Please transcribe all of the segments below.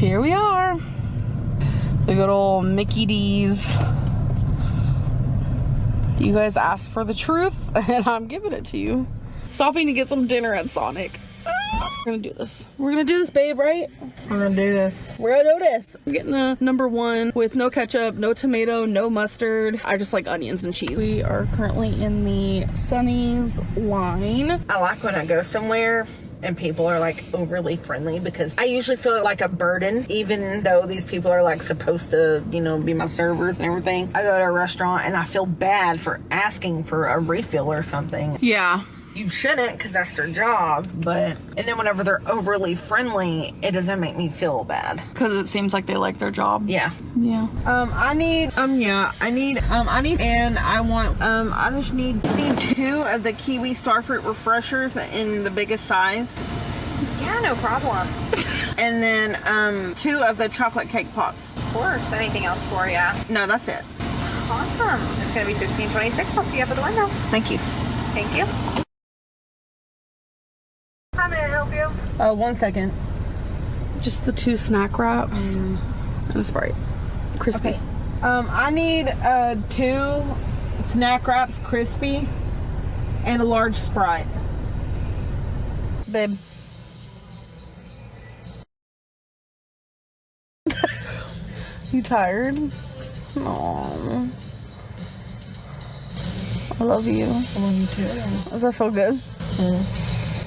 Here we are. The good old Mickey D's. You guys asked for the truth, and I'm giving it to you. Stopping to get some dinner at Sonic. We're gonna do this. We're gonna do this, babe, right? We're gonna do this. We're gonna do this. I'm getting a #1 with no ketchup, no tomato, no mustard. I just like onions and cheese. We are currently in the Sonny's line. I like when I go somewhere and people are like overly friendly, because I usually feel like a burden, even though these people are like supposed to, you know, be my servers and everything. I go to a restaurant and I feel bad for asking for a refill or something. Yeah. You shouldn't, because that's their job, but, and then whenever they're overly friendly, it doesn't make me feel bad. Because it seems like they like their job. Yeah. Yeah. I just need 2 of the kiwi starfruit refreshers in the biggest size. Yeah, no problem. And then 2 of the chocolate cake pops. Of course. Anything else for you? No, that's it. Awesome. It's going to be $15.26. I'll see you up at the window. Thank you. Thank you. How may I help you? 1 second. Just the 2 snack wraps and a Sprite. Crispy. Okay. I need 2 snack wraps, crispy, and a large Sprite. Babe. You tired? Aww. I love you. I love you too. Does that feel good?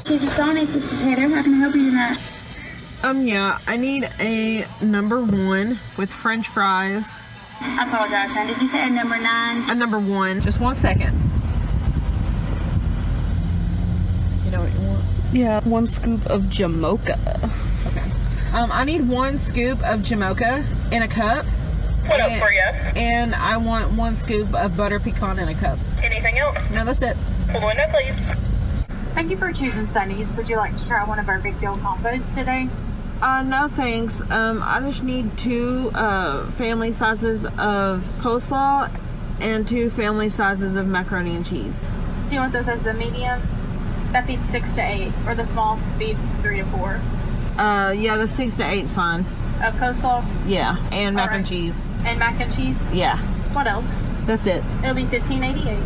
This is Sonic. This is Heather. How can I help you tonight? I need a #1 with French fries. I apologize, hon. Did you say a #9? A #1. Just 1 second. You know what you want? Yeah, 1 scoop of Jamocha. Okay. I need 1 scoop of Jamocha in a cup. What else for you? And I want 1 scoop of butter pecan in a cup. Anything else? No, that's it. Pull the window, please. Thank you for choosing Sunny's. Would you like to try one of our big deal combos today? No thanks. I just need 2 family sizes of coleslaw and 2 family sizes of macaroni and cheese. Do you want those as the medium? That feeds 6 to 8, or the small feeds 3 to 4. Yeah, the 6 to 8's fine. Of coleslaw? Yeah, and mac and Alright. cheese. And mac and cheese? Yeah, What else? that's it. It'll be $15.88.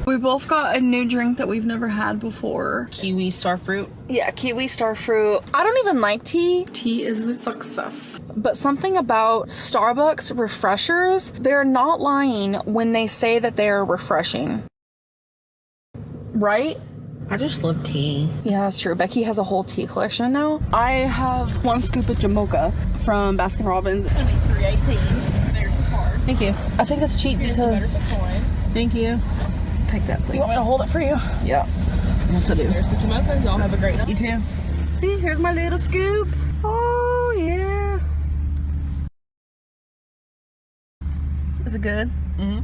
We both got a new drink that we've never had before. Kiwi starfruit. Yeah, kiwi starfruit. I don't even like tea. Tea is a success. But something about Starbucks refreshers, they're not lying when they say that they are refreshing. Right? I just love tea. Yeah, that's true. Becky has a whole tea collection now. I have 1 scoop of Jamocha from Baskin Robbins. It's gonna be $3.18. There's your card. Thank you. I think that's cheap because... Thank you. Take that, please. You want me to hold it for you? Yeah. Yes, I do. There's the Jamocha. Y'all have a great night. You too. See, here's my little scoop. Oh, yeah. Is it good? Mm-hmm.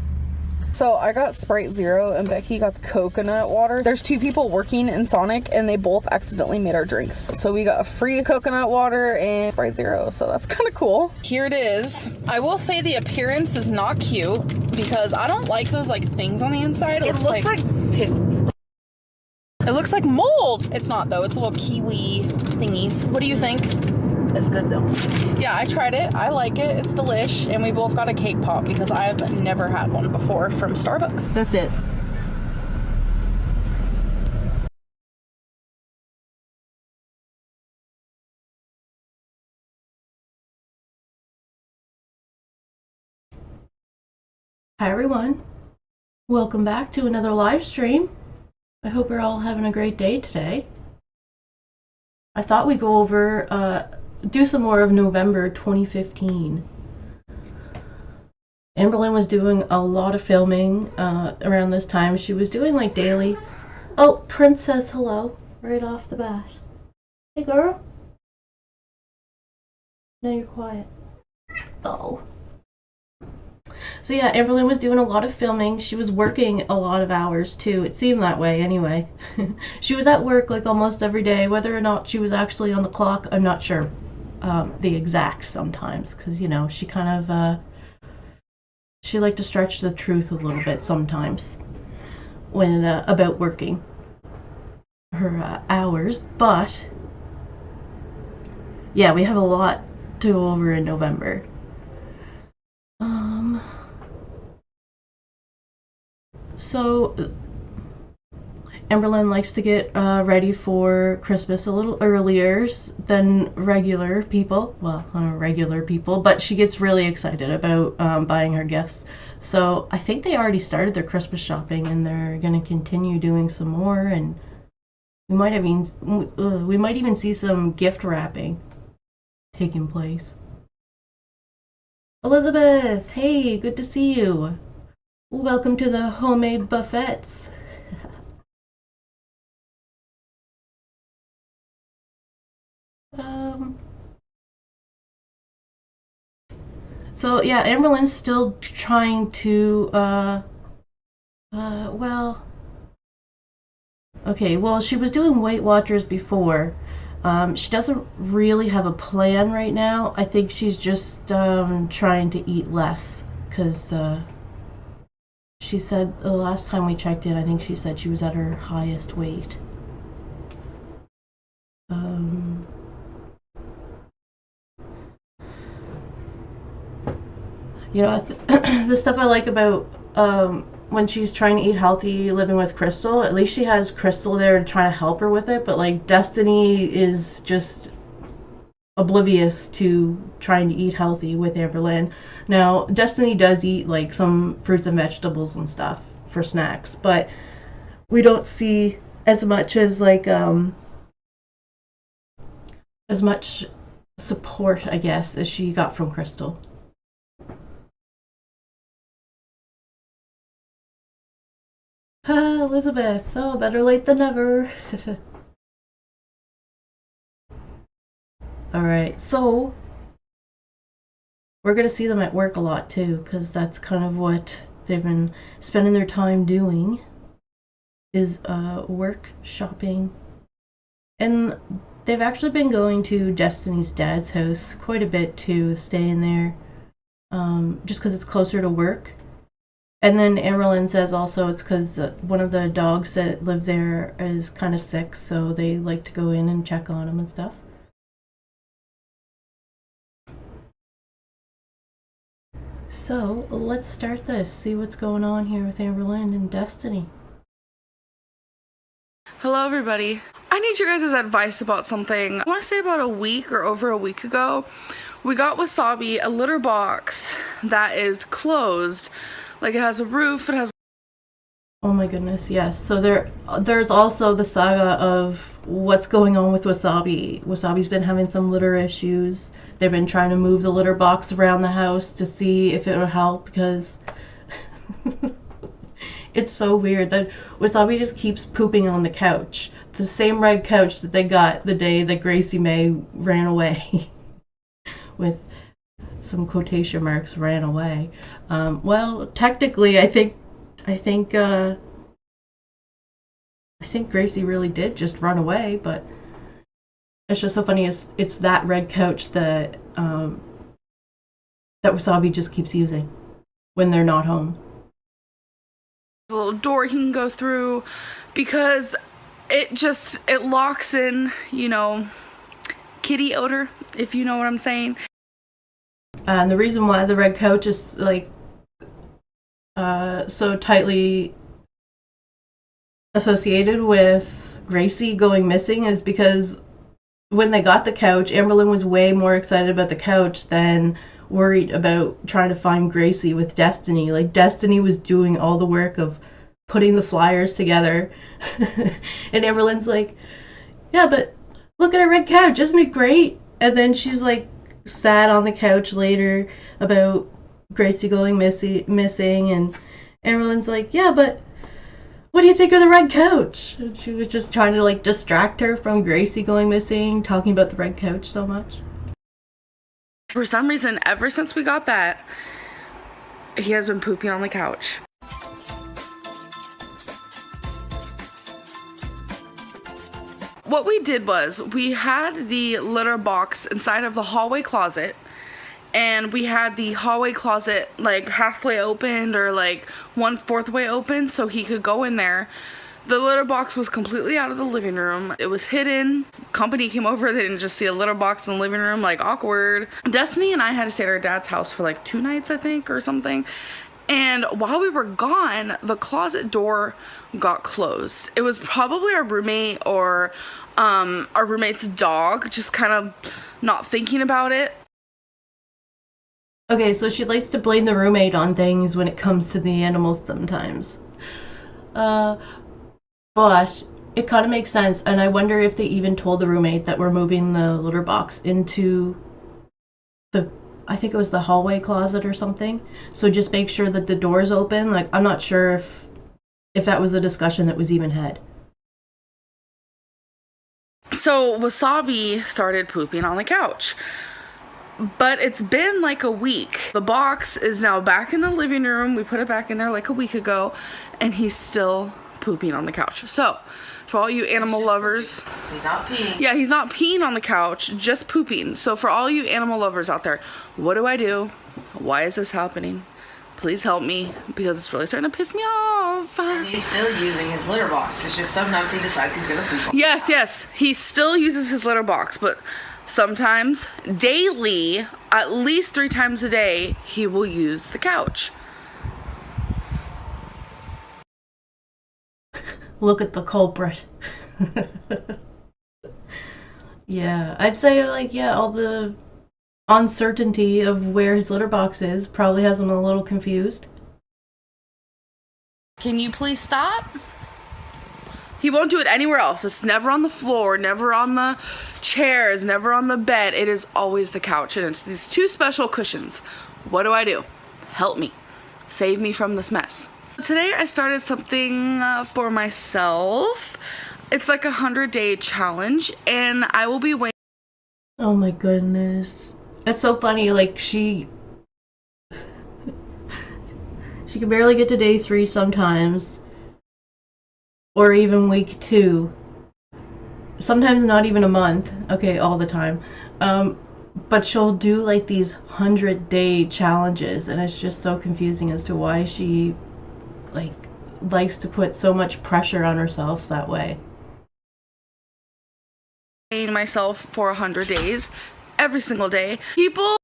So I got Sprite Zero and Becky got the coconut water. There's 2 people working in Sonic and they both accidentally made our drinks. So we got a free coconut water and Sprite Zero. So that's kind of cool. Here it is. I will say the appearance is not cute because I don't like those like things on the inside. It looks like pickles. It looks like mold. It's not though. It's little kiwi thingies. What do you think? It's good though. Yeah, I tried it. I like it. It's delish. And we both got a cake pop because I've never had one before from Starbucks. That's it. Hi everyone. Welcome back to another live stream. I hope you're all having a great day today. I thought we'd go over do some more of November 2015. Amberlynn was doing a lot of filming around this time. She was doing like daily. Oh, Prince says hello right off the bat. Hey girl. Now you're quiet. Oh. So yeah, Amberlynn was doing a lot of filming. She was working a lot of hours too. It seemed that way anyway. She was at work like almost every day. Whether or not she was actually on the clock, I'm not sure. The exacts sometimes, because you know she kind of she liked to stretch the truth a little bit sometimes when about working her hours. But yeah, we have a lot to go over in November. So Amberlynn likes to get ready for Christmas a little earlier than regular people. Well, not regular people, but she gets really excited about buying her gifts. So I think they already started their Christmas shopping, and they're going to continue doing some more, and we might even see some gift wrapping taking place. Elizabeth, hey, good to see you. Welcome to the homemade buffets. So yeah, Amberlynn's still trying to, well, okay, well, she was doing Weight Watchers before. She doesn't really have a plan right now. I think she's just, trying to eat less, because, she said the last time we checked in, I think she said she was at her highest weight. You know, the stuff I like about when she's trying to eat healthy, living with Crystal, at least she has Crystal there to try to help her with it, but like Destiny is just oblivious to trying to eat healthy with Amberlynn. Now, Destiny does eat like some fruits and vegetables and stuff for snacks, but we don't see as much as like as much support, I guess, as she got from Crystal. Elizabeth, oh, better late than never. Alright, so we're gonna see them at work a lot too, because that's kind of what they've been spending their time doing, is work, shopping. And they've actually been going to Destiny's dad's house quite a bit too, staying there, just because it's closer to work. And then Amberlynn says also it's because one of the dogs that live there is kind of sick, so they like to go in and check on him and stuff. So let's start this, see what's going on here with Amberlynn and Destiny. Hello everybody. I need your guys' advice about something. I want to say about a week or over a week ago, we got Wasabi a litter box that is closed. Like, it has a roof, it has... Oh my goodness, yes. So there's also the saga of what's going on with Wasabi. Wasabi's been having some litter issues. They've been trying to move the litter box around the house to see if it would help, because it's so weird that Wasabi just keeps pooping on the couch. The same red couch that they got the day that Gracie May ran away. With some quotation marks, ran away. Well, technically, I think Gracie really did just run away, but it's just so funny. It's that red couch that that Wasabi just keeps using when they're not home. There's a little door he can go through, because it locks in, you know, kitty odor, if you know what I'm saying. And the reason why the red couch is like so tightly associated with Gracie going missing is because when they got the couch, Amberlynn was way more excited about the couch than worried about trying to find Gracie with Destiny. Like, Destiny was doing all the work of putting the flyers together. And Amberlynn's like, yeah, but look at her red couch, isn't it great? And then she's like sad on the couch later about Gracie going missing, and Amberlynn's like, yeah, but what do you think of the red couch? And she was just trying to like distract her from Gracie going missing, talking about the red couch so much. For some reason, ever since we got that, he has been pooping on the couch. What we did was, we had the litter box inside of the hallway closet, and we had the hallway closet like halfway opened, or like 1/4 way open, so he could go in there, The litter box was completely out of the living room. It was hidden. Company came over, they didn't just see a litter box in the living room, like awkward. Destiny and I had to stay at our dad's house for like 2 nights, I think, or something. And while we were gone, the closet door got closed. It was probably our roommate or our roommate's dog, just kind of not thinking about it. Okay, so she likes to blame the roommate on things when it comes to the animals sometimes. But it kind of makes sense, and I wonder if they even told the roommate that we're moving the litter box into the, I think it was the hallway closet or something. So just make sure that the door's open. Like, I'm not sure if that was a discussion that was even had. So Wasabi started pooping on the couch. But it's been like a week. The box is now back in the living room. We put it back in there like a week ago, and he's still pooping on the couch. So, for all you animal lovers, He's not peeing. yeah, he's not peeing on the couch, just pooping. So for all you animal lovers out there, what do I do? Why is this happening? Please help me, because it's really starting to piss me off. And he's still using his litter box. It's just sometimes he decides he's gonna poop on Yes, he still uses his litter box, but sometimes, daily, at least 3 times a day, he will use the couch. Look at the culprit. Yeah, I'd say, like, yeah, all the uncertainty of where his litter box is probably has him a little confused. Can you please stop? He won't do it anywhere else. It's never on the floor, never on the chairs, never on the bed. It is always the couch, and it's these 2 special cushions. What do I do? Help me. Save me from this mess. Today I started something for myself. It's like a 100-day challenge, and I will be waiting. Oh my goodness. That's so funny, like, she can barely get to day 3 sometimes. Or even week 2. Sometimes not even a month. Okay, all the time. But she'll do like these 100-day challenges, and it's just so confusing as to why she like likes to put so much pressure on herself that way. Myself for 100 days, every single day. People.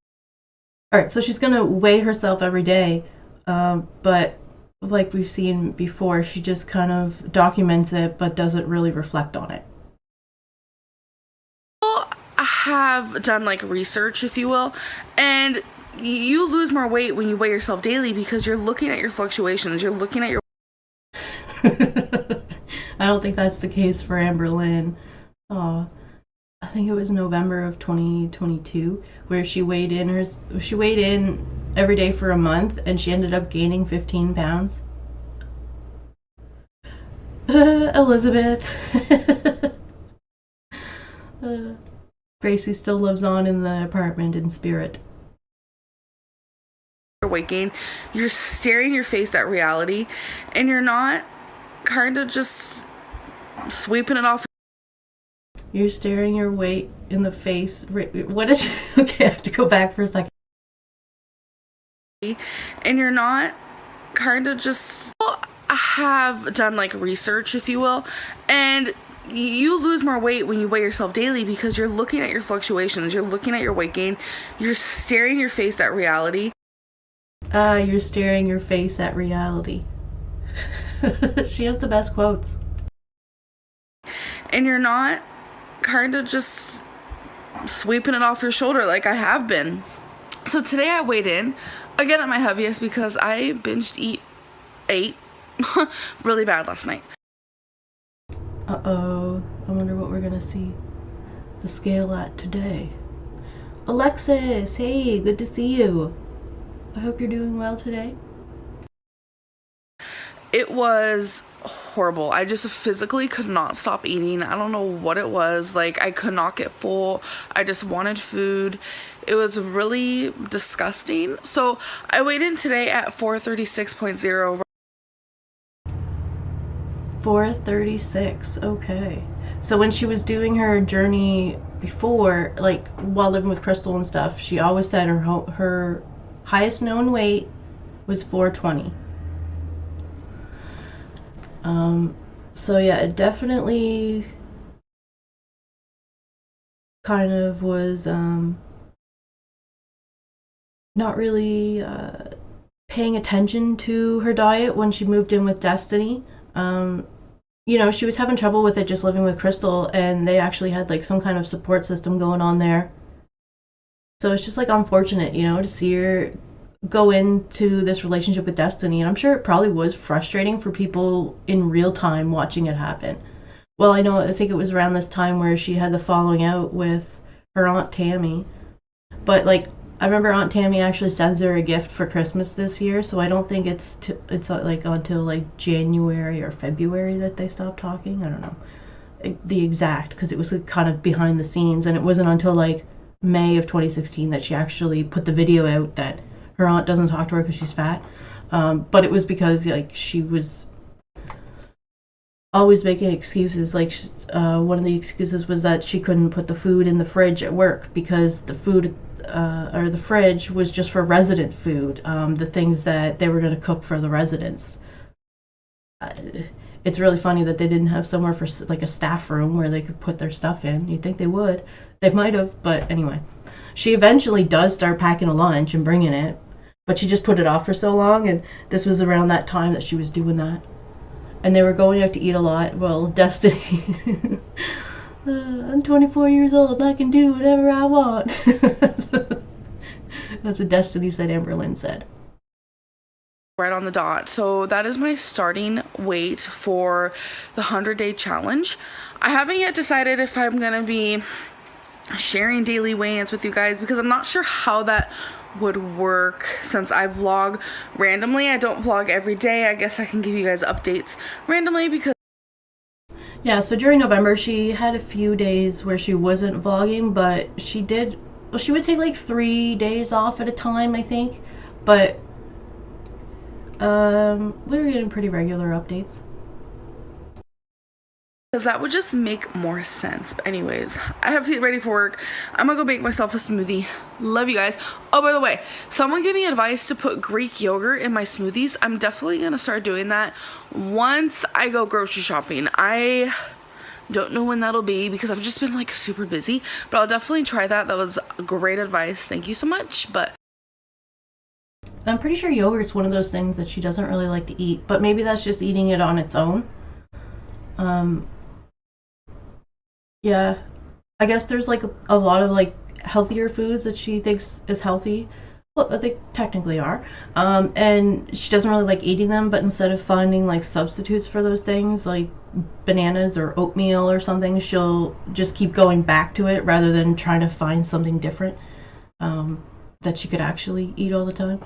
Alright, so she's gonna weigh herself every day, but like we've seen before, she just kind of documents it but doesn't really reflect on it. Have done like research, if you will, and you lose more weight when you weigh yourself daily because you're looking at your fluctuations, you're looking at your I don't think that's the case for Amber Lynn. I think it was November of 2022 where she weighed in every day for a month, and she ended up gaining 15 pounds. Elizabeth. Gracie still lives on in the apartment in spirit. weight gain. You're staring your face at reality, and you're not kind of just sweeping it off. You're staring your weight in the face. What is? Okay, I have to go back for a second. And you're not kind of just have done like research, if you will, and you lose more weight when you weigh yourself daily because you're looking at your fluctuations, you're looking at your weight gain, you're staring your face at reality. You're staring your face at reality. She has the best quotes. And you're not kind of just sweeping it off your shoulder like I have been. So today I weighed in again at my heaviest because I ate really bad last night. Uh-oh. I wonder what we're gonna see the scale at today. Alexis, hey, good to see you. I hope you're doing well today. It was horrible. I just physically could not stop eating. I don't know what it was. Like, I could not get full. I just wanted food. It was really disgusting. So I weighed in today at 436.0. 436, okay. So when she was doing her journey before, like while living with Crystal and stuff, she always said her highest known weight was 420. So yeah, it definitely kind of was not really paying attention to her diet when she moved in with Destiny. You know, she was having trouble with it just living with Crystal, and they actually had like some kind of support system going on there. So it's just like unfortunate, you know, to see her go into this relationship with Destiny, and I'm sure it probably was frustrating for people in real time watching it happen. Well, I think it was around this time where she had the falling out with her Aunt Tammy. But like, I remember Aunt Tammy actually sends her a gift for Christmas this year, so I don't think it's like until like January or February that they stopped talking. I don't know the exact, because it was like kind of behind the scenes, and it wasn't until like May of 2016 that she actually put the video out that her aunt doesn't talk to her because she's fat. But it was because like she was always making excuses. Like one of the excuses was that she couldn't put the food in the fridge at work because the food or the fridge was just for resident food, the things that they were going to cook for the residents. It's really funny that they didn't have somewhere for like a staff room where they could put their stuff in. You'd think they would. They might have, but anyway. She eventually does start packing a lunch and bringing it, but she just put it off for so long, and this was around that time that she was doing that. And they were going out to eat a lot. Well, Destiny. I'm 24 years old and I can do whatever I want. That's what Destiny said, Amberlynn said. Right on the dot. So that is my starting weight for the 100-day challenge. I haven't yet decided if I'm gonna be sharing daily weigh-ins with you guys, because I'm not sure how that would work since I vlog randomly. I don't vlog every day. I guess I can give you guys updates randomly because yeah, so during November she had a few days where she wasn't vlogging, but she would take like 3 days off at a time, I think. But we were getting pretty regular updates. because that would just make more sense. But anyways, I have to get ready for work. I'm gonna go make myself a smoothie. Love you guys. Oh, by the way, someone gave me advice to put Greek yogurt in my smoothies. I'm definitely gonna start doing that once I go grocery shopping. I don't know when that'll be because I've just been like super busy, but I'll definitely try that. That was great advice. Thank you so much. But I'm pretty sure yogurt's one of those things that she doesn't really like to eat, but maybe that's just eating it on its own. Yeah, I guess there's like a lot of like healthier foods that she thinks is healthy. Well, that they technically are. And she doesn't really like eating them, but instead of finding like substitutes for those things, like bananas or oatmeal or something, she'll just keep going back to it rather than trying to find something different that she could actually eat all the time.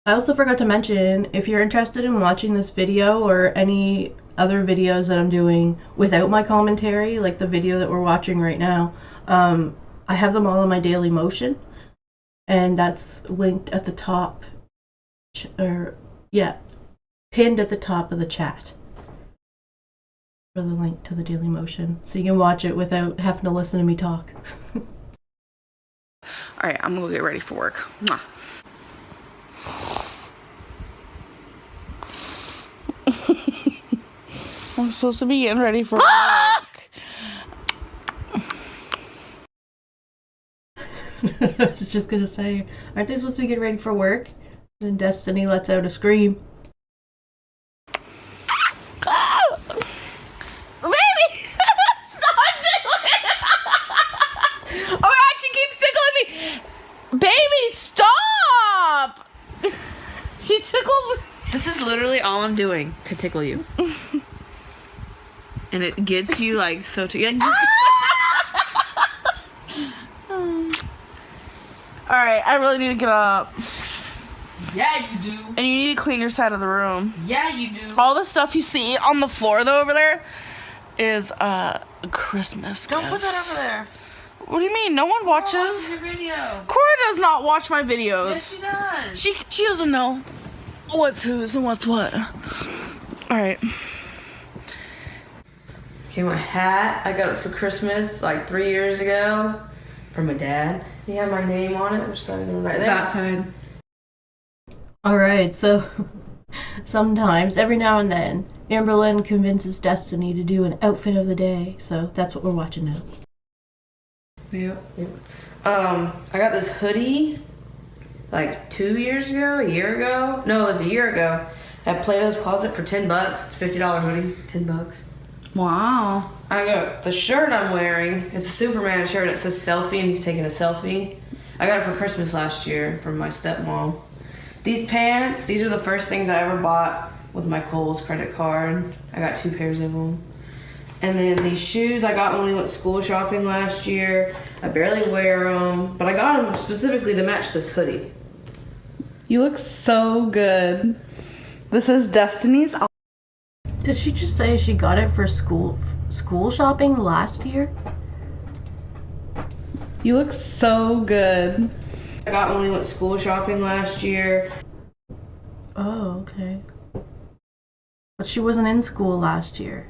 I also forgot to mention, if you're interested in watching this video or any other videos that I'm doing without my commentary, like the video that we're watching right now, I have them all in my Daily Motion, and that's linked at the top, pinned at the top of the chat for the link to the Daily Motion, so you can watch it without having to listen to me talk. alright, I'm gonna go get ready for work. Mwah. I'm supposed to be getting ready for work. I was just gonna say, aren't they supposed to be getting ready for work? And Destiny lets out a scream. Baby! Stop doing it! Oh my god, she keeps tickling me! Baby, stop! She tickles me. This is literally all I'm doing to tickle you. And it gets you like so Alright, I really need to get up. Yeah, you do. And you need to clean your side of the room. Yeah, you do. All the stuff you see on the floor though over there is Christmas Don't put that gifts. over there. What do you mean? No one watches? Watch your video. Cora does not watch my videos. Yes, she does. She doesn't know what's whose and what's what. Alright. Okay, my hat, I got it for Christmas like 3 years ago from my dad. He had my name on it. Which side is it right there? That side. Alright, so Sometimes, every now and then, Amberlynn convinces Destiny to do an outfit of the day, so that's what we're watching now. Yep. I got this hoodie like 2 years ago, a year ago. No, it was a year ago at Plato's Closet for $10. It's a $50 hoodie, $10. Wow. I got the shirt I'm wearing. It's a Superman shirt. It says selfie, and he's taking a selfie. I got it for Christmas last year from my stepmom. These pants, these are the first things I ever bought with my Kohl's credit card. I got 2 pairs of them. And then these shoes I got when we went school shopping last year. I barely wear them, but I got them specifically to match this hoodie. You look so good. This is Destiny's. Did she just say she got it for school shopping last year? You look so good. I got when we went school shopping last year. Oh, okay. But she wasn't in school last year.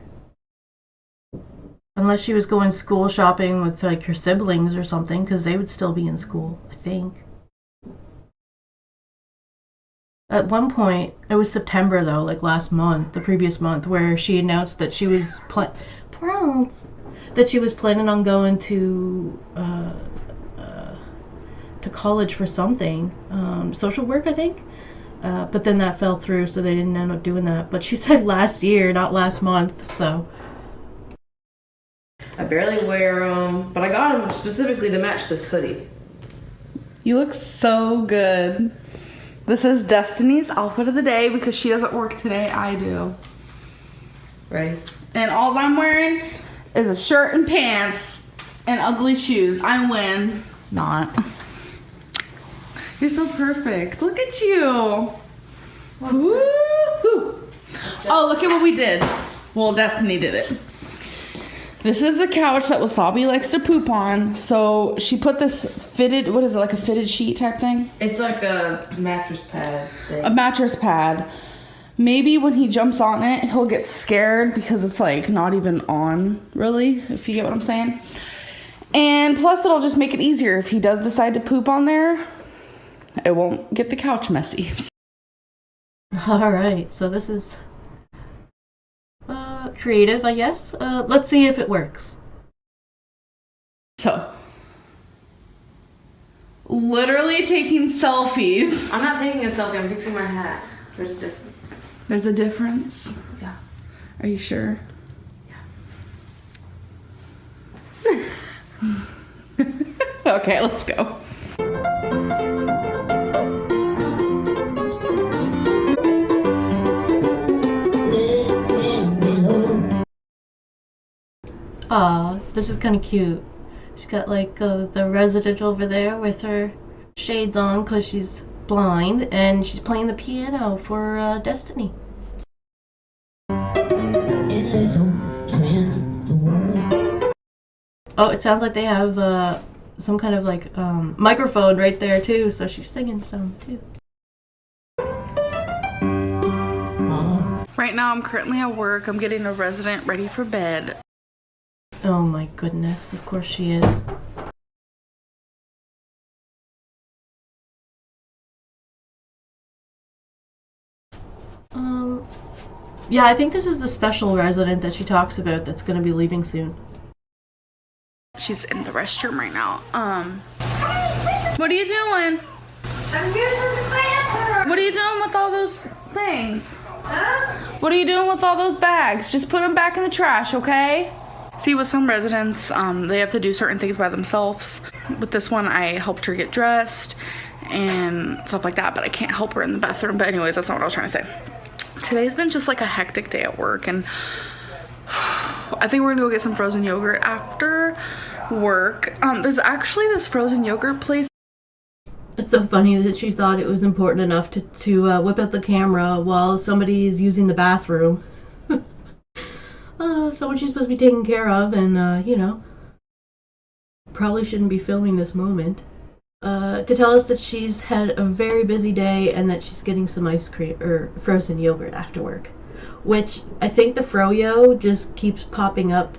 Unless she was going school shopping with like her siblings or something, because they would still be in school, I think. At one point, it was September though, like last month, the previous month, where she announced that she was planning on going to college for something, social work, I think. But then that fell through, so they didn't end up doing that. But she said last year, not last month, so. I barely wear them, but I got them specifically to match this hoodie. You look so good. This is Destiny's outfit of the day because she doesn't work today. I do. Ready? And all I'm wearing is a shirt and pants and ugly shoes. I win. Not. You're so perfect. Look at you. Woo-hoo. Oh, look at what we did. Well, Destiny did it. This is the couch that Wasabi likes to poop on. So she put this fitted, what is it, like a fitted sheet type thing? It's like a mattress pad thing. A mattress pad. Maybe when he jumps on it, he'll get scared because it's like not even on, really, if you get what I'm saying. And plus it'll just make it easier if he does decide to poop on there. It won't get the couch messy. Alright, so this is creative, I guess. Let's see if it works. So, literally taking selfies. I'm not taking a selfie, I'm fixing my hat. There's a difference. There's a difference? Yeah. Are you sure? Yeah. Okay, let's go. Aw, this is kind of cute. She's got like the resident over there with her shades on because she's blind, and she's playing the piano for Destiny. Oh, it sounds like they have some kind of like microphone right there too, so she's singing some too. Right now I'm currently at work. I'm getting a resident ready for bed. Oh my goodness, of course she is. Yeah, I think this is the special resident that she talks about that's gonna be leaving soon. She's in the restroom right now. What are you doing? I'm using the bathroom. What are you doing with all those things? Huh? What are you doing with all those bags? Just put them back in the trash, okay? See, with some residents, they have to do certain things by themselves. With this one, I helped her get dressed and stuff like that, but I can't help her in the bathroom. But anyways, that's not what I was trying to say. Today's been just like a hectic day at work, and I think we're gonna go get some frozen yogurt after work. There's actually this frozen yogurt place. It's so funny that she thought it was important enough to whip out the camera while somebody is using the bathroom. Someone she's supposed to be taking care of, and you know, probably shouldn't be filming this moment. To tell us that she's had a very busy day and that she's getting some ice cream or frozen yogurt after work, which I think the froyo just keeps popping up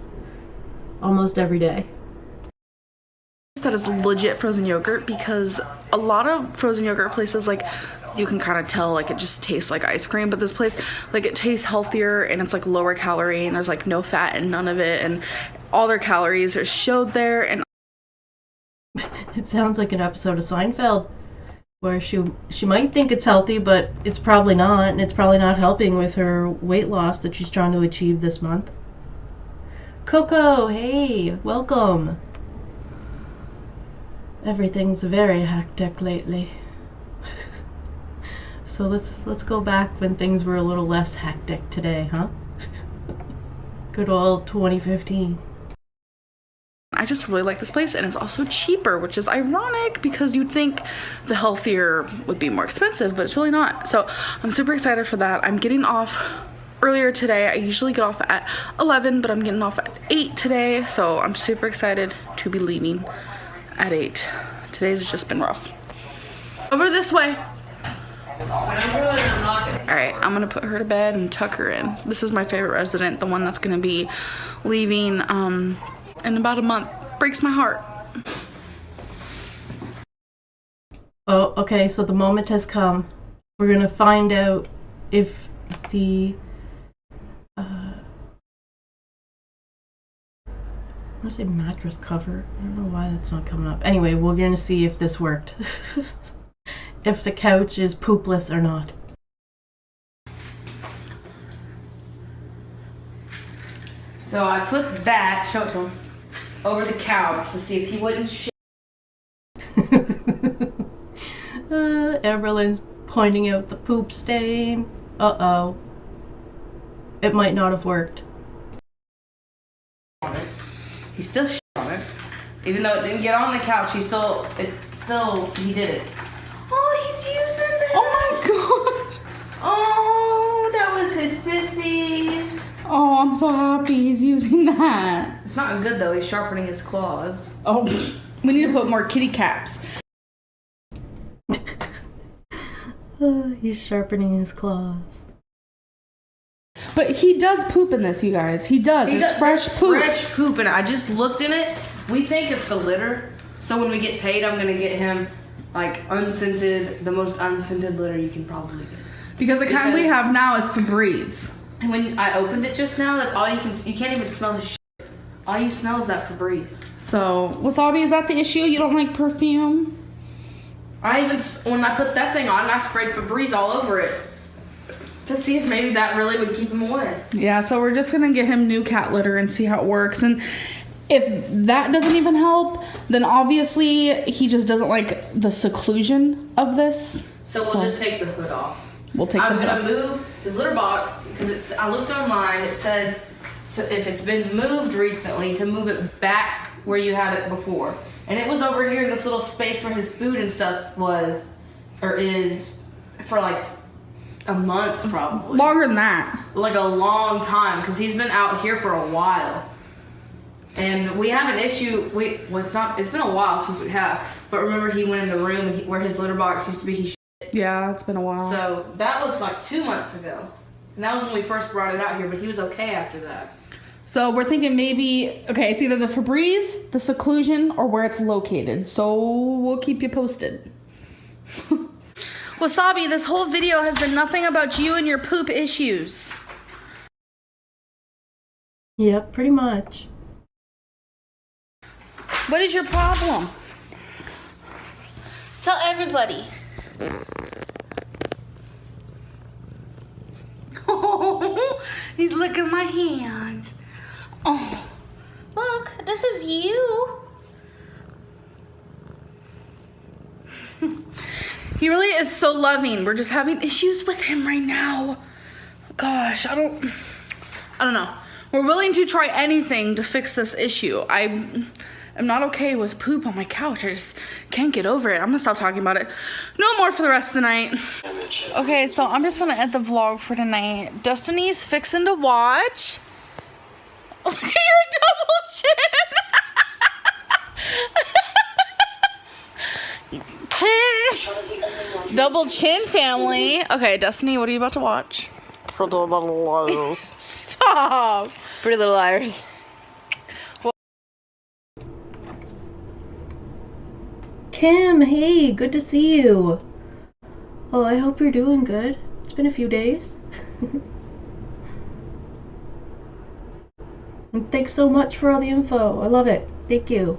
almost every day. that is legit frozen yogurt, because a lot of frozen yogurt places, like, you can kind of tell, like, it just tastes like ice cream, but this place, like, it tastes healthier and it's like lower calorie and there's like no fat and none of it, and all their calories are showed there. And it sounds like an episode of Seinfeld where she might think it's healthy, but it's probably not, and it's probably not helping with her weight loss that she's trying to achieve this month. Coco, hey, welcome. Everything's very hectic lately. So let's go back when things were a little less hectic today, huh? Good old 2015. I just really like this place, and it's also cheaper, which is ironic because you'd think the healthier would be more expensive, but it's really not. So I'm super excited for that. I'm getting off earlier today. I usually get off at 11, but I'm getting off at 8 today, so I'm super excited to be leaving at 8. Today's just been rough. Over this way. Alright, I'm gonna put her to bed and tuck her in. This is my favorite resident, the one that's gonna be leaving in about a month. Breaks my heart. Oh, okay, so the moment has come. We're gonna find out if the I'm gonna say mattress cover. I don't know why that's not coming up. Anyway, we're gonna see if this worked. If the couch is poopless or not. So I put that, show it to him, over the couch to see if he wouldn't shit. Amberlynn's pointing out the poop stain. Uh-oh. It might not have worked. He still shit on it. Even though it didn't get on the couch, he did it. Oh, he's using that. Oh my god. Oh, that was his sissies. Oh, I'm so happy he's using that. It's not good though, he's sharpening his claws. Oh, we need to put more kitty caps. He's sharpening his claws. But he does poop in this, you guys. He does. There's fresh poop. Fresh poop, and I just looked in it. We think it's the litter. So when we get paid, I'm gonna get him like unscented, the most unscented litter you can probably get. Because the kind we have now is Febreze. And when I opened it just now, that's all you can. You can't even smell his shit. All you smell is that Febreze. So, Wasabi, is that the issue? You don't like perfume? When I put that thing on, I sprayed Febreze all over it to see if maybe that really would keep him away. Yeah, so we're just gonna get him new cat litter and see how it works. And if that doesn't even help, then obviously he just doesn't like the seclusion of this. So we'll just take the hood off. We'll take the hood off. I'm gonna move his litter box because I looked online. It said if it's been moved recently, to move it back where you had it before. And it was over here in this little space where his food and stuff was, or is, for like a month probably. Longer than that. Like a long time, because he's been out here for a while. And we have an issue. It's been a while since we have. But remember, he went in the room where his litter box used to be. He shit. Yeah, it's been a while. So that was like 2 months ago. And that was when we first brought it out here, but he was okay after that. So we're thinking maybe, okay, it's either the Febreze, the seclusion, or where it's located. So we'll keep you posted. Wasabi, this whole video has been nothing about you and your poop issues. Yep, pretty much. What is your problem? Tell everybody. Oh, he's licking my hand. Oh, look, this is you. He really is so loving. We're just having issues with him right now. Gosh, I don't know. We're willing to try anything to fix this issue. I'm not okay with poop on my couch. I just can't get over it. I'm gonna stop talking about it. No more for the rest of the night. Okay, so I'm just gonna end the vlog for tonight. Destiny's fixing to watch. Look at your double chin. Double chin family. Okay, Destiny, what are you about to watch? Pretty Little Liars. Stop. Pretty Little Liars. Kim, hey, good to see you. Oh, I hope you're doing good. It's been a few days. And thanks so much for all the info. I love it. Thank you.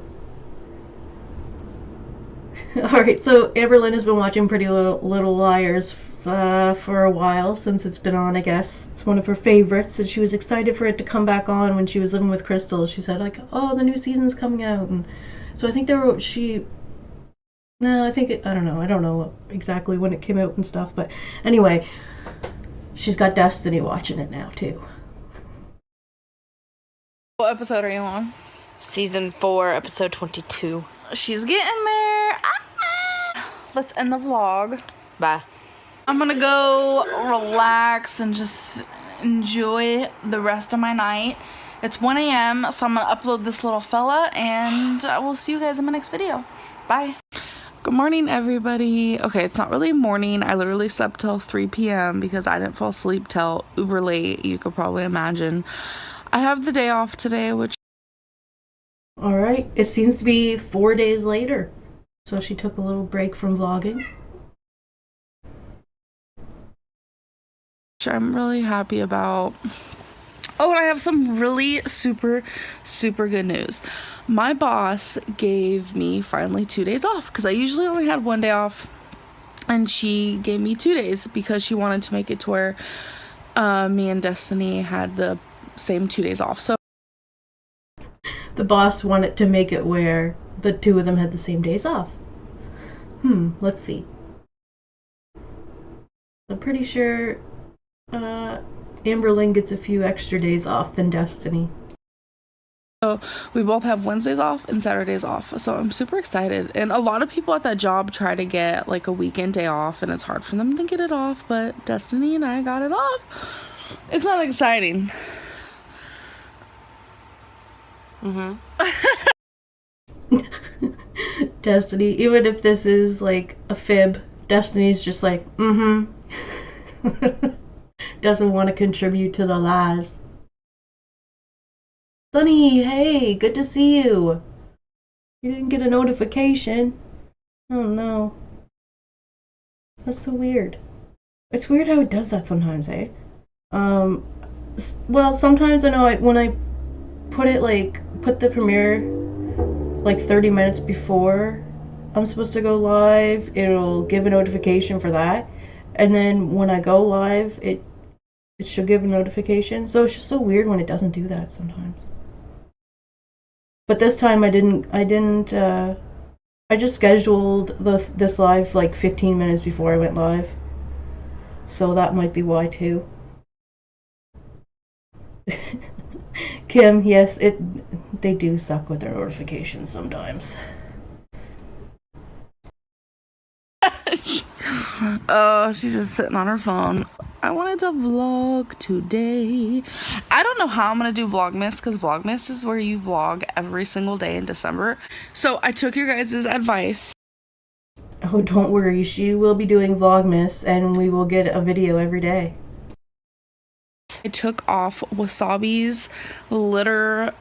Alright, so Amberlynn has been watching Pretty Little Liars for a while, since it's been on, I guess. It's one of her favorites, and she was excited for it to come back on when she was living with Crystal. She said, like, oh, the new season's coming out. And so I think I don't know exactly when it came out and stuff, but anyway, she's got Destiny watching it now, too. What episode are you on? Season 4, episode 22. She's getting there. Let's end the vlog. Bye. I'm gonna go relax and just enjoy the rest of my night. It's 1 a.m. so I'm gonna upload this little fella, and I will see you guys in my next video. Bye. Good morning, everybody. Okay, it's not really morning. I literally slept till 3 p.m. because I didn't fall asleep till uber late. You could probably imagine. I have the day off today, which... Alright, it seems to be 4 days later. So she took a little break from vlogging. which I'm really happy about. Oh, and I have some really super good news. My boss gave me finally 2 days off because I usually only had 1 day off, and she gave me 2 days because she wanted to make it to where me and Destiny had the same 2 days off. So the boss wanted to make it where the two of them had the same days off. Let's see. I'm pretty sure Amberlynn gets a few extra days off than Destiny. So we both have Wednesdays off and Saturdays off. So I'm super excited. And a lot of people at that job try to get like a weekend day off, and it's hard for them to get it off, but Destiny and I got it off. It's not exciting. Destiny, even if this is like a fib, Destiny's just like, doesn't want to contribute to the lies. Sunny, hey, good to see you. You didn't get a notification. Oh no. That's so weird. It's weird how it does that sometimes, eh? Well, sometimes I know when I put the premiere like 30 minutes before I'm supposed to go live, it'll give a notification for that. And then when I go live, it should give a notification. So it's just so weird when it doesn't do that sometimes. But this time I just scheduled this live like 15 minutes before I went live. So that might be why too. Kim, yes, they do suck with their notifications sometimes. Oh, she's just sitting on her phone. I wanted to vlog today. I don't know how I'm gonna do Vlogmas, because Vlogmas is where you vlog every single day in December. So I took your guys' advice. Oh, don't worry, she will be doing Vlogmas, and we will get a video every day. I took off Wasabi's litter,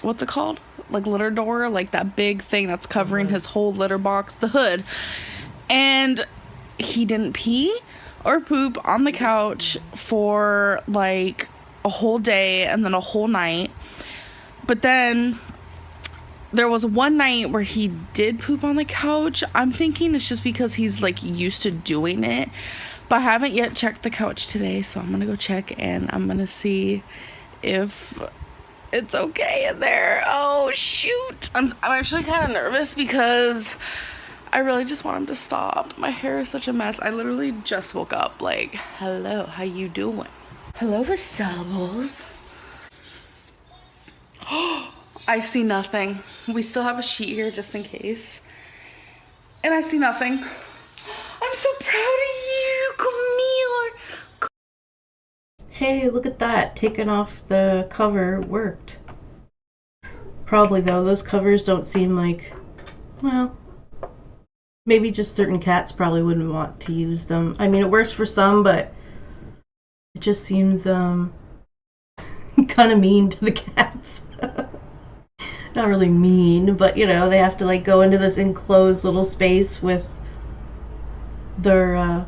what's it called? Like litter door, like that big thing that's covering his whole litter box, the hood. And he didn't pee or poop on the couch for like a whole day and then a whole night. But then there was one night where he did poop on the couch. I'm thinking it's just because he's like used to doing it. But I haven't yet checked the couch today, so I'm gonna go check and I'm gonna see if it's okay in there. Oh shoot. I'm actually kind of nervous because I really just want him to stop. My hair is such a mess. I literally just woke up like, hello, how you doing? Hello, Wasables. I see nothing. We still have a sheet here just in case. And I see nothing. I'm so proud of you. Come here. Hey, look at that. Taking off the cover worked. Probably though, those covers don't seem like, well, maybe just certain cats probably wouldn't want to use them. I mean, it works for some, but it just seems kind of mean to the cats. not really mean, but you know, they have to like go into this enclosed little space with their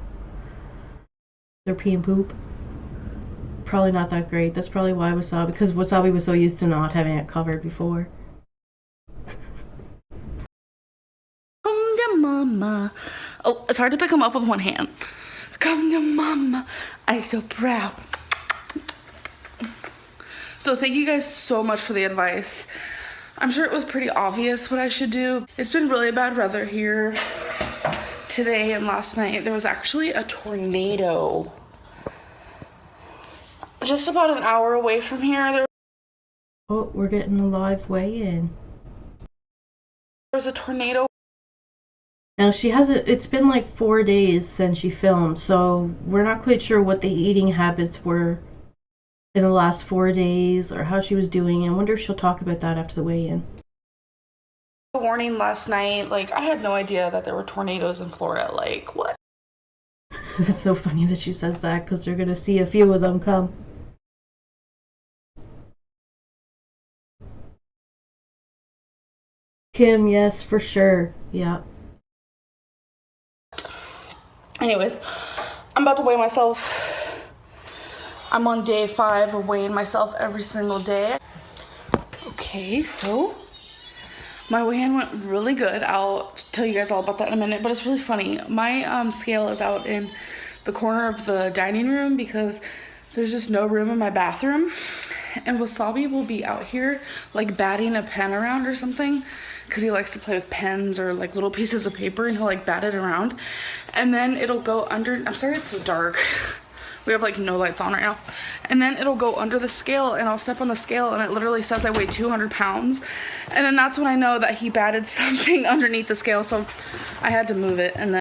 pee and poop. Probably not that great. That's probably why Wasabi, because Wasabi was so used to not having it covered before. Come to mama. Oh, it's hard to pick him up with one hand. Come to mama. I'm so proud. So thank you guys so much for the advice. I'm sure it was pretty obvious what I should do. It's been really bad weather here today and last night. There was actually a tornado just about an hour away from here. Oh, we're getting a live weigh-in. There was a tornado. Now she hasn't, it's been like 4 days since she filmed, so we're not quite sure what the eating habits were in the last 4 days or how she was doing. I wonder if she'll talk about that after the weigh-in. Warning last night, like I had no idea that there were tornadoes in Florida. Like what? It's so funny that she says that because they're gonna see a few of them come. Kim, yes, for sure. Yeah. Anyways, I'm about to weigh myself. I'm on day 5 of weighing myself every single day. Okay, so my weigh-in went really good. I'll tell you guys all about that in a minute, but it's really funny. My scale is out in the corner of the dining room because there's just no room in my bathroom. And Wasabi will be out here like batting a pen around or something because he likes to play with pens or like little pieces of paper, and he'll like bat it around. And then it'll go under, I'm sorry it's so dark. We have like no lights on right now. And then it'll go under the scale and I'll step on the scale and it literally says I weigh 200 pounds. And then that's when I know that he batted something underneath the scale. So I had to move it. And then.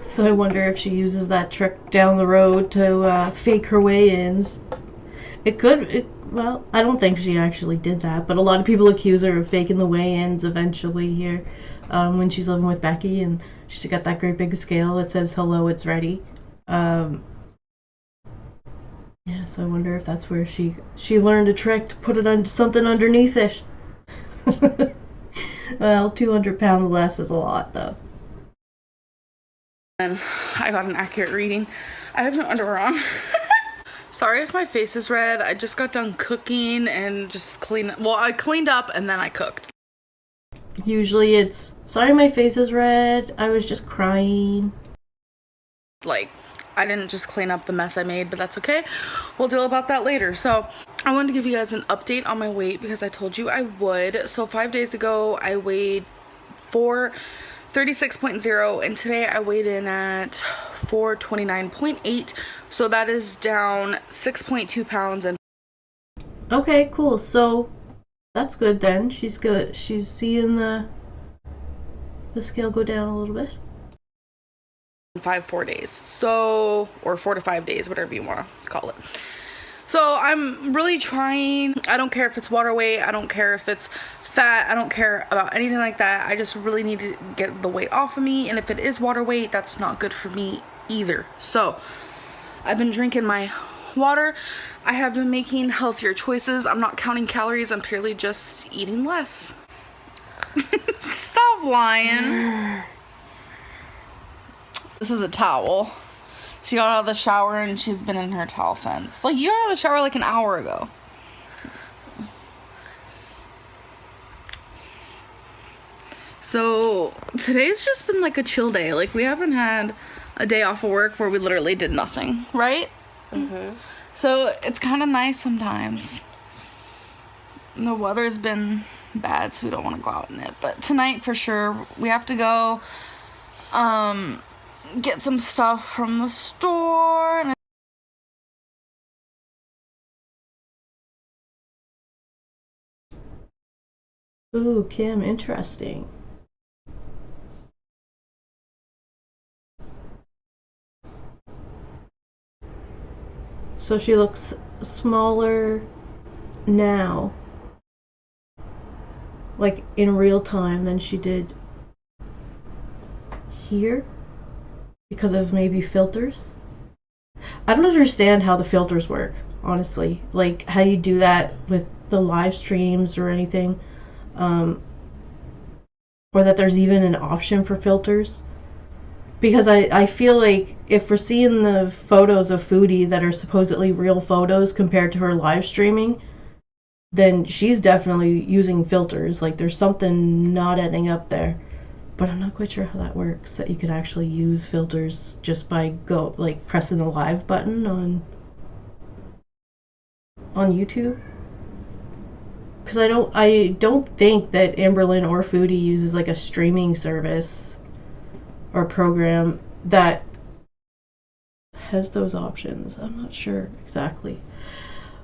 So I wonder if she uses that trick down the road to fake her weigh-ins. It could, well, I don't think she actually did that, but a lot of people accuse her of faking the weigh-ins eventually here when she's living with Becky, and she got that great big scale that says, hello, it's ready. Yeah, so I wonder if that's where she learned a trick to put it on something underneath it. Well, 200 pounds less is a lot, though. And I got an accurate reading. I have no underwear on. Sorry if my face is red. I just got done cooking and just I cleaned up and then I cooked. Usually it's, sorry my face is red, I was just crying. Like, I didn't just clean up the mess I made, but that's okay. We'll deal about that later. So I wanted to give you guys an update on my weight because I told you I would. So 5 days ago I weighed 436.0 and today I weighed in at 429.8. So that is down 6.2 pounds. And okay, cool. So that's good then. She's good. She's seeing the scale go down a little bit. 4 days, so, or 4 to 5 days, whatever you want to call it. So I'm really trying. I don't care if it's water weight, I don't care if it's fat, I don't care about anything like that. I just really need to get the weight off of me, and if it is water weight, that's not good for me either. So I've been drinking my water. I have been making healthier choices. I'm not counting calories, I'm purely just eating less. Stop lying. This is a towel. She got out of the shower and she's been in her towel since. Like, you got out of the shower like an hour ago. So today's just been like a chill day. Like, we haven't had a day off of work where we literally did nothing, right? Mm-hmm. So it's kind of nice sometimes. The weather's been bad, so we don't want to go out in it. But tonight, for sure, we have to go get some stuff from the store. And ooh, Kim, interesting. So she looks smaller now, like in real time, than she did here because of maybe filters. I don't understand how the filters work. honestly. Like, how you do that with the live streams or anything. Or that there's even an option for filters. Because I feel like if we're seeing the photos of Foodie that are supposedly real photos compared to her live streaming, then she's definitely using filters. Like, there's something not adding up there. But I'm not quite sure how that works, that you could actually use filters just by pressing the live button on YouTube. Because I don't think that Amberlynn or Foodie uses like a streaming service or program that has those options. I'm not sure exactly.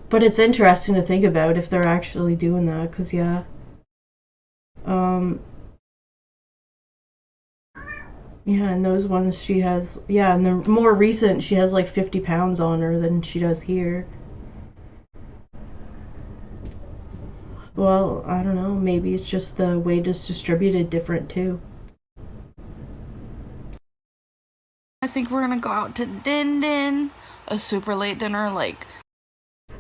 But it's interesting to think about if they're actually doing that, because yeah. Yeah, and those ones she has, yeah, and the more recent, she has like 50 pounds on her than she does here. Well, I don't know, maybe it's just the weight is distributed different too. I think we're gonna go out to Din Din, a super late dinner, like.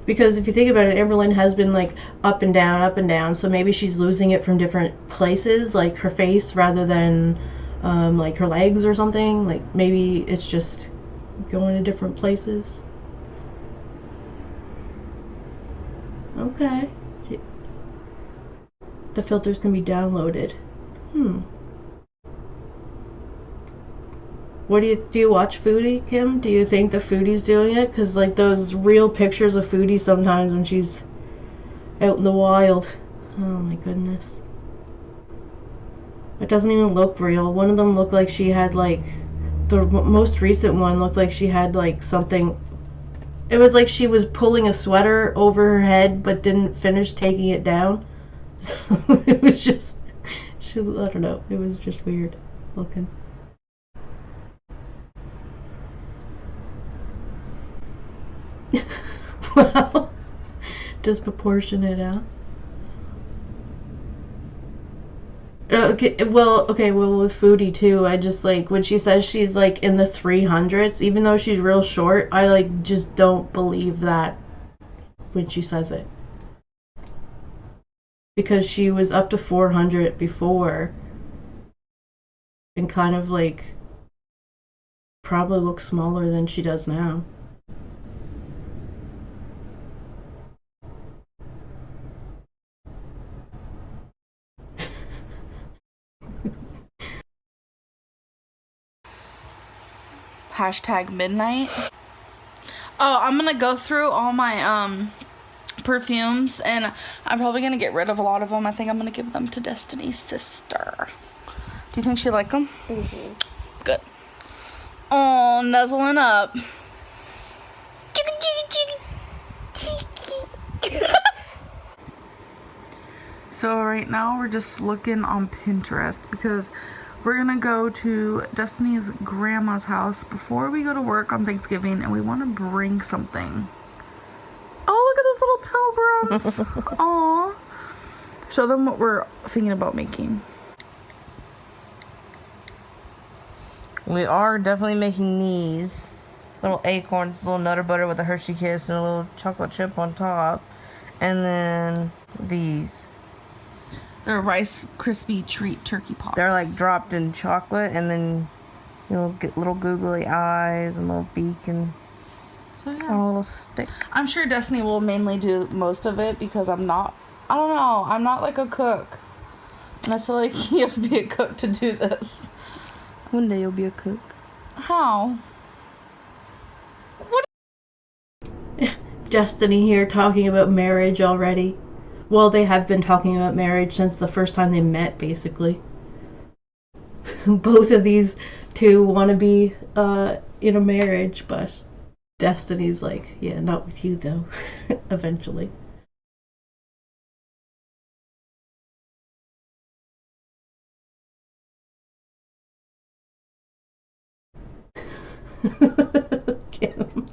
Because if you think about it, Amberlynn has been like up and down, so maybe she's losing it from different places, like her face rather than like her legs or something. Like maybe it's just going to different places. Okay. The filters can be downloaded. What do you watch Foodie, Kim? Do you think the Foodie's doing it? Because like those real pictures of Foodie sometimes when she's out in the wild. Oh my goodness. It doesn't even look real. One of them looked like she had like, the most recent one looked like she had like something. It was like she was pulling a sweater over her head but didn't finish taking it down. So it was just, I don't know, it was just weird looking. Wow. Disproportionate, huh? Okay, well, with Foodie too, I just like, when she says she's like in the 300s, even though she's real short, I like just don't believe that when she says it. Because she was up to 400 before and kind of like probably looks smaller than she does now. #midnight. Oh, I'm gonna go through all my perfumes, and I'm probably gonna get rid of a lot of them. I think I'm gonna give them to Destiny's sister. Do you think she'd like them? Mm-hmm. Good. Oh, nuzzling up. So right now we're just looking on Pinterest because we're gonna go to Destiny's grandma's house before we go to work on Thanksgiving, and we want to bring something. Oh, look at those little pilgrims. Aw. Show them what we're thinking about making. We are definitely making these little acorns, little Nutter Butter with a Hershey Kiss and a little chocolate chip on top. And then these. They're Rice Krispie treat turkey pops. They're like dropped in chocolate, and then you'll get little googly eyes and little beak and so, yeah. a little stick. I'm sure Destiny will mainly do most of it because I don't know, I'm not like a cook. And I feel like you have to be a cook to do this. One day you'll be a cook. How? What? Destiny here talking about marriage already. Well, they have been talking about marriage since the first time they met, basically. Both of these two want to be in a marriage, but Destiny's like, yeah, not with you, though, eventually. Kim.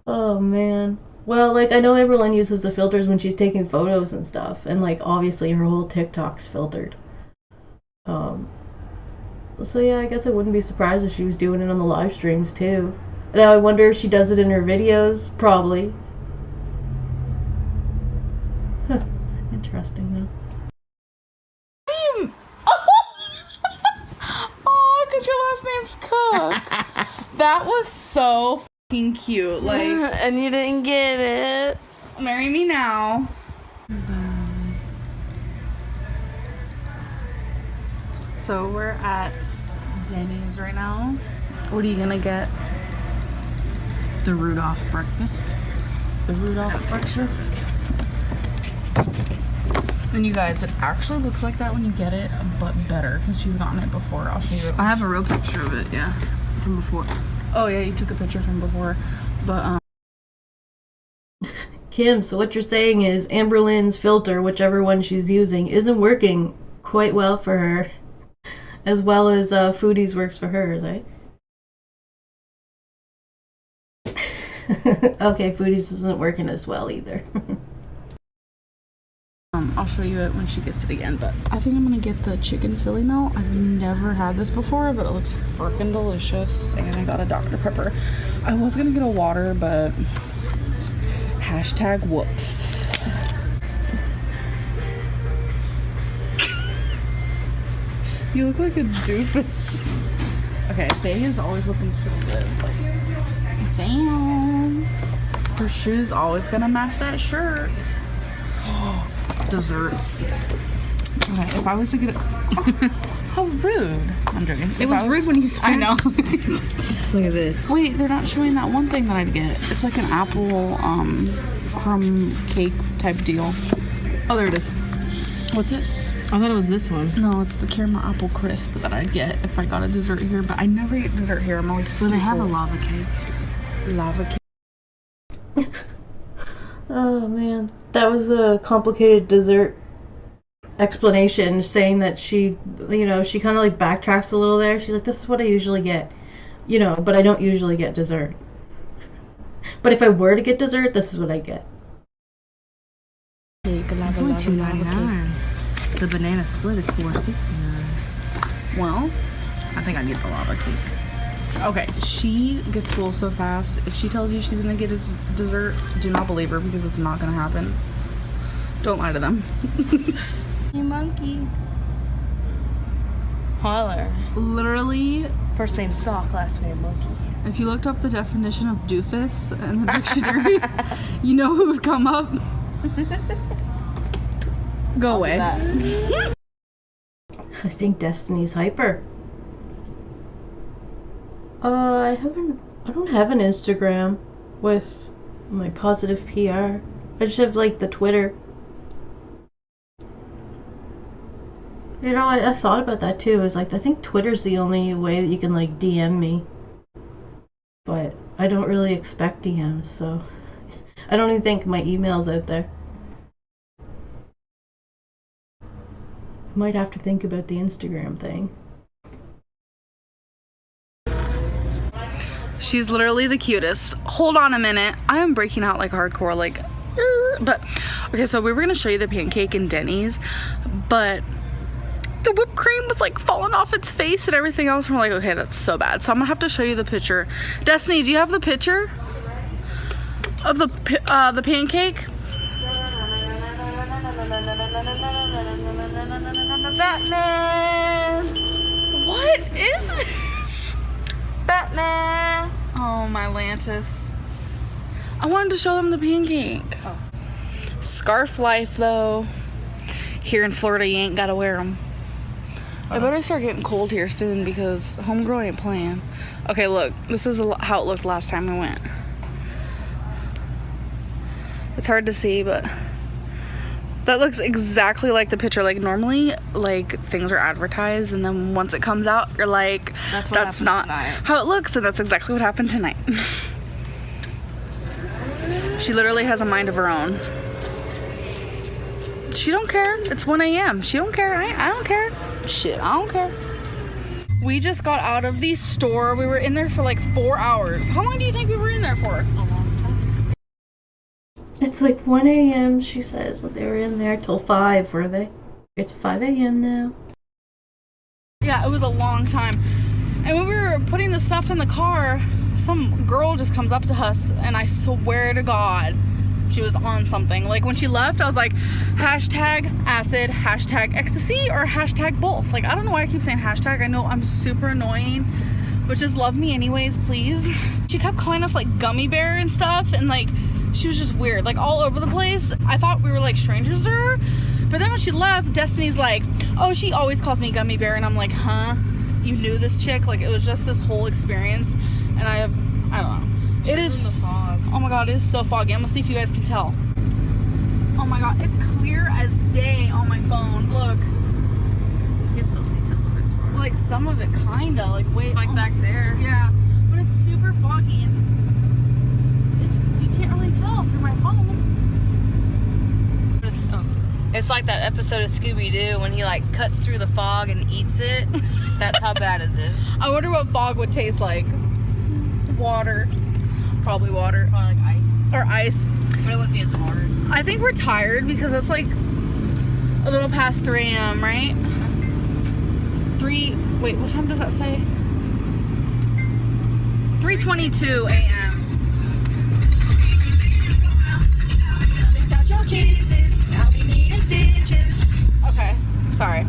Oh man. Well, like, I know Amberlynn uses the filters when she's taking photos and stuff, and like obviously her whole TikTok's filtered. So yeah, I guess I wouldn't be surprised if she was doing it on the live streams too. Now I wonder if she does it in her videos. Probably. Huh. Interesting though. Oh, because your last name's Cook. That was so fucking cute. Like, and you didn't get it. marry me now. So we're at Denny's right now. What are you gonna get? The Rudolph breakfast. The Rudolph breakfast. And you guys, it actually looks like that when you get it, but better, because she's gotten it before. I'll show you. I have a real picture of it, yeah, from before. Oh yeah, you took a picture from before, but Kim, so what you're saying is Amberlynn's filter, whichever one she's using, isn't working quite well for her, as well as Foodie's works for her, right? Okay, Foodie's isn't working as well either. I'll show you it when she gets it again, but I think I'm gonna get the chicken Philly melt. I've never had this before, but it looks freaking delicious. And I got a Dr. Pepper. I was gonna get a water, but hashtag whoops. You look like a doofus. Okay, Baby is always looking so good. Like, damn. Her shoes always gonna match that shirt. Desserts. Okay, if I was to get it. How rude. I'm joking. It was rude when you said. I know. Look at this. Wait, they're not showing that one thing that I'd get. It's like an apple crumb cake type deal. Oh, there it is. What's it? I thought it was this one. No, it's the caramel apple crisp that I'd get if I got a dessert here, but I never get dessert here. I'm always Well, they have a full. lava cake. Lava cake. Oh man, that was a complicated dessert explanation, saying that she, you know, she kind of like backtracks a little there. She's like, this is what I usually get, you know, but I don't usually get dessert. But if I were to get dessert, this is what I get. Cake, lava, It's only lava, lava $2.99. The banana split is $4.69. cake. Well, I think I get the lava cake. okay, she gets full so fast. If she tells you she's gonna get his dessert, do not believe her, because it's not gonna happen. Don't lie to them. You monkey. Holler. Literally, First name Sock, last name Monkey. if you looked up the definition of doofus in the dictionary, you know who would come up. Go away. I think Destiny's hyper. I don't have an Instagram with my positive PR. I just have like the Twitter. You know, I thought about that too. Is like, I think Twitter's the only way that you can like DM me. But I don't really expect DMs, so I don't even think my email's out there. Might have to think about the Instagram thing. She's literally the cutest. Hold on a minute. I am breaking out like hardcore, like, but okay, so we were gonna show you the pancake in Denny's, but the whipped cream was like falling off its face and everything else. And we're like, okay, that's so bad. So I'm gonna have to show you the picture. Destiny, do you have the picture of the pancake? Batman! What is this? Batman! Oh, my Lantis. I wanted to show them the pancake. Oh. Scarf life, though. Here in Florida, you ain't gotta wear them. I better start getting cold here soon, because homegirl ain't playing. Okay, look. This is how it looked last time we went. It's hard to see, but that looks exactly like the picture. Like, normally, like, things are advertised, and then once it comes out, you're like, that's not how it looks, and that's exactly what happened tonight. She literally has a mind of her own. She don't care. It's 1 a.m. She don't care. I don't care. Shit, I don't care. We just got out of the store. We were in there for like 4 hours. How long do you think we were in there for? It's like 1 a.m. she says. They were in there till 5, were they? It's 5 a.m. now. Yeah, it was a long time. And when we were putting the stuff in the car, some girl just comes up to us, and I swear to God, she was on something. Like when she left, I was like, hashtag acid, hashtag ecstasy, or hashtag both. Like, I don't know why I keep saying hashtag. I know I'm super annoying, but just love me anyways, please. She kept calling us like gummy bear and stuff, and like, she was just weird, like all over the place. I thought we were like strangers to her, but then when she left, Destiny's like, oh, she always calls me gummy bear, and I'm like, huh? You knew this chick? Like, it was just this whole experience, and I don't know. It is, oh my God, it is so foggy. I'm gonna see if you guys can tell. Oh my God, it's clear as day on my phone. Look. You can still see some of it. From Like some of it kinda, like wait. like back there. Yeah, but it's super foggy, and you can't really tell through my phone. It's like that episode of Scooby-Doo when he like cuts through the fog and eats it. That's how bad it is. I wonder what fog would taste like. Water. Probably water. Probably like ice. Or ice. But it wouldn't be as hard. I think we're tired because it's like a little past 3 a.m., right? Wait, what time does that say? 3:22 a.m. Okay, sorry.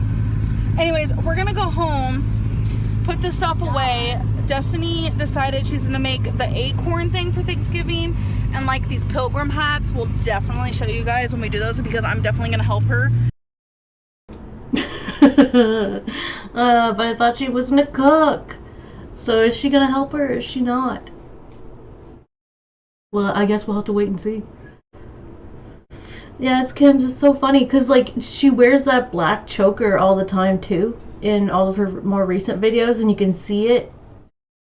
Anyways, we're gonna go home, put this stuff away. Destiny decided she's gonna make the acorn thing for Thanksgiving, and like these pilgrim hats. We'll definitely show you guys when we do those, because I'm definitely gonna help her. But I thought she was gonna cook. So is she gonna help her or is she not? Well, I guess we'll have to wait and see. Yeah, it's Kim's. It's so funny because like she wears that black choker all the time too in all of her more recent videos, and you can see it,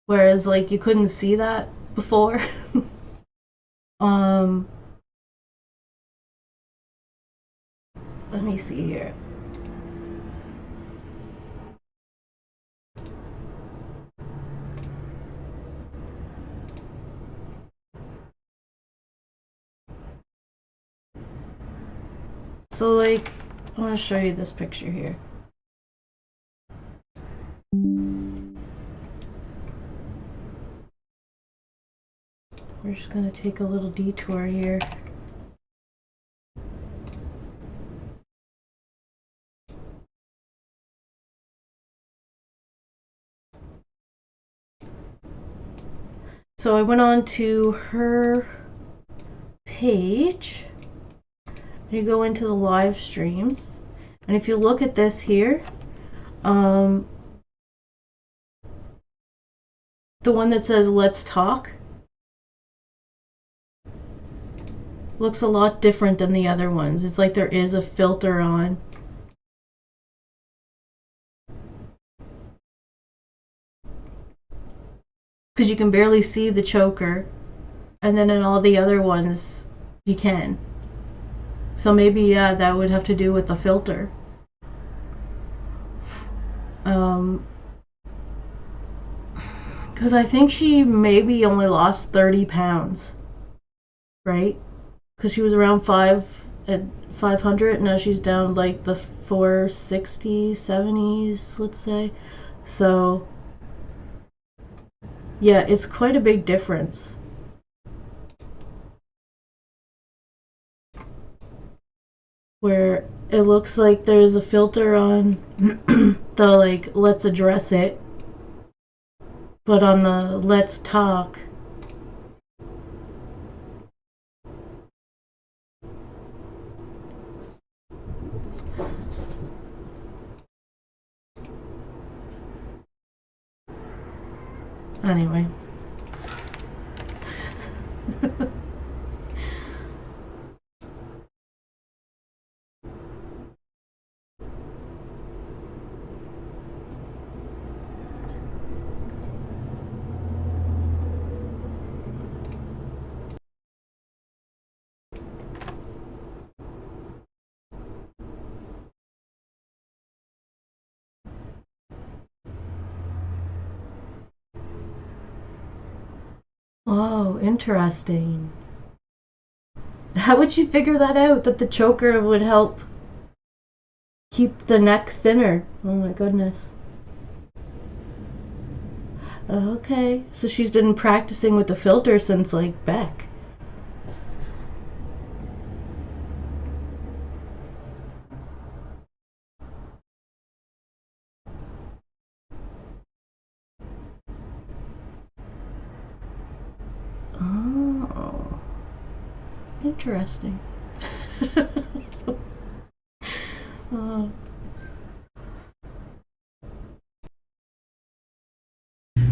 whereas like you couldn't see that before. Let me see here. So like, I want to show you this picture here. We're just gonna take a little detour here. So I went on to her page. You go into the live streams, and if you look at this here, the one that says let's talk looks a lot different than the other ones. It's like there is a filter on. Because you can barely see the choker, and then in all the other ones you can. So maybe, yeah, that would have to do with the filter. Because I think she maybe only lost 30 pounds, right? Because she was around 500, and now she's down like the 460s, 70s, let's say. So, yeah, it's quite a big difference. Where it looks like there's a filter on the like let's address it, but on the let's talk anyway. Oh, interesting. How would you figure that out, that the choker would help keep the neck thinner? Oh my goodness. Okay, so she's been practicing with the filter since like Beck. Oh, interesting. Oh.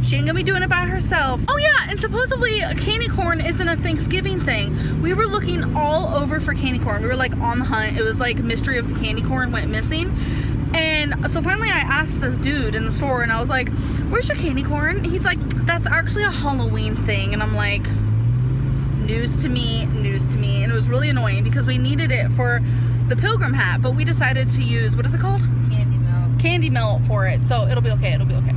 She ain't gonna be doing it by herself. Oh yeah, and supposedly candy corn isn't a Thanksgiving thing. We were looking all over for candy corn. We were like on the hunt. It was like mystery of the candy corn went missing. And so finally I asked this dude in the store and I was like, where's your candy corn? He's like, that's actually a Halloween thing. And I'm like, news to me, news to me. And it was really annoying because we needed it for the pilgrim hat, but we decided to use, what is it called? Candy melt. Candy melt for it. So it'll be okay, it'll be okay.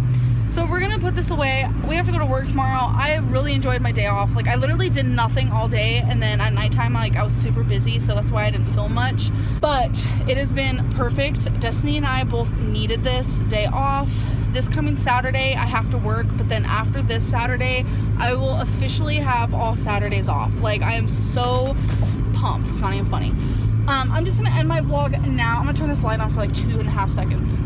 So we're gonna put this away. We have to go to work tomorrow. I really enjoyed my day off. Like I literally did nothing all day, and then at nighttime I was super busy, so that's why I didn't film much. But it has been perfect. Destiny and I both needed this day off. This coming Saturday I have to work, but then after this Saturday I will officially have all Saturdays off. Like I am so pumped. It's not even funny. I'm just gonna end my vlog now. I'm gonna turn this light on for like 2.5 seconds.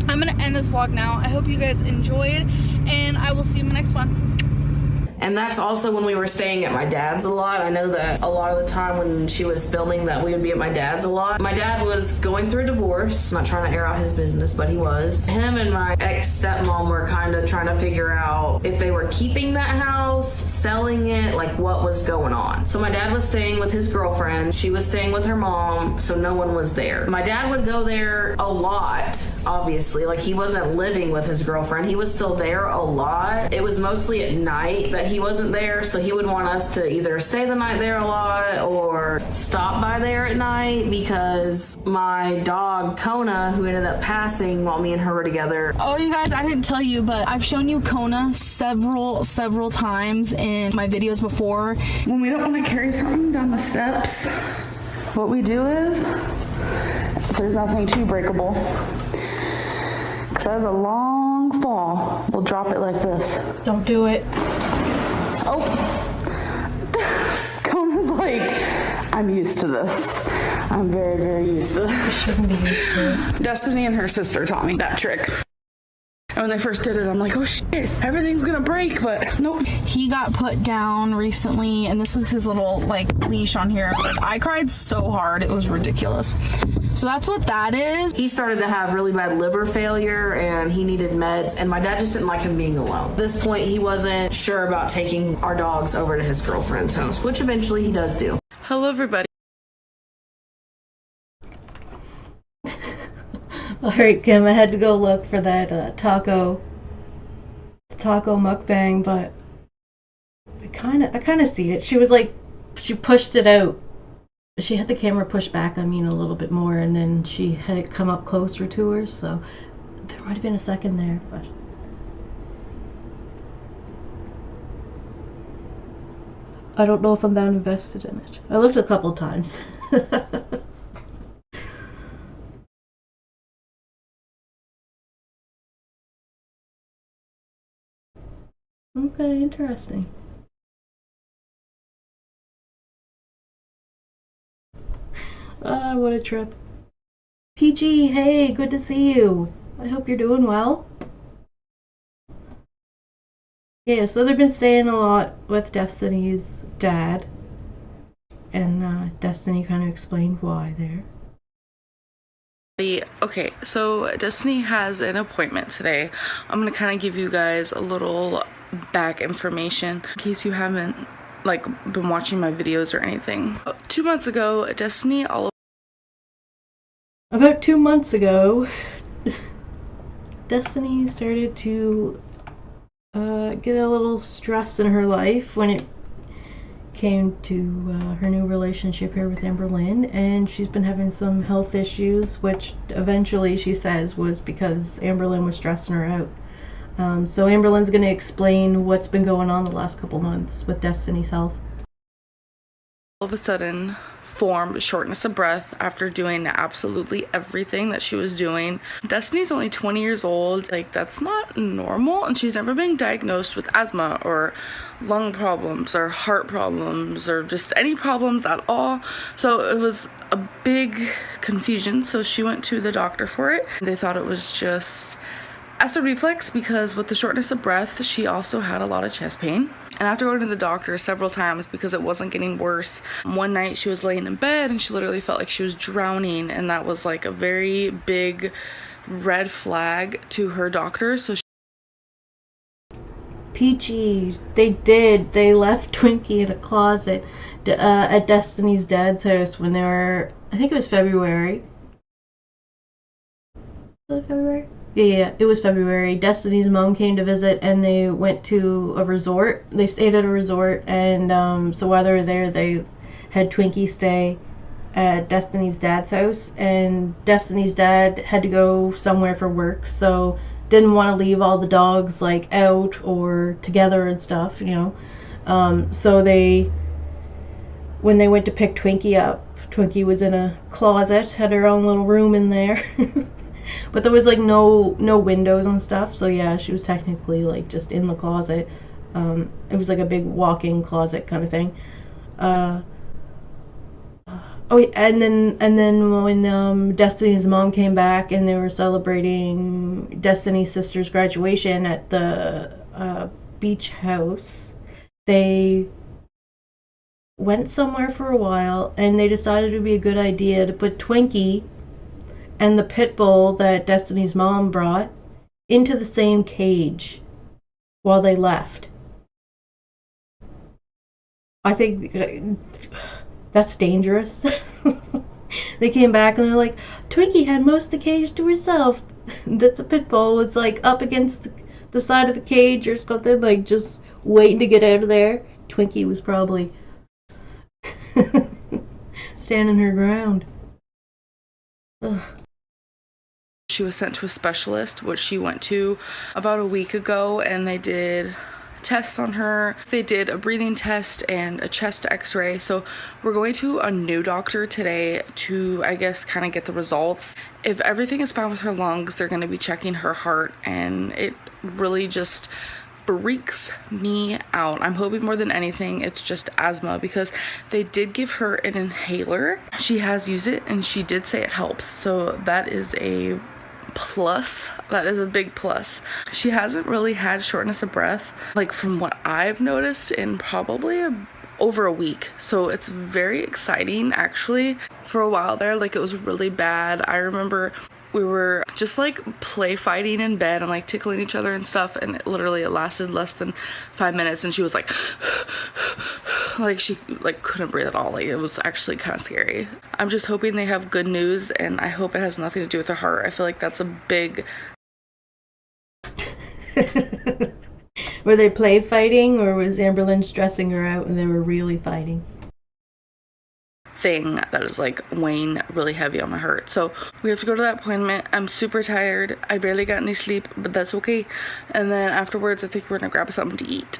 I'm gonna end this vlog now. I hope you guys enjoyed, and I will see you in the next one. And that's also when we were staying at my dad's a lot. I know that a lot of the time when she was filming that we would be at my dad's a lot. My dad was going through a divorce. I'm not trying to air out his business, but he was. Him and my ex-stepmom were kind of trying to figure out if they were keeping that house, selling it, like what was going on. So my dad was staying with his girlfriend. She was staying with her mom, so no one was there. My dad would go there a lot, obviously. Like he wasn't living with his girlfriend. He was still there a lot. It was mostly at night that he wasn't there, so he would want us to either stay the night there a lot or stop by there at night because my dog Kona, who ended up passing while me and her were together. Oh, you guys, I didn't tell you, but I've shown you Kona several times in my videos before. When we don't want to carry something down the steps, what we do is, if there's nothing too breakable, because that is a long fall, we'll drop it like this. Don't do it. Oh, Kona's like, I'm used to this. I'm very used to this. Shouldn't be used to it. Destiny and her sister taught me that trick. And when they first did it, I'm like, oh shit, everything's gonna break, but nope. He got put down recently, and this is his little like leash on here. Like, I cried so hard, it was ridiculous. So that's what that is. He started to have really bad liver failure and he needed meds, and my dad just didn't like him being alone. At this point, he wasn't sure about taking our dogs over to his girlfriend's house, which eventually he does do. Hello, everybody. Alright, Kim, I had to go look for that taco mukbang, but I kind of see it. She was like, she pushed it out. She had the camera pushed back, I mean, a little bit more, and then she had it come up closer to her, so there might have been a second there, but I don't know if I'm that invested in it. I looked a couple times. Okay, interesting. Ah, what a trip. PG, hey, good to see you. I hope you're doing well. Yeah, so they've been staying a lot with Destiny's dad. And Destiny kind of explained why there. Okay, so Destiny has an appointment today. I'm gonna kind of give you guys a little back information in case you haven't like been watching my videos or anything. 2 months ago, Destiny About 2 months ago, Destiny started to get a little stressed in her life when it came to her new relationship here with Amberlynn, and she's been having some health issues, which eventually she says was because Amberlynn was stressing her out. So Amberlynn's going to explain what's been going on the last couple months with Destiny's health. All of a sudden formed shortness of breath after doing absolutely everything that she was doing. Destiny's only 20 years old. Like, that's not normal, and she's never been diagnosed with asthma or lung problems or heart problems or just any problems at all. So it was a big confusion. So she went to the doctor for it. They thought it was just acid reflux, because with the shortness of breath, she also had a lot of chest pain. And after going to the doctor several times because it wasn't getting worse, one night she was laying in bed and she literally felt like she was drowning, and that was like a very big red flag to her doctor. So Peachy, they left Twinkie in a closet at Destiny's dad's house when they were, I think it was February. Was it February? Yeah, it was February. Destiny's mom came to visit and they went to a resort. They stayed at a resort, and so while they were there, they had Twinkie stay at Destiny's dad's house, and Destiny's dad had to go somewhere for work, so didn't want to leave all the dogs like out or together and stuff, you know. So when they went to pick Twinkie up, Twinkie was in a closet, had her own little room in there. But there was like no windows and stuff, so yeah, she was technically like just in the closet. It was like a big walk-in closet kind of thing. Oh, and then when Destiny's mom came back and they were celebrating Destiny's sister's graduation at the beach house, they went somewhere for a while and they decided it would be a good idea to put Twinkie and the pit bull that Destiny's mom brought into the same cage while they left. I think that's dangerous. They came back and they're like, Twinkie had most of the cage to herself. That the pit bull was like up against the side of the cage or something, like just waiting to get out of there. Twinkie was probably standing her ground. Ugh. she was sent to a specialist, which she went to about a week ago, and they did tests on her. They did a breathing test and a chest x-ray. So we're going to a new doctor today to, I guess, kind of get the results. If everything is fine with her lungs, they're going to be checking her heart, and it really just freaks me out. I'm hoping more than anything it's just asthma, because they did give her an inhaler. She has used it and she did say it helps, so that is a plus. That is a big plus. She hasn't really had shortness of breath, like from what I've noticed, in probably over a week, so it's very exciting. Actually, for a while there, like, it was really bad. I remember we were just like play fighting in bed and like tickling each other and stuff, and it lasted less than 5 minutes, and she was like like she like couldn't breathe at all. Like, it was actually kind of scary. I'm just hoping they have good news, and I hope it has nothing to do with her heart. I feel like that's a big Were they play fighting, or was Amberlynn stressing her out and they were really fighting? Thing that is like weighing really heavy on my heart. So we have to go to that appointment. I'm super tired. I barely got any sleep, but that's okay. And then afterwards, I think we're gonna grab something to eat.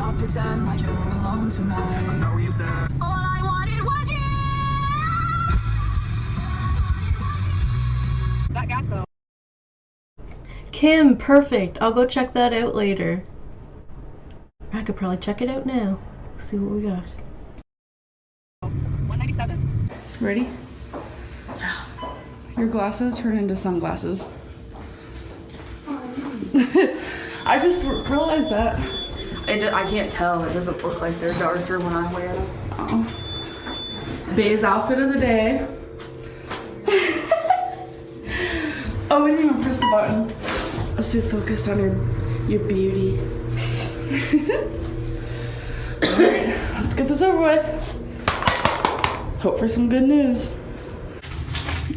I'll pretend like you're alone tonight. I know you said all I wanted was you. That gas though. Kim, perfect. I'll go check that out later. I could probably check it out now. See what we got. 197. Ready? Your glasses turn into sunglasses. I just realized that. I can't tell. It doesn't look like they're darker when I wear them. Oh. Bay's outfit of the day. Oh, we didn't even press the button. Let's do focus on your beauty. Alright, let's get this over with. Hope for some good news.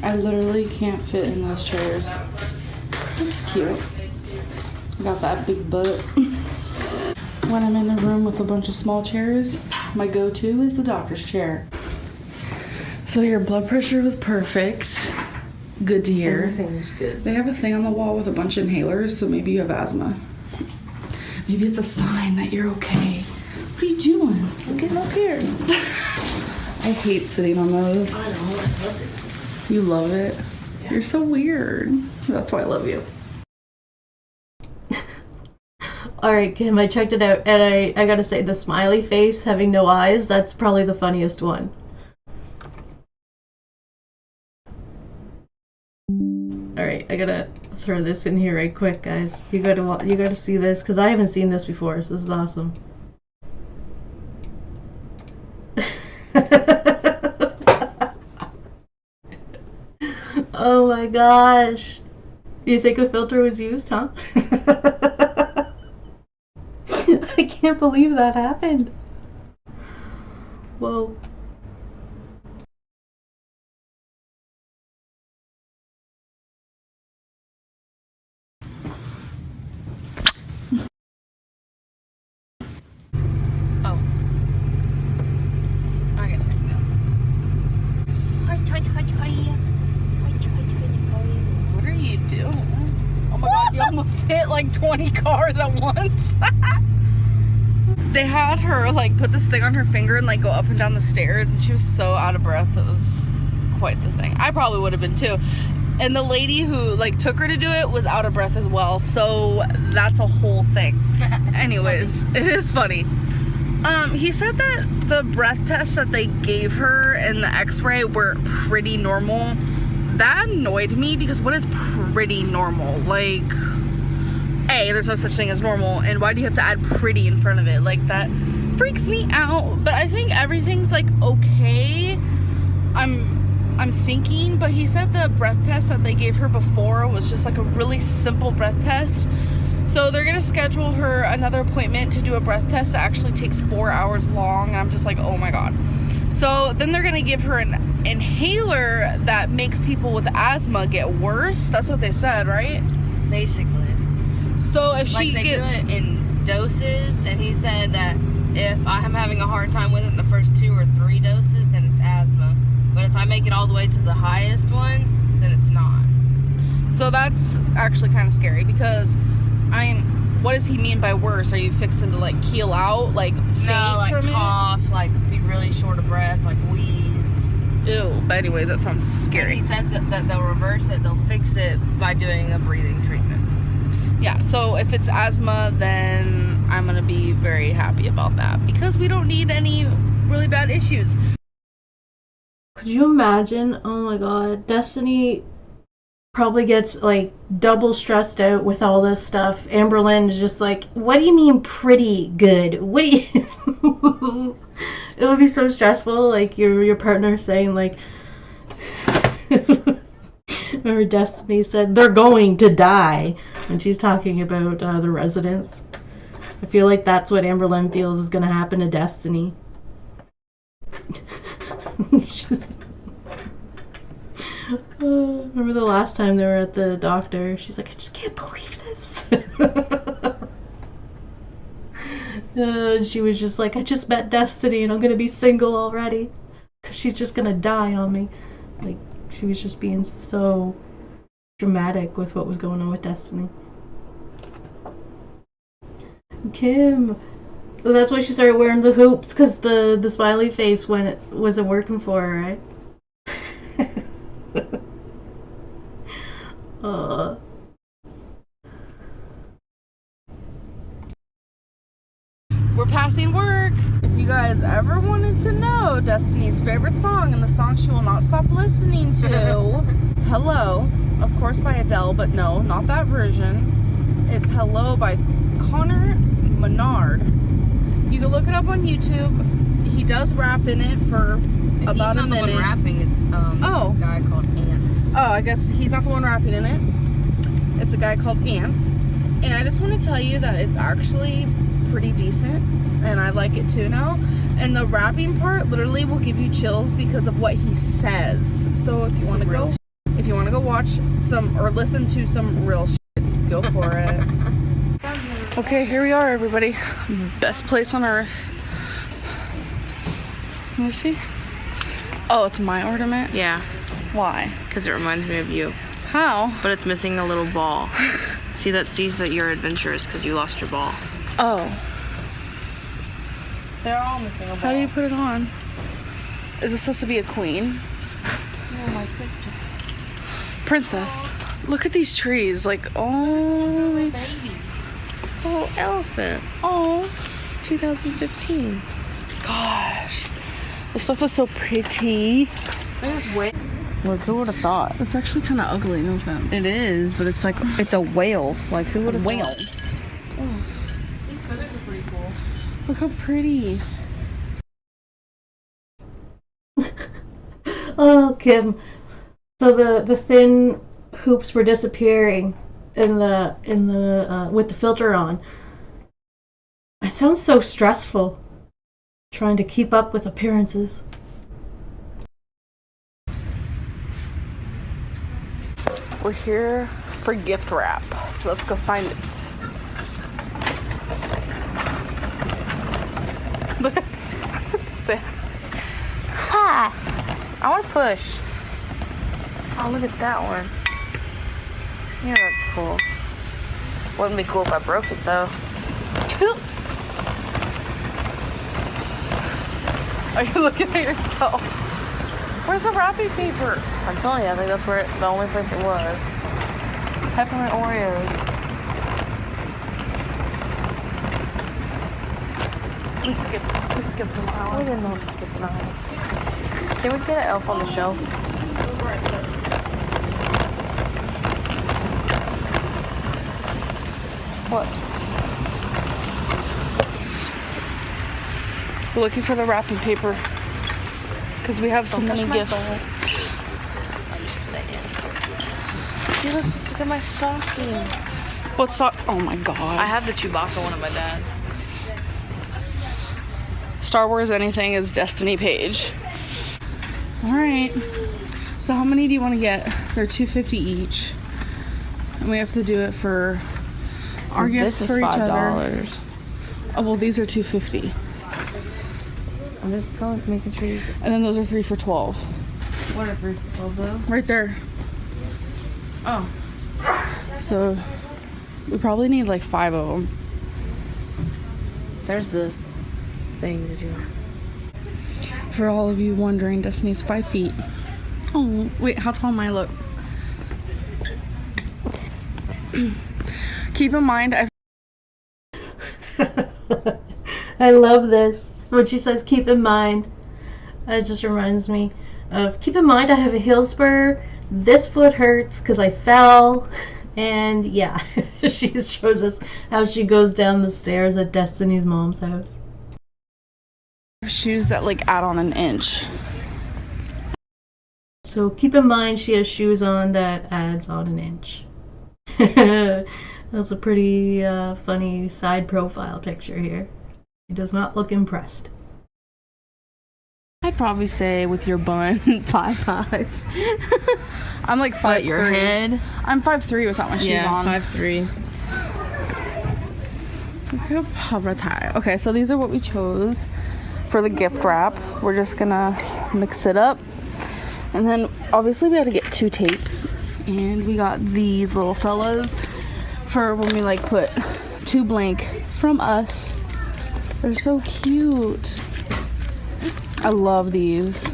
I literally can't fit in those chairs. That's cute. I got that big butt. When I'm in the room with a bunch of small chairs, my go-to is the doctor's chair. So your blood pressure was perfect. Good to hear. Everything was good. They have a thing on the wall with a bunch of inhalers, so maybe you have asthma. Maybe it's a sign that you're okay. What are you doing? I'm getting up here. I hate sitting on those. I know, I love it. You love it? Yeah. You're so weird. That's why I love you. Alright, Kim, I checked it out, and I gotta say, the smiley face having no eyes, that's probably the funniest one. Alright, I gotta throw this in here right quick, guys. You gotta see this, because I haven't seen this before, so this is awesome. Oh my gosh. You think a filter was used, huh? I can't believe that happened. Whoa. What are you doing? Oh my god, you almost hit like 20 cars at once. They had her like put this thing on her finger and like go up and down the stairs, and she was so out of breath. It was quite the thing. I probably would have been too. And the lady who like took her to do it was out of breath as well, so that's a whole thing. Anyways, it is funny. He said that the breath tests that they gave her and the x-ray were pretty normal. That annoyed me because what is pretty normal? Like, A, there's no such thing as normal, and why do you have to add pretty in front of it? Like, that freaks me out. But I think everything's like okay. I'm thinking, but he said the breath test that they gave her before was just like a really simple breath test. So they're gonna schedule her another appointment to do a breath test that actually takes 4 hours long. And I'm just like, oh my god. So then they're gonna give her an inhaler that makes people with asthma get worse. That's what they said, right? Basically. So if Like she they do it in doses, and he said that if I'm having a hard time with it in the first 2 or 3 doses, then it's asthma. But if I make it all the way to the highest one, then it's not. So that's actually kind of scary because what does he mean by worse? Are you fixing to like keel out, like faint like from cough, like be really short of breath, like wheeze. Ew. But anyways, that sounds scary. And he says that they'll reverse it, they'll fix it by doing a breathing treatment. Yeah, so if it's asthma, then I'm gonna be very happy about that because we don't need any really bad issues. Could you imagine? Oh my god, Destiny probably gets like double stressed out with all this stuff. Amberlynn's just like, what do you mean pretty good? What do you it would be so stressful, like your partner saying like remember Destiny said they're going to die when she's talking about the residents. I feel like that's what Amberlynn feels is gonna happen to Destiny. Just remember the last time they were at the doctor, she's like, I just can't believe this. She was just like, I just met Destiny and I'm gonna be single already because she's just gonna die on me. Like, she was just being so dramatic with what was going on with Destiny. Kim, that's why she started wearing the hoops, because the smiley face when it wasn't working for her, right? We're passing work. If you guys ever wanted to know Destiny's favorite song and the song she will not stop listening to, Hello, of course by Adele, but no, not that version. It's Hello by Connor Menard. You can look it up on YouTube. He does rap in it for about a minute. He's not the one rapping, it's a guy called Ant. Oh, I guess he's not the one rapping in it. It's a guy called Ant. And I just want to tell you that it's actually pretty decent, and I like it too now. And the rapping part literally will give you chills because of what he says. So if you want to go watch some or listen to some real shit, go for it. Okay, here we are, everybody. Best place on earth. Let me see. Oh, it's my ornament? Yeah, Why? because it reminds me of you. How? But it's missing a little ball. See, that sees that you're adventurous because you lost your ball. Oh. They're all missing a ball. How do you put it on? Is this supposed to be a queen? No, my princess. Princess. Look at these trees. Like, oh. Baby. It's a little elephant. Oh. 2015. Gosh. This stuff is so pretty. Look, who would have thought? It's actually kind of ugly, no offense. It is, but it's like, it's a whale. Like, who would have Whale. thought? Oh. These feathers are pretty cool. Look how pretty. Oh, Kim. So the thin hoops were disappearing in the with the filter on. It sounds so stressful trying to keep up with appearances. We're here for gift wrap, so let's go find it. Look. Ha! I want to push. Oh, look at that one. Yeah, that's cool. Wouldn't be cool if I broke it, though. Are you looking at yourself? Where's the wrapping paper? I'm telling you, I think that's where the only place it was. Peppermint Oreos. We skipped an hour. I didn't know to skip an aisle. Can we get an elf on the shelf? What? We're looking for the wrapping paper because we have so many gifts. See, look at my stocking. What's that? Oh my god. I have the Chewbacca one of my dad. Star Wars anything is Destiny Page. Alright. So how many do you want to get? They're $2.50 each. And we have to do it for our gifts for each other. Oh well, these are $2.50. I'm just making sure you... And then those are 3 for $12. What are 3 for 12 those? Right there. Oh. So we probably need like 5 of them. There's the things that you... For all of you wondering, Destiny's 5 feet. Oh, wait, how tall am I? Look. Keep in mind, I love this. When she says keep in mind, it just reminds me of keep in mind I have a heel spur, this foot hurts because I fell, and yeah, she shows us how she goes down the stairs at Destiny's mom's house. shoes that like add on an inch. So keep in mind she has shoes on that adds on an inch. That's a pretty funny side profile picture here. She does not look impressed. I'd probably say with your bun, 5'5". I'm like 5'3". But your head? I'm 5'3" without my shoes on. 5'3". Okay, so these are what we chose for the gift wrap. We're just gonna mix it up. And then obviously we had to get 2 tapes. And we got these little fellas for when we like put 2 blank from us. They're so cute. I love these.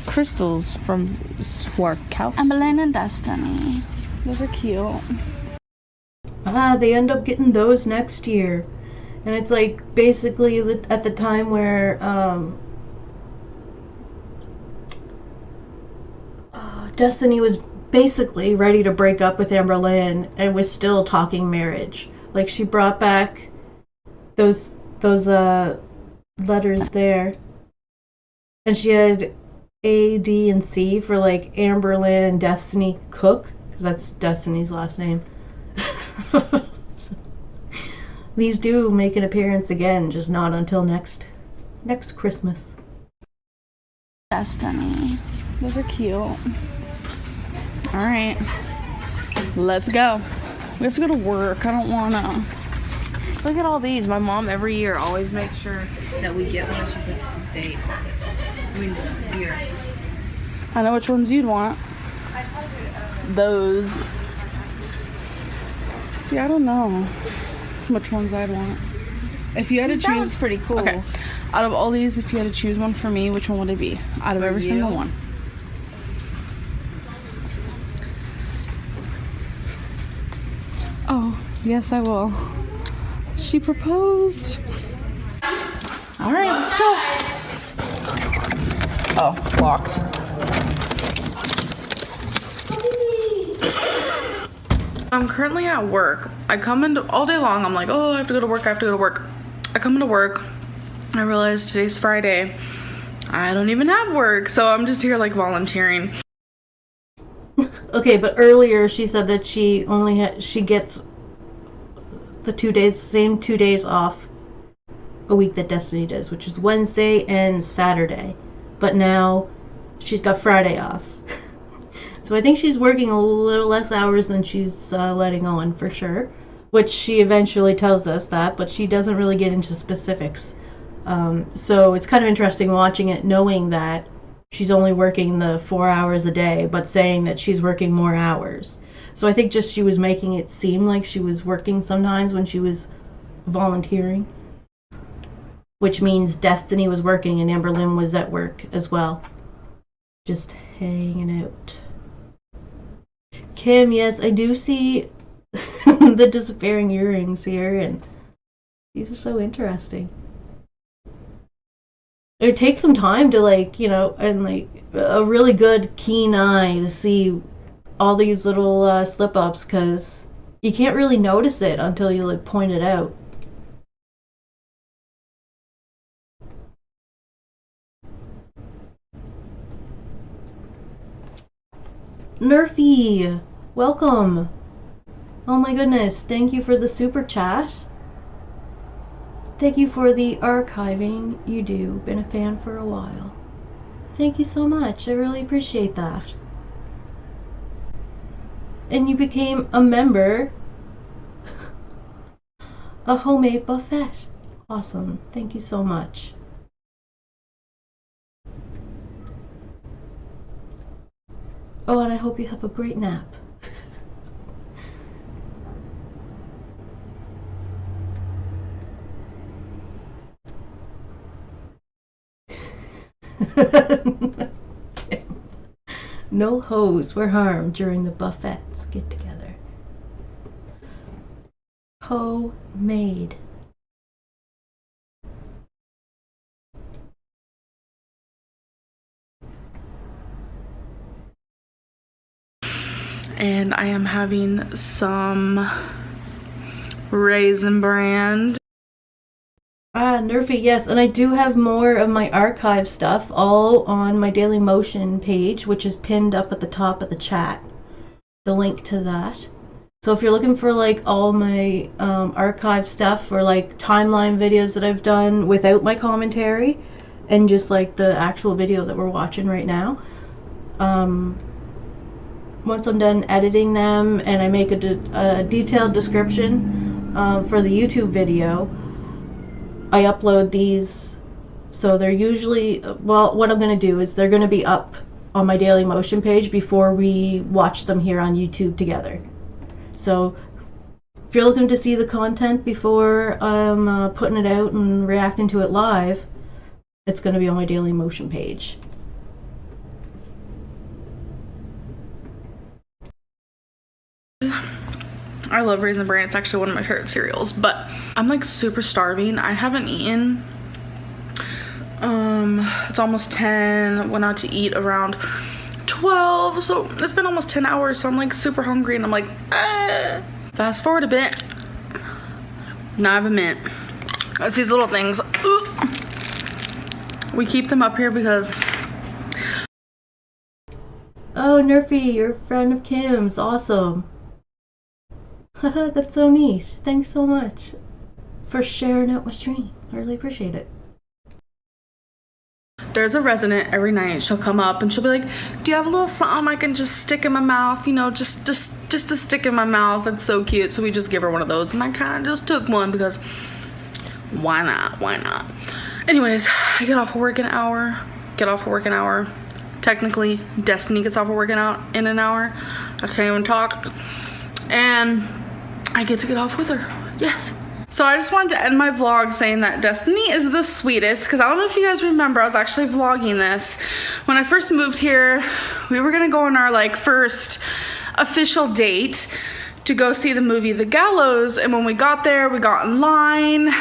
Crystals from Swarkhouse. Emmeline and Destiny. Those are cute. They end up getting those next year. And it's like basically at the time where Destiny was basically ready to break up with Amberlynn and was still talking marriage. Like she brought back those letters there, and she had A, D, and C for like Amberlynn and Destiny Cook, because that's Destiny's last name. So, these do make an appearance again, just not until next Christmas. Destiny. Those are cute. Alright. Let's go. We have to go to work. I don't wanna. Look at all these. My mom every year always makes sure that we get one and she puts the date on it. I mean, the year. I know which ones you'd want. Those. See, I don't know which ones I'd want. If you had to choose, That one's pretty cool. Okay, out of all these, if you had to choose one for me, which one would it be? Out of every single one. Oh, yes, I will. She proposed. All right, let's go. Oh, it's locked. I'm currently at work. I come into all day long. I'm like, oh, I have to go to work. I have to go to work. I come into work. I realize today's Friday. I don't even have work, so I'm just here like volunteering. Okay, but earlier she said that she gets the same 2 days off a week that Destiny does, which is Wednesday and Saturday. But now she's got Friday off. So I think she's working a little less hours than she's letting on, for sure. Which she eventually tells us that, but she doesn't really get into specifics. So it's kind of interesting watching it, knowing that she's only working the 4 hours a day, but saying that she's working more hours. So I think just she was making it seem like she was working sometimes when she was volunteering. Which means Destiny was working and Amberlynn was at work as well. Just hanging out. Kim, yes, I do see the disappearing earrings here, and these are so interesting. It takes some time to, like, you know, and like a really good keen eye to see all these little slip-ups, because you can't really notice it until you like point it out. Nerfy, welcome. Oh my goodness, thank you for the super chat. Thank you for the archiving you do. Been a fan for a while. Thank you so much. I really appreciate that. And you became a member. A homemade buffet. Awesome. Thank you so much. Oh, and I hope you have a great nap. No hoes were harmed during the buffets get together. Homemade. And I am having some Raisin Bran. Ah, Nerfy, yes, and I do have more of my archive stuff all on my Daily Motion page, which is pinned up at the top of the chat. The link to that. So if you're looking for like all my archive stuff, or like timeline videos that I've done without my commentary, and just like the actual video that we're watching right now, once I'm done editing them and I make a detailed description for the YouTube video, I upload these. So they're usually, well, what I'm going to do is they're going to be up on my Daily Motion page before we watch them here on YouTube together. So if you're looking to see the content before I'm putting it out and reacting to it live, it's going to be on my Daily Motion page. I love Raisin Bran. It's actually one of my favorite cereals, but I'm like super starving. I haven't eaten. It's almost 10. Went out to eat around 12, so it's been almost 10 hours, so I'm like super hungry, and I'm like, Fast forward a bit. Now I have a mint. That's these little things. We keep them up here because... Oh, Nerfy, you're a friend of Kim's. Awesome. Haha, that's so neat. Thanks so much for sharing out my stream. I really appreciate it. There's a resident every night. She'll come up and she'll be like, do you have a little something I can just stick in my mouth? You know, just to stick in my mouth. It's so cute. So we just give her one of those, and I kind of just took one because why not? Why not? Anyways, I get off of work in an hour. Technically, Destiny gets off of work in an hour. I can't even talk. And I get to get off with her. Yes. So I just wanted to end my vlog saying that Destiny is the sweetest, because I don't know if you guys remember, I was actually vlogging this. When I first moved here, we were gonna go on our like first official date to go see the movie The Gallows, and when we got there, we got in line.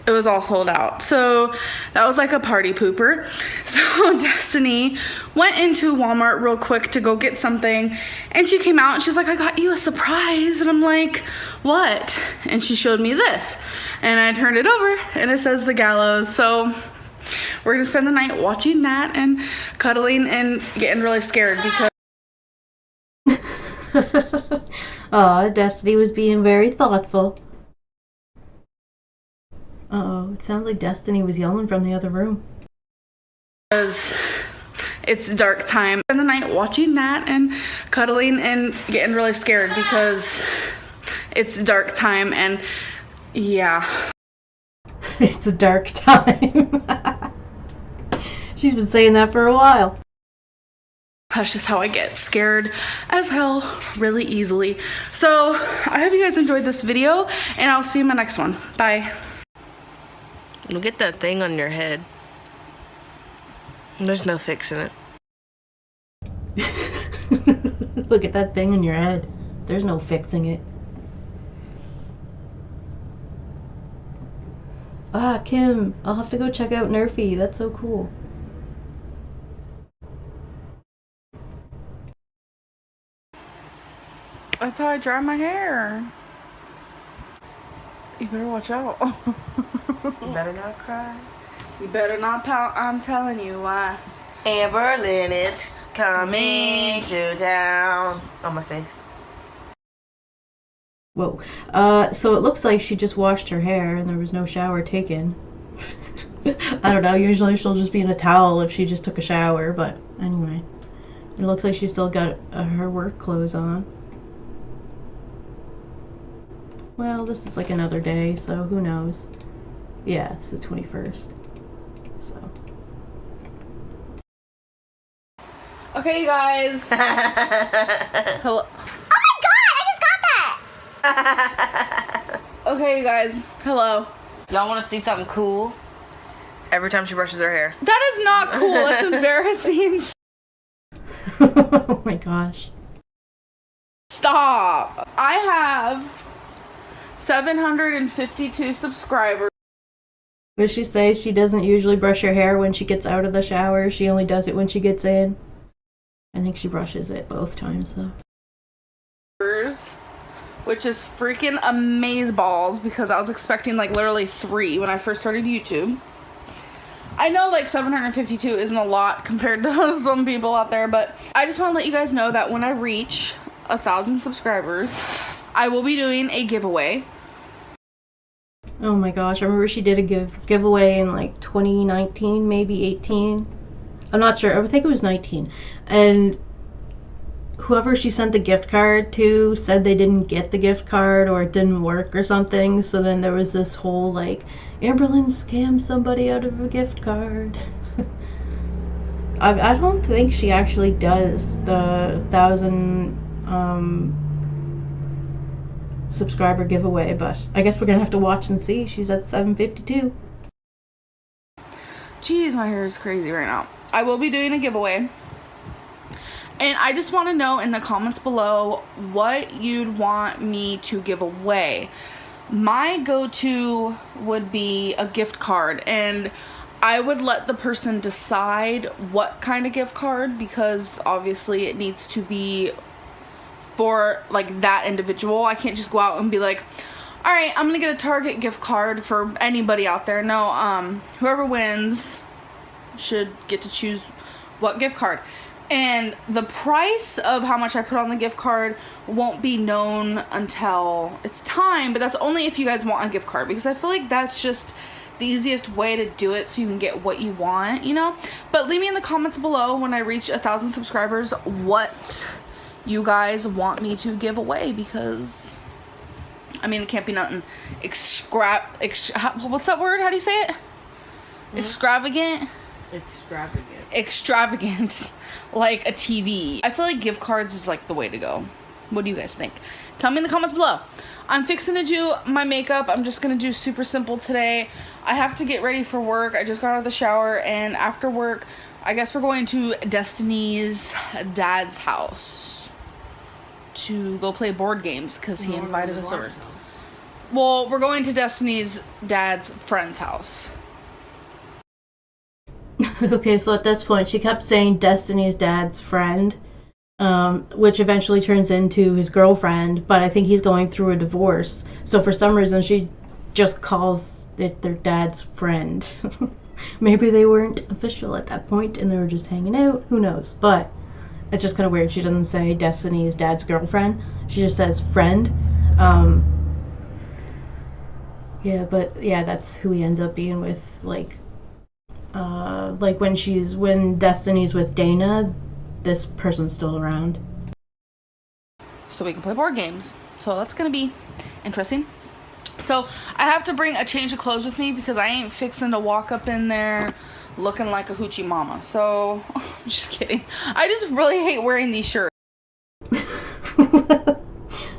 It was all sold out. So that was like a party pooper. So Destiny went into Walmart real quick to go get something, and she came out and she's like, I got you a surprise. And I'm like, what? And she showed me this, and I turned it over and it says The Gallows. So we're gonna spend the night watching that and cuddling and getting really scared because Aw, Destiny was being very thoughtful. Uh-oh, it sounds like Destiny was yelling from the other room. it's dark time. Spend the night watching that and cuddling and getting really scared because it's dark time, and yeah. It's a dark time. She's been saying that for a while. That's just how I get scared as hell really easily. So I hope you guys enjoyed this video, and I'll see you in my next one. Bye. Look at that thing on your head. There's no fixing it. Look at that thing in your head. There's no fixing it. Ah, Kim, I'll have to go check out Nerfy. That's so cool. That's how I dry my hair. You better watch out. You better not cry. You better not pout. I'm telling you why. Amber Lynn is coming to town. On my face. Whoa. So it looks like she just washed her hair and there was no shower taken. I don't know, usually she'll just be in a towel if she just took a shower, but anyway. It looks like she still got her work clothes on. Well, this is like another day, so who knows. Yeah, it's the 21st. So. Okay, you guys. Hello. Oh my god, I just got that! Okay, you guys. Hello. Y'all want to see something cool? Every time she brushes her hair. That is not cool. That's embarrassing. Oh my gosh. Stop. I have 752 subscribers. What she say? She doesn't usually brush her hair when she gets out of the shower. She only does it when she gets in. I think she brushes it both times though. Which is freaking amazeballs, because I was expecting like literally 3 when I first started YouTube. I know like 752 isn't a lot compared to some people out there, but I just want to let you guys know that when I reach 1,000 subscribers, I will be doing a giveaway. Oh my gosh, I remember she did a giveaway in like 2019, maybe 18. I'm not sure, I think it was 19. And whoever she sent the gift card to said they didn't get the gift card or it didn't work or something. So then there was this whole like, Amberlynn scammed somebody out of a gift card. I don't think she actually does the 1,000 subscriber giveaway, but I guess we're gonna have to watch and see. She's at 752. Jeez, my hair is crazy right now. I will be doing a giveaway. And I just want to know in the comments below what you'd want me to give away. My go-to would be a gift card, and I would let the person decide what kind of gift card, because obviously it needs to be for like that individual. I can't just go out and be like, all right, I'm gonna get a Target gift card for anybody out there. No, whoever wins should get to choose what gift card. And the price of how much I put on the gift card won't be known until it's time, but that's only if you guys want a gift card, because I feel like that's just the easiest way to do it so you can get what you want, you know? But leave me in the comments below when I reach 1,000 subscribers what you guys want me to give away, because I mean, it can't be nothing what's that word? How do you say it? Extravagant? Extravagant. Extravagant. Like a TV. I feel like gift cards is like the way to go. What do you guys think? Tell me in the comments below. I'm fixing to do my makeup. I'm just gonna do super simple today. I have to get ready for work. I just got out of the shower, and after work, I guess we're going to Destiny's dad's house to go play board games because he invited us over. Well, we're going to Destiny's dad's friend's house. Okay, so at this point, she kept saying Destiny's dad's friend, which eventually turns into his girlfriend, but I think he's going through a divorce. So for some reason, she just calls it their dad's friend. Maybe they weren't official at that point and they were just hanging out. Who knows? But it's just kind of weird. She doesn't say Destiny's dad's girlfriend. She just says friend. Yeah, but yeah, that's who he ends up being with. Like when Destiny's with Dana, this person's still around. So we can play board games. So that's gonna be interesting. So I have to bring a change of clothes with me because I ain't fixing to walk up in there looking like a hoochie mama. So I'm just kidding. I just really hate wearing these shirts. A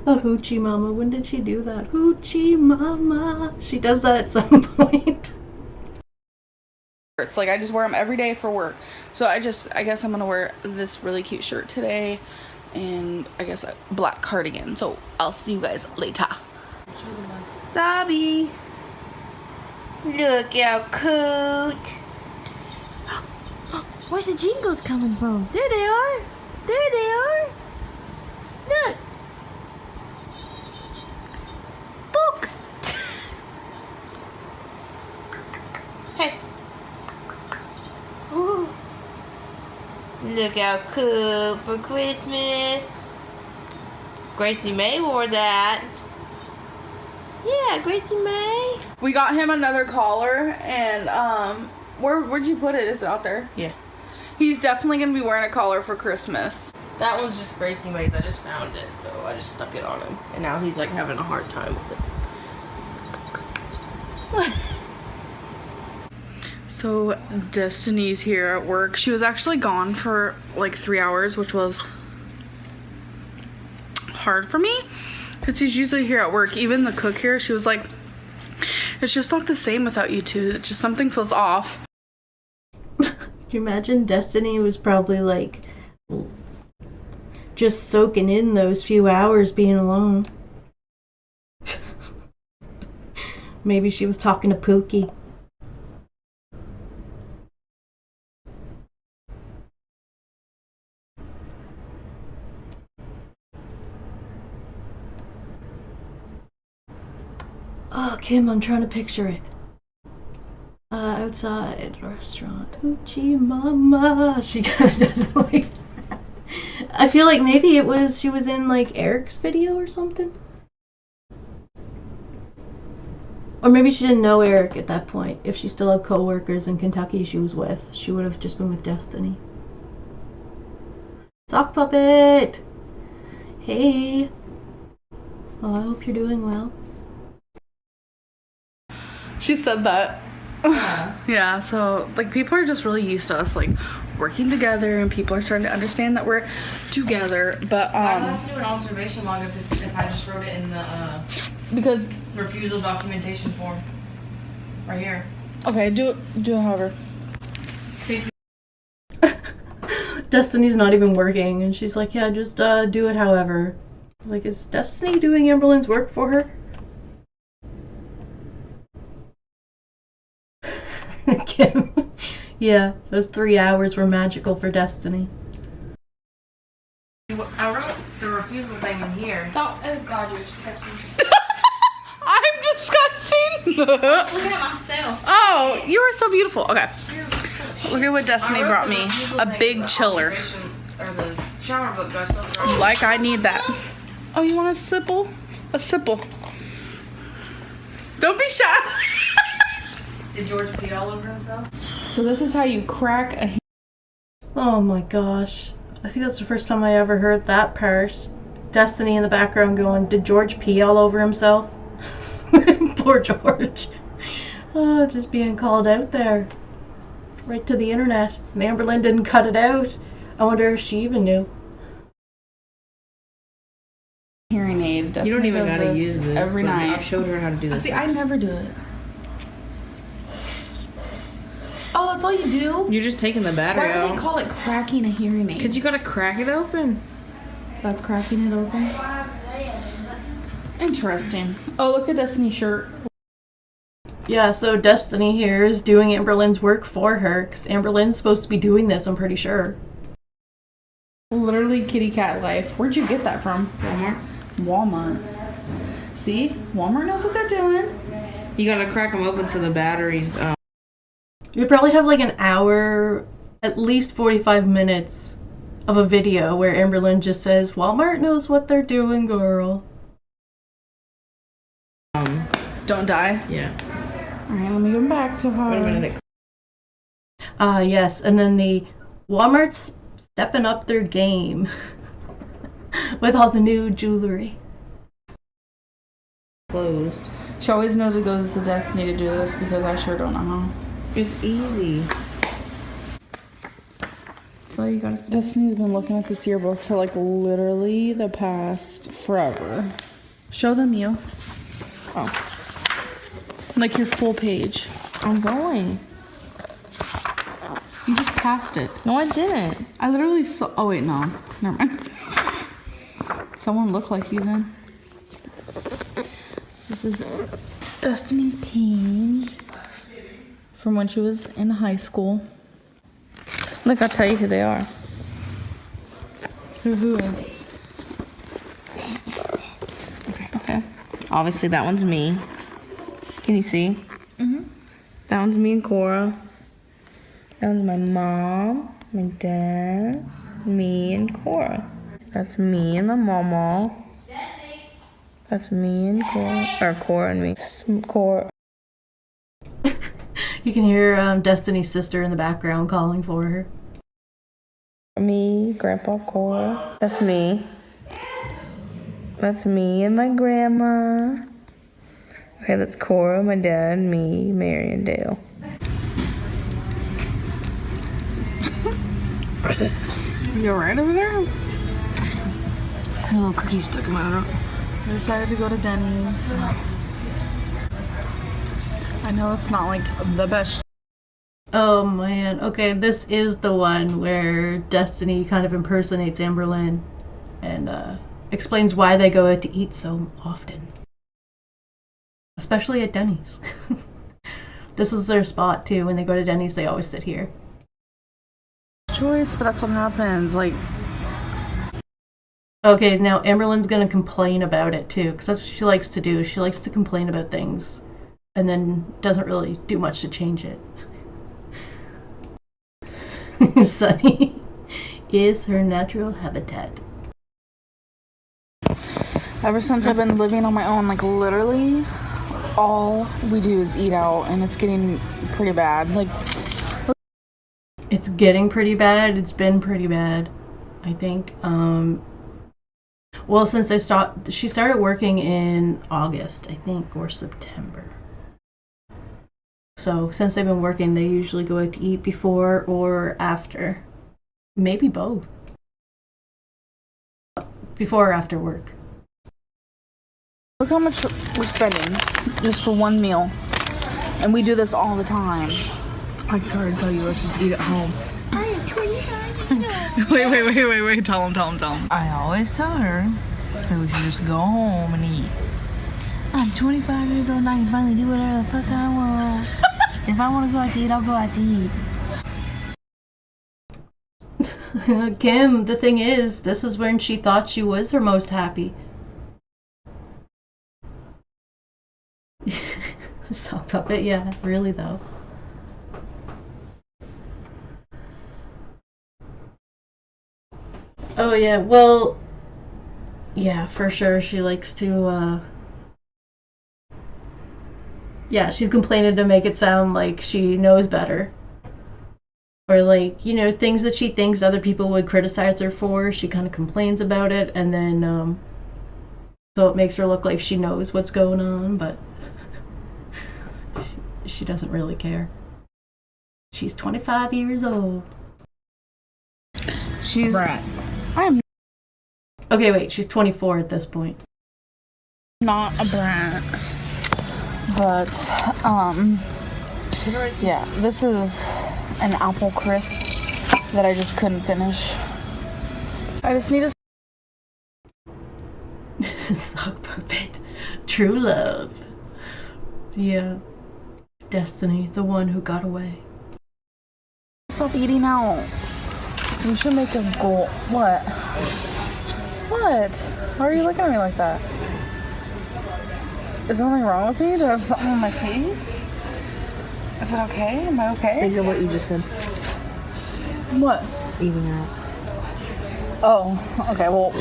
hoochie mama. When did she do that? Hoochie mama. She does that at some point. It's like I just wear them every day for work. So I guess I'm gonna wear this really cute shirt today, and I guess a black cardigan. So I'll see you guys later. Wasabi. Look how cute. Where's the jingles coming from? There they are. There they are. Look. Book. Hey. Ooh. Look how cool for Christmas. Gracie May wore that. Yeah, Gracie May. We got him another collar, and where'd you put it? Is it out there? Yeah. He's definitely gonna be wearing a collar for Christmas. That one's just Gracie May's. I just found it, so I just stuck it on him. And now he's like having a hard time with it. So Destiny's here at work. She was actually gone for like 3 hours, which was hard for me because she's usually here at work. Even the cook here, she was like, it's just not the same without you two. It's just something feels off. Can you imagine? Destiny was probably like just soaking in those few hours being alone. Maybe she was talking to Pookie. Oh, Kim, I'm trying to picture it. Outside restaurant. Hoochie mama. She kind of does it like that. I feel like maybe she was in like Eric's video or something. Or maybe she didn't know Eric at that point. If she still had co-workers in Kentucky she was with, she would have just been with Destiny. Sock puppet! Hey! Well, I hope you're doing well. She said that. Yeah, so like people are just really used to us like working together, and people are starting to understand that we're together. But I would have to do an observation log if I just wrote it in the because refusal documentation form. Right here. okay, do it however. Destiny's not even working, and she's like, yeah, just do it however. Like, is Destiny doing Amberlynn's work for her? Kim. Yeah, those 3 hours were magical for Destiny. I wrote the refusal thing in here. Oh god, you're disgusting. I'm disgusting. Look at myself. Oh, you are so beautiful. Okay, look at what Destiny brought me. A big chiller. Or the shower book, do I still have to Like I need that. Oh, you want a sipple? A sipple. Don't be shy. Did George pee all over himself? So this is how you crack a. Oh my gosh. I think that's the first time I ever heard that part. Destiny in the background going, did George pee all over himself? Poor George. Oh, just being called out there. Right to the internet. And Amberlynn didn't cut it out. I wonder if she even knew. You don't even does gotta this use this. every but night. I've showed her how to do this. See, I never do it. Oh, that's all you do? You're just taking the battery Why do out. they call it cracking a hearing aid? Because you gotta crack it open. That's cracking it open. Interesting. Oh, look at Destiny's shirt. Yeah, so Destiny here is doing Amberlynn's work for her, because Amberlynn's supposed to be doing this, I'm pretty sure. Literally kitty cat life. Where'd you get that from? Walmart. Walmart. See? Walmart knows what they're doing. You gotta crack them open so the batteries. You probably have like an hour, at least 45 minutes of a video where Amberlynn just says, Walmart knows what they're doing, girl. Don't die. Yeah. Alright, let me go back to her. Wait a minute. Yes, and then the Walmart's stepping up their game with all the new jewelry. Closed. She always knows it goes to Destiny to do this because I sure don't know how. It's easy. So you guys, Destiny's been looking at this yearbook for like literally the past forever. Show them you. Oh. Like your full page. I'm going. You just passed it. No, I didn't. I literally saw. Oh, wait, no. Never mind. Someone looked like you then. This is Destiny's page from when she was in high school. Look, I'll tell you who they are. Who is it? Okay. Obviously, that one's me. Can you see? Mm-hmm. That one's me and Cora. That one's my mom, my dad, me and Cora. That's me and my mama. That's me and Cora. Or Cora and me. That's Cora. You can hear Destiny's sister in the background calling for her. Me, Grandpa, Cora. That's me. That's me and my grandma. Okay, that's Cora, my dad, me, Mary, and Dale. You're right over there? A little cookie stuck in my throat. I decided to go to Denny's. I know it's not like the best. Oh man, okay, this is the one where Destiny kind of impersonates Amberlynn and explains why they go out to eat so often. Especially at Denny's. This is their spot too. When they go to Denny's, they always sit here. Choice, but that's what happens. Like, okay, now Amberlynn's gonna complain about it too, because that's what she likes to do. She likes to complain about things and then doesn't really do much to change it. Sunny is her natural habitat. ever since I've been living on my own, like literally all we do is eat out, and it's getting pretty bad. Like, It's getting pretty bad. It's been pretty bad, I think. Well, since she started working in August, I think, or September. So since they've been working, they usually go out to eat before or after. Maybe both. Before or after work. look how much we're spending just for one meal, and we do this all the time. I can already tell you, let's just eat at home. Wait, tell him. I always tell her that we should just go home and eat. I'm 25 years old now. I can finally do whatever the fuck I want. If I want to go out to eat, I'll go out to eat. Kim, the thing is, this is when she thought she was her most happy. Sock puppet, yeah, really though. Oh yeah, well, yeah, for sure she likes to, yeah, she's complaining to make it sound like she knows better. Or like, you know, things that she thinks other people would criticize her for, she kind of complains about it, and then, so it makes her look like she knows what's going on, but she doesn't really care. She's 25 years old. She's Brat. I'm Okay, wait, she's 24 at this point. Not a brat. But, yeah, this is an apple crisp that I just couldn't finish. I just need a sock puppet. True love. Yeah. Destiny, the one who got away. Stop eating out. You should make us go. What? What? Why are you looking at me like that? Is something wrong with me? Do I have something on my face? Is it okay? Am I okay? Think of what you just said. What? Eating out. Oh, okay, well,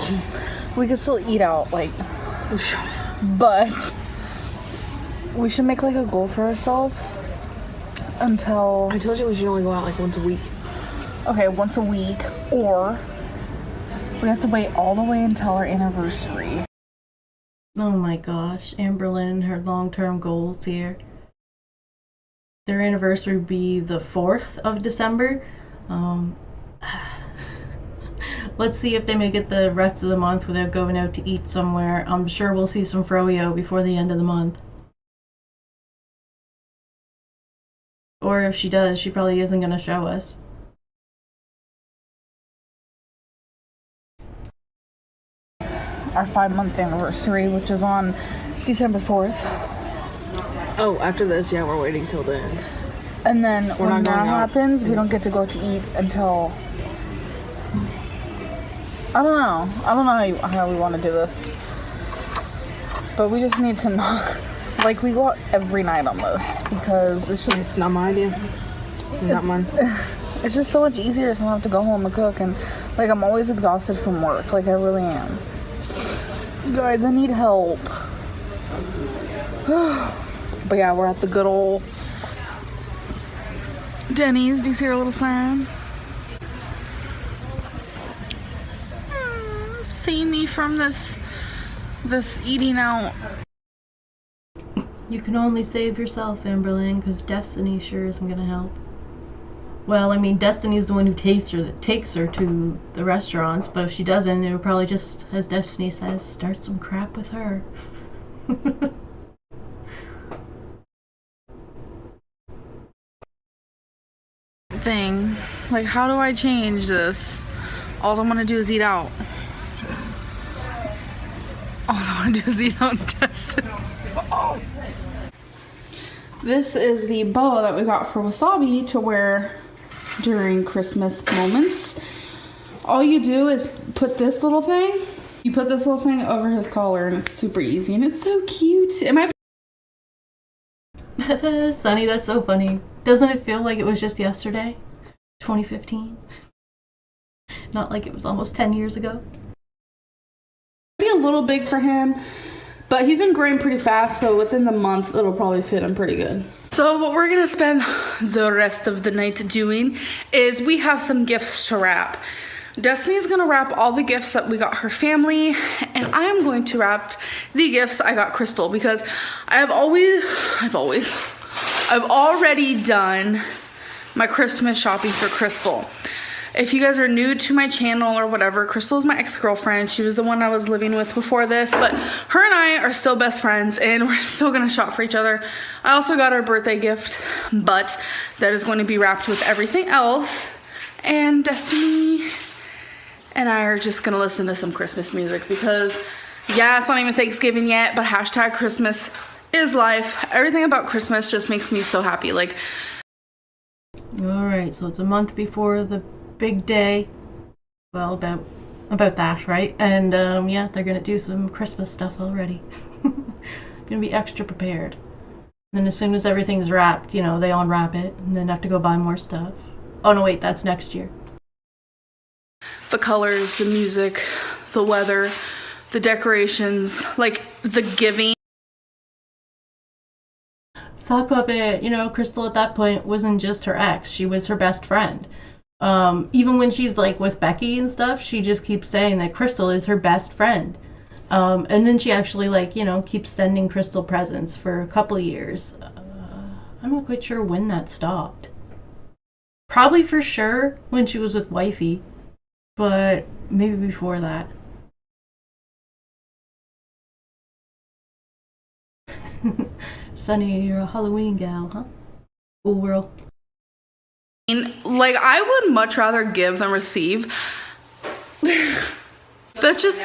we can still eat out, like, but we should make, like, a goal for ourselves until... I told you we should only go out, like, once a week. Okay, once a week, or we have to wait all the way until our anniversary. Oh my gosh, Amberlynn and her long-term goals here. Their anniversary would be the 4th of December. Let's see if they make it the rest of the month without going out to eat somewhere. I'm sure we'll see some froyo before the end of the month. Or if she does, she probably isn't going to show us. Our 5-month anniversary, which is on December 4th. Oh, after this, yeah, we're waiting till the end. And then when that happens, we out. don't get to go to eat until... I don't know how we want to do this. But we just need to not... Like, we go out every night almost, because it's just... It's not my idea. Not mine. It's just so much easier to not have to go home and cook, and, like, I'm always exhausted from work. Like, I really am. Guys, I need help. But yeah, we're at the good old Denny's. Do you see our little sign? Save me from this eating out. You can only save yourself, Amberlynn, because Destiny sure isn't gonna help. Well, I mean, Destiny's the one who takes her to the restaurants, but if she doesn't, it would probably just, as Destiny says, start some crap with her. Thing. Like, how do I change this? All I want to do is eat out. All I want to do is eat out and test it. Oh. This is the bow that we got for Wasabi to wear during Christmas moments. All you do is put this little thing, you put this little thing over his collar, and it's super easy, and it's so cute. It might Sunny, that's so funny. Doesn't it feel like it was just yesterday? 2015? Not like it was almost 10 years ago. be a little big for him, but he's been growing pretty fast, so within the month it'll probably fit him pretty good. So what we're gonna spend the rest of the night doing is we have some gifts to wrap. Destiny's gonna wrap all the gifts that we got her family, and I'm going to wrap the gifts I got Crystal, because I've already done my Christmas shopping for Crystal. If you guys are new to my channel or whatever, Crystal is my ex-girlfriend. She was the one I was living with before this, but her and I are still best friends, and we're still gonna shop for each other. I also got her a birthday gift, but that is going to be wrapped with everything else, and Destiny and I are just gonna listen to some Christmas music, because yeah, it's not even Thanksgiving yet, but hashtag Christmas is life. Everything about Christmas just makes me so happy. Like, alright, so it's a month before the big day. Well, about that, right? And yeah, they're gonna do some Christmas stuff already. Gonna be extra prepared. And then as soon as everything's wrapped, you know, they unwrap it and then have to go buy more stuff. Oh no, wait, that's next year. the colors, the music, the weather, the decorations, like the giving. Sock puppet, you know, Crystal at that point wasn't just her ex, she was her best friend. Even when she's like with Becky and stuff, she just keeps saying that Crystal is her best friend. And then she actually, like, you know, keeps sending Crystal presents for a couple of years. I'm not quite sure when that stopped. Probably for sure when she was with Wifey, but maybe before that. Sunny, you're a Halloween gal, huh? Cool world. Like, I would much rather give than receive. That's just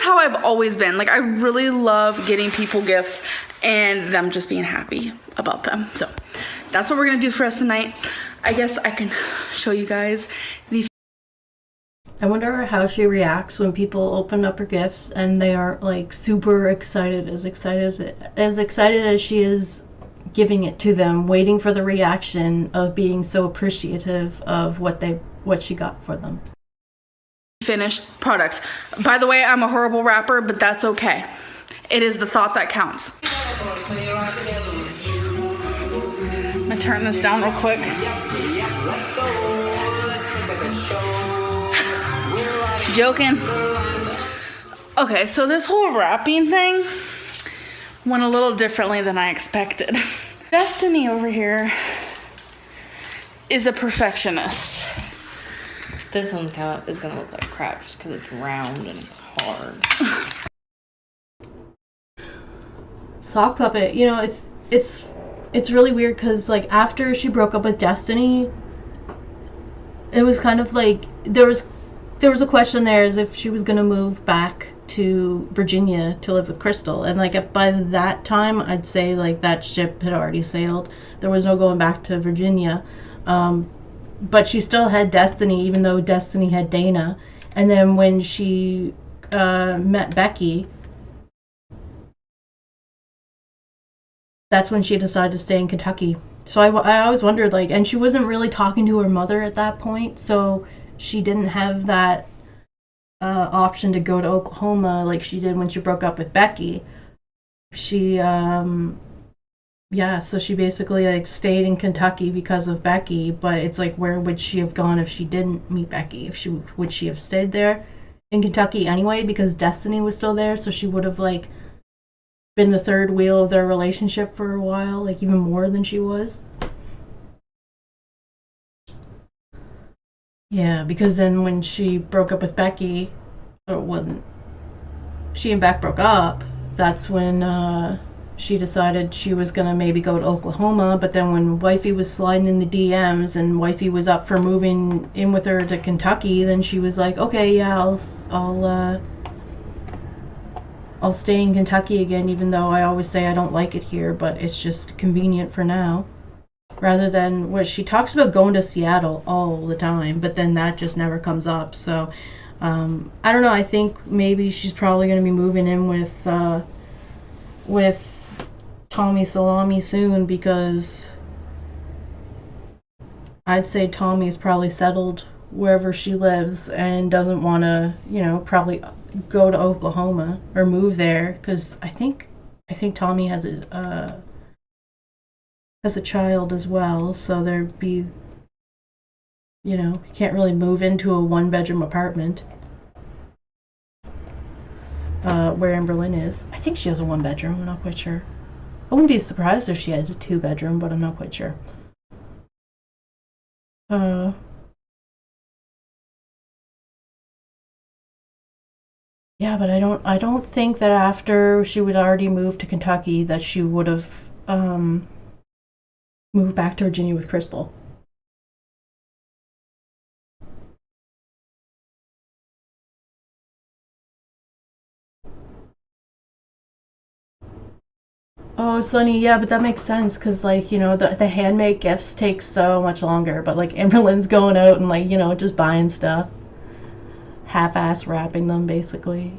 how I've always been. Like, I really love getting people gifts and them just being happy about them. So that's what we're gonna do for us tonight. I guess I can show you guys the... I wonder how she reacts when people open up her gifts and they aren't like super excited as excited as she is giving it to them, waiting for the reaction of being so appreciative of what she got for them. Finished products. By the way, I'm a horrible rapper, but that's okay. It is the thought that counts. I'm gonna turn this down real quick. Joking. Okay, so this whole wrapping thing went a little differently than I expected. Destiny over here is a perfectionist. This one's is gonna look like crap just because it's round and it's hard. Sock puppet, you know, it's really weird because like after she broke up with Destiny, it was kind of like there was a question there as if she was gonna move back to Virginia to live with Crystal, and like by that time I'd say like that ship had already sailed. There was no going back to Virginia, but she still had Destiny, even though Destiny had Dana. And then when she met Becky, that's when she decided to stay in Kentucky. So I always wondered, like, and she wasn't really talking to her mother at that point, so she didn't have that option to go to Oklahoma like she did when she broke up with Becky. She yeah, so she basically like stayed in Kentucky because of Becky, but it's like, where would she have gone if she didn't meet Becky? Would she have stayed there in Kentucky anyway because Destiny was still there, so she would have like been the third wheel of their relationship for a while, like even more than she was. Yeah, because then when she broke up with Becky, or when she and Beck broke up, that's when she decided she was gonna maybe go to Oklahoma. But then when Wifey was sliding in the DMs and Wifey was up for moving in with her to Kentucky, then she was like, okay, yeah, I'll stay in Kentucky again, even though I always say I don't like it here, but it's just convenient for now. Rather than what she talks about, going to Seattle all the time, but then that just never comes up. So I don't know, I think maybe she's probably going to be moving in with Tommy Salami soon, because I'd say Tommy's probably settled wherever she lives and doesn't want to, you know, probably go to Oklahoma or move there, because I think Tommy has a child as well, so there'd be, you know, you can't really move into a one-bedroom apartment where Amberlynn is. I think she has a one-bedroom, I'm not quite sure. I wouldn't be surprised if she had a two-bedroom, but I'm not quite sure. Yeah, but I don't think that after she would already move to Kentucky that she would have moved back to Virginia with Crystal. Oh, Sunny, yeah, but that makes sense, because, like, you know, the handmade gifts take so much longer, but, like, Amberlynn's going out and, like, you know, just buying stuff. Half-ass wrapping them, basically.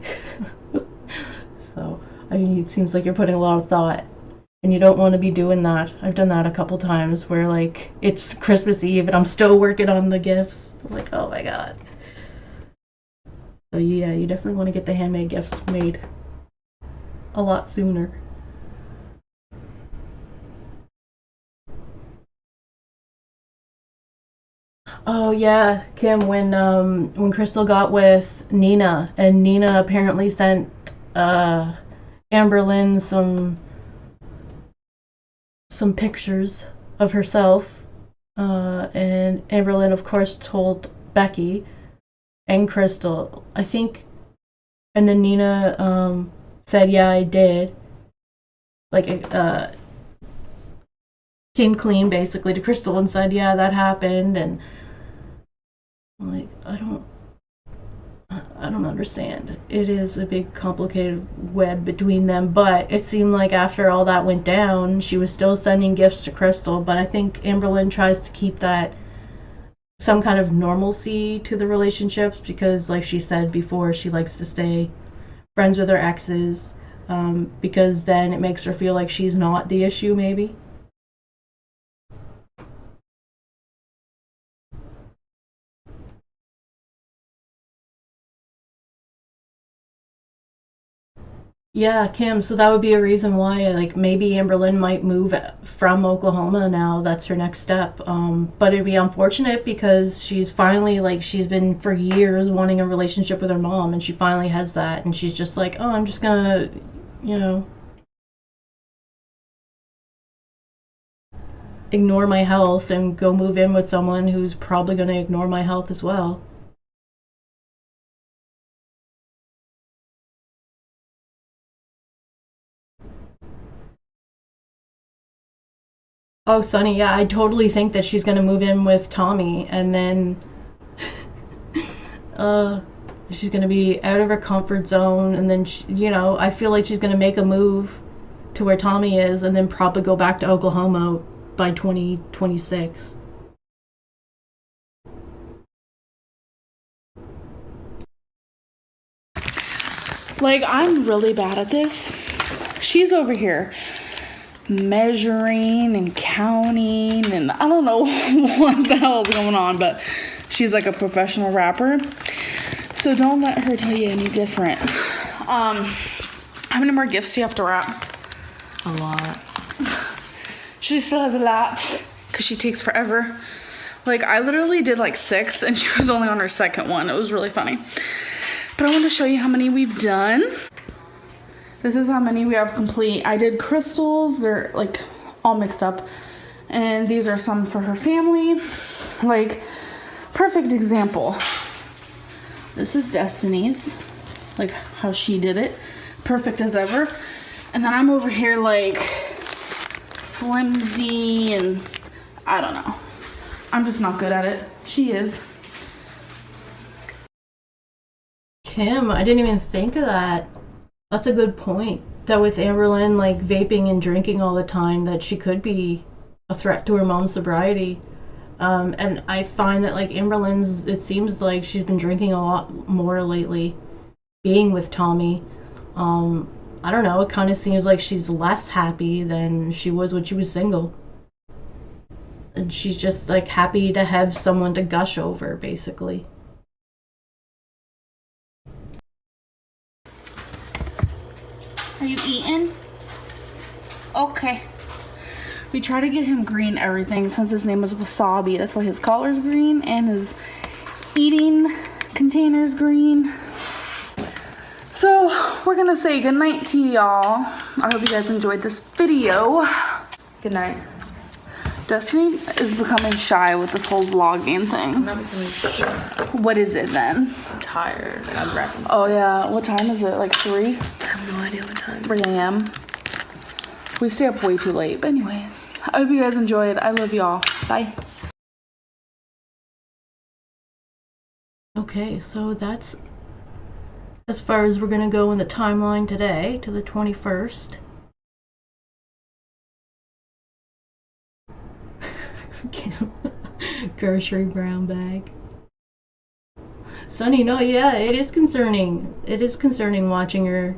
So, I mean, it seems like you're putting a lot of thought, and you don't want to be doing that. I've done that a couple times, where, like, it's Christmas Eve, and I'm still working on the gifts. I'm like, oh my god. So, yeah, you definitely want to get the handmade gifts made a lot sooner. Oh yeah, Kim, when Crystal got with Nina, and Nina apparently sent Amberlynn some pictures of herself, and Amberlynn of course told Becky and Crystal, I think, and then Nina said, yeah, I did. like came clean basically to Crystal and said, yeah, that happened, and I'm like, I don't understand. It is a big complicated web between them, but it seemed like after all that went down, she was still sending gifts to Crystal, but I think Amberlynn tries to keep that some kind of normalcy to the relationships because, like she said before, she likes to stay friends with her exes because then it makes her feel like she's not the issue, maybe. Yeah, Kim, so that would be a reason why, like, maybe Amberlynn might move from Oklahoma now. That's her next step. But it'd be unfortunate because she's finally, like, she's been for years wanting a relationship with her mom, and she finally has that, and she's just like, oh, I'm just gonna, you know, ignore my health and go move in with someone who's probably gonna ignore my health as well. Oh, Sunny, yeah, I totally think that she's gonna move in with Tommy, and then she's gonna be out of her comfort zone, and then you know, I feel like she's gonna make a move to where Tommy is, and then probably go back to Oklahoma by 2026. Like, I'm really bad at this. She's over here measuring and counting, and I don't know what the hell is going on, but she's like a professional rapper, so don't let her tell you any different. How many more gifts do you have to wrap? A lot. She still has a lot because she takes forever. Like, I literally did like 6 and she was only on her second one. It was really funny. But I want to show you how many we've done. This is how many we have complete. I did crystals. They're like all mixed up. And these are some for her family. Like, perfect example. This is Destiny's. Like how she did it. Perfect as ever. And then I'm over here like flimsy and I don't know. I'm just not good at it. She is. Kim, I didn't even think of that. That's a good point. That with Amberlynn like vaping and drinking all the time, that she could be a threat to her mom's sobriety. And I find that like Amberlynn's, it seems like she's been drinking a lot more lately, being with Tommy. I don't know, it kind of seems like she's less happy than she was when she was single. And she's just like happy to have someone to gush over, basically. Are you eating? Okay. We try to get him green everything since his name is Wasabi. That's why his collar's green and his eating container's green. So we're gonna say goodnight to y'all. I hope you guys enjoyed this video. Good night. Destiny is becoming shy with this whole vlogging thing. I'm not becoming sure. What is it then? I'm tired. I'm wrapping. Oh yeah, what time is it? Like 3? I have no idea what time. 3 a.m. We stay up way too late. But anyways, I hope you guys enjoyed. I love y'all. Bye. Okay, so that's as far as we're gonna go in the timeline today, to the 21st. Grocery brown bag. Sunny, no, yeah, it is concerning. It is concerning watching her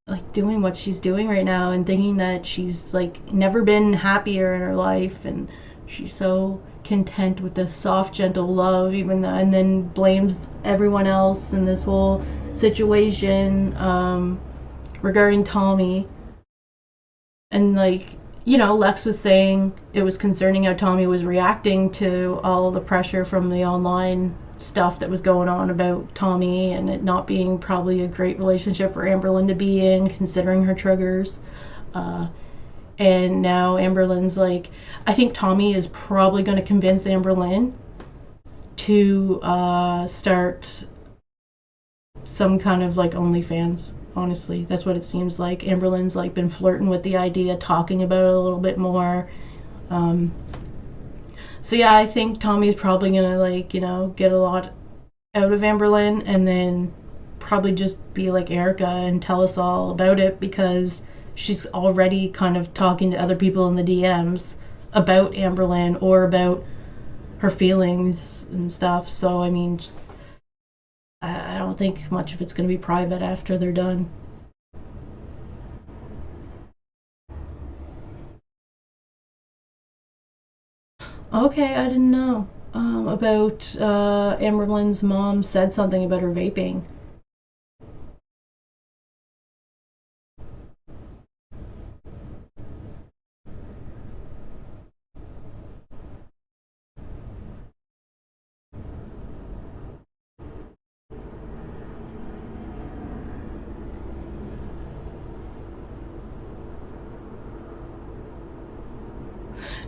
like doing what she's doing right now and thinking that she's like never been happier in her life and she's so content with this soft, gentle love, even though, and then blames everyone else in this whole situation regarding Tommy. And like, you know, Lex was saying it was concerning how Tommy was reacting to all the pressure from the online stuff that was going on about Tommy and it not being probably a great relationship for Amberlynn to be in, considering her triggers. And now Amberlynn's like, I think Tommy is probably going to convince Amberlynn to start some kind of like OnlyFans honestly. That's what it seems like. Amberlynn's like been flirting with the idea, talking about it a little bit more. So yeah, I think Tommy's probably gonna, like, you know, get a lot out of Amberlynn and then probably just be like Erica and tell us all about it, because she's already kind of talking to other people in the DMs about Amberlynn or about her feelings and stuff. So I mean, I don't think much of it's going to be private after they're done. Okay, I didn't know about Amberlynn's mom said something about her vaping.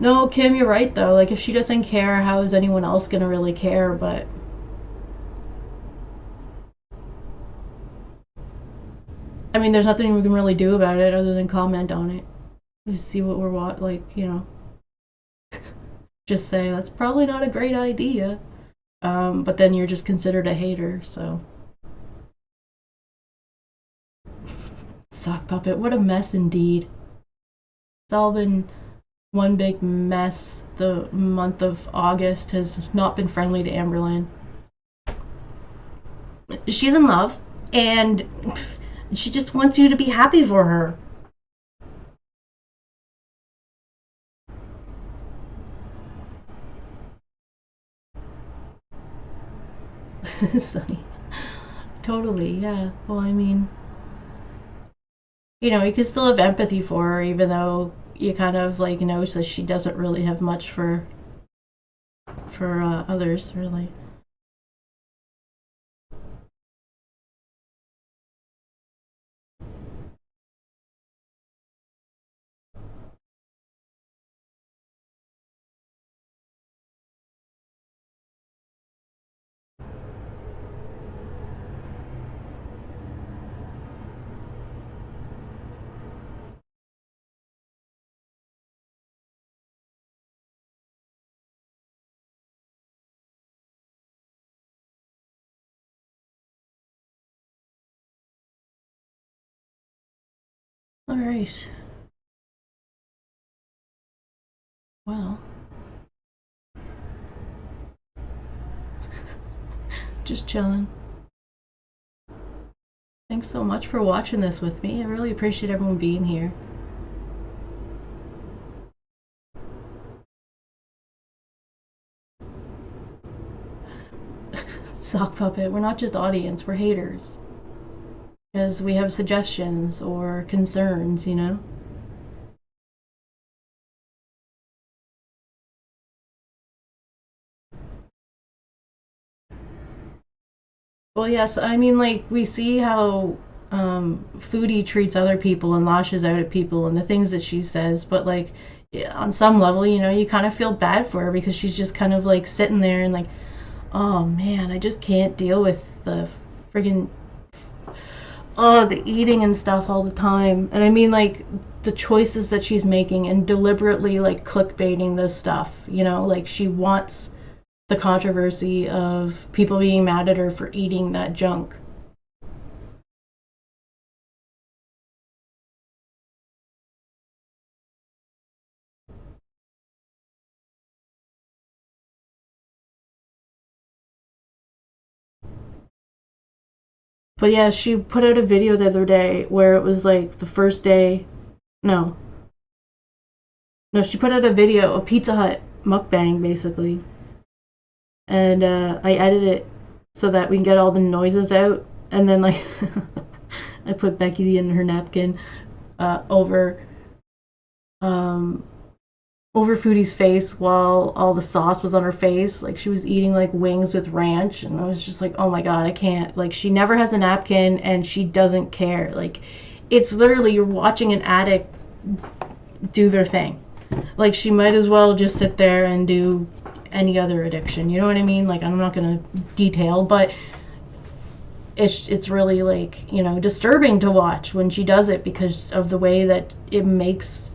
No, Kim, you're right though. Like, if she doesn't care, how is anyone else gonna really care? But I mean, there's nothing we can really do about it other than comment on it. We see what we're like, you know. Just say that's probably not a great idea. But then you're just considered a hater, so. Sock puppet, what a mess indeed. It's all been one big mess. The month of August has not been friendly to Amberlynn. She's in love, and she just wants you to be happy for her. Sunny. Totally, yeah. Well, I mean, you know, you can still have empathy for her, even though you kind of, like, know that she doesn't really have much for others, really. All right. Well, just chilling. Thanks so much for watching this with me. I really appreciate everyone being here. Sock puppet, we're not just audience, we're haters. Because we have suggestions or concerns, you know? Well, yes, I mean, like, we see how Foodie treats other people and lashes out at people and the things that she says, but, like, on some level, you know, you kind of feel bad for her because she's just kind of, like, sitting there and, like, oh, man, I just can't deal with the friggin', the eating and stuff all the time. And I mean, like, the choices that she's making and deliberately, like, clickbaiting this stuff, you know, like, she wants the controversy of people being mad at her for eating that junk. But yeah, she put out a video the other day where it was like the first day. No, she put out a video, a Pizza Hut mukbang basically. And I edited it so that we can get all the noises out. And then, like, I put Becky in her napkin over Foodie's face while all the sauce was on her face. Like, she was eating, like, wings with ranch. And I was just like, oh my god, I can't. Like, she never has a napkin and she doesn't care. Like, it's literally, you're watching an addict do their thing. Like, she might as well just sit there and do any other addiction, you know what I mean? Like, I'm not gonna detail, but it's really like, you know, disturbing to watch when she does it because of the way that it makes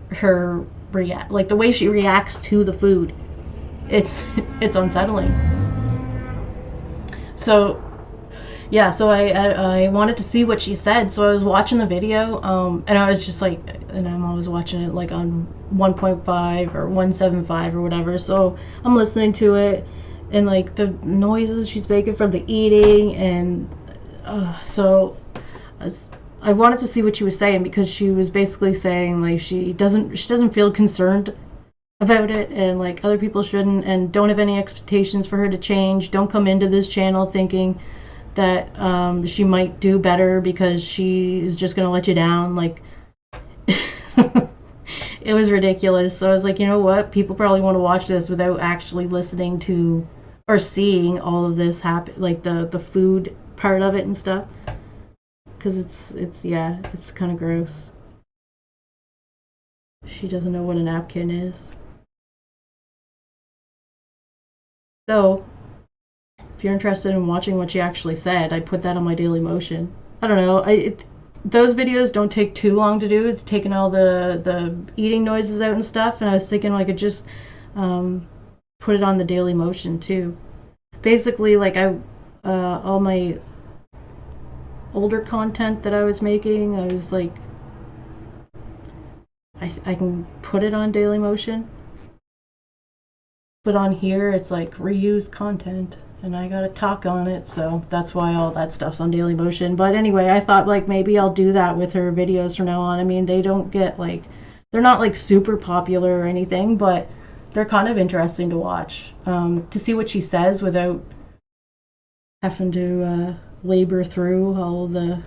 her react, like the way she reacts to the food. It's unsettling. So yeah, so I wanted to see what she said, so I was watching the video, and I was just like, and I'm always watching it like on 1.5 or 175 or whatever, so I'm listening to it, and like the noises she's making from the eating, and so I wanted to see what she was saying, because she was basically saying like she doesn't feel concerned about it, and like other people shouldn't, and don't have any expectations for her to change. Don't come into this channel thinking that she might do better because she is just gonna let you down. Like it was ridiculous. So I was like, you know what, people probably want to watch this without actually listening to or seeing all of this happen, like the food part of it and stuff, because it's yeah, it's kind of gross. She doesn't know what a napkin is. So if you're interested in watching what she actually said, I put that on my Daily Motion. I don't know. Those videos don't take too long to do. It's taking all the eating noises out and stuff. And I was thinking I could just put it on the Daily Motion too. Basically, like all my older content that I was making, I was like, I can put it on Daily Motion. But on here, it's like reused content, and I gotta talk on it, so that's why all that stuff's on Daily Motion. But anyway, I thought like maybe I'll do that with her videos from now on. I mean, they don't get like, they're not like super popular or anything, but they're kind of interesting to watch, to see what she says without having to labor through all the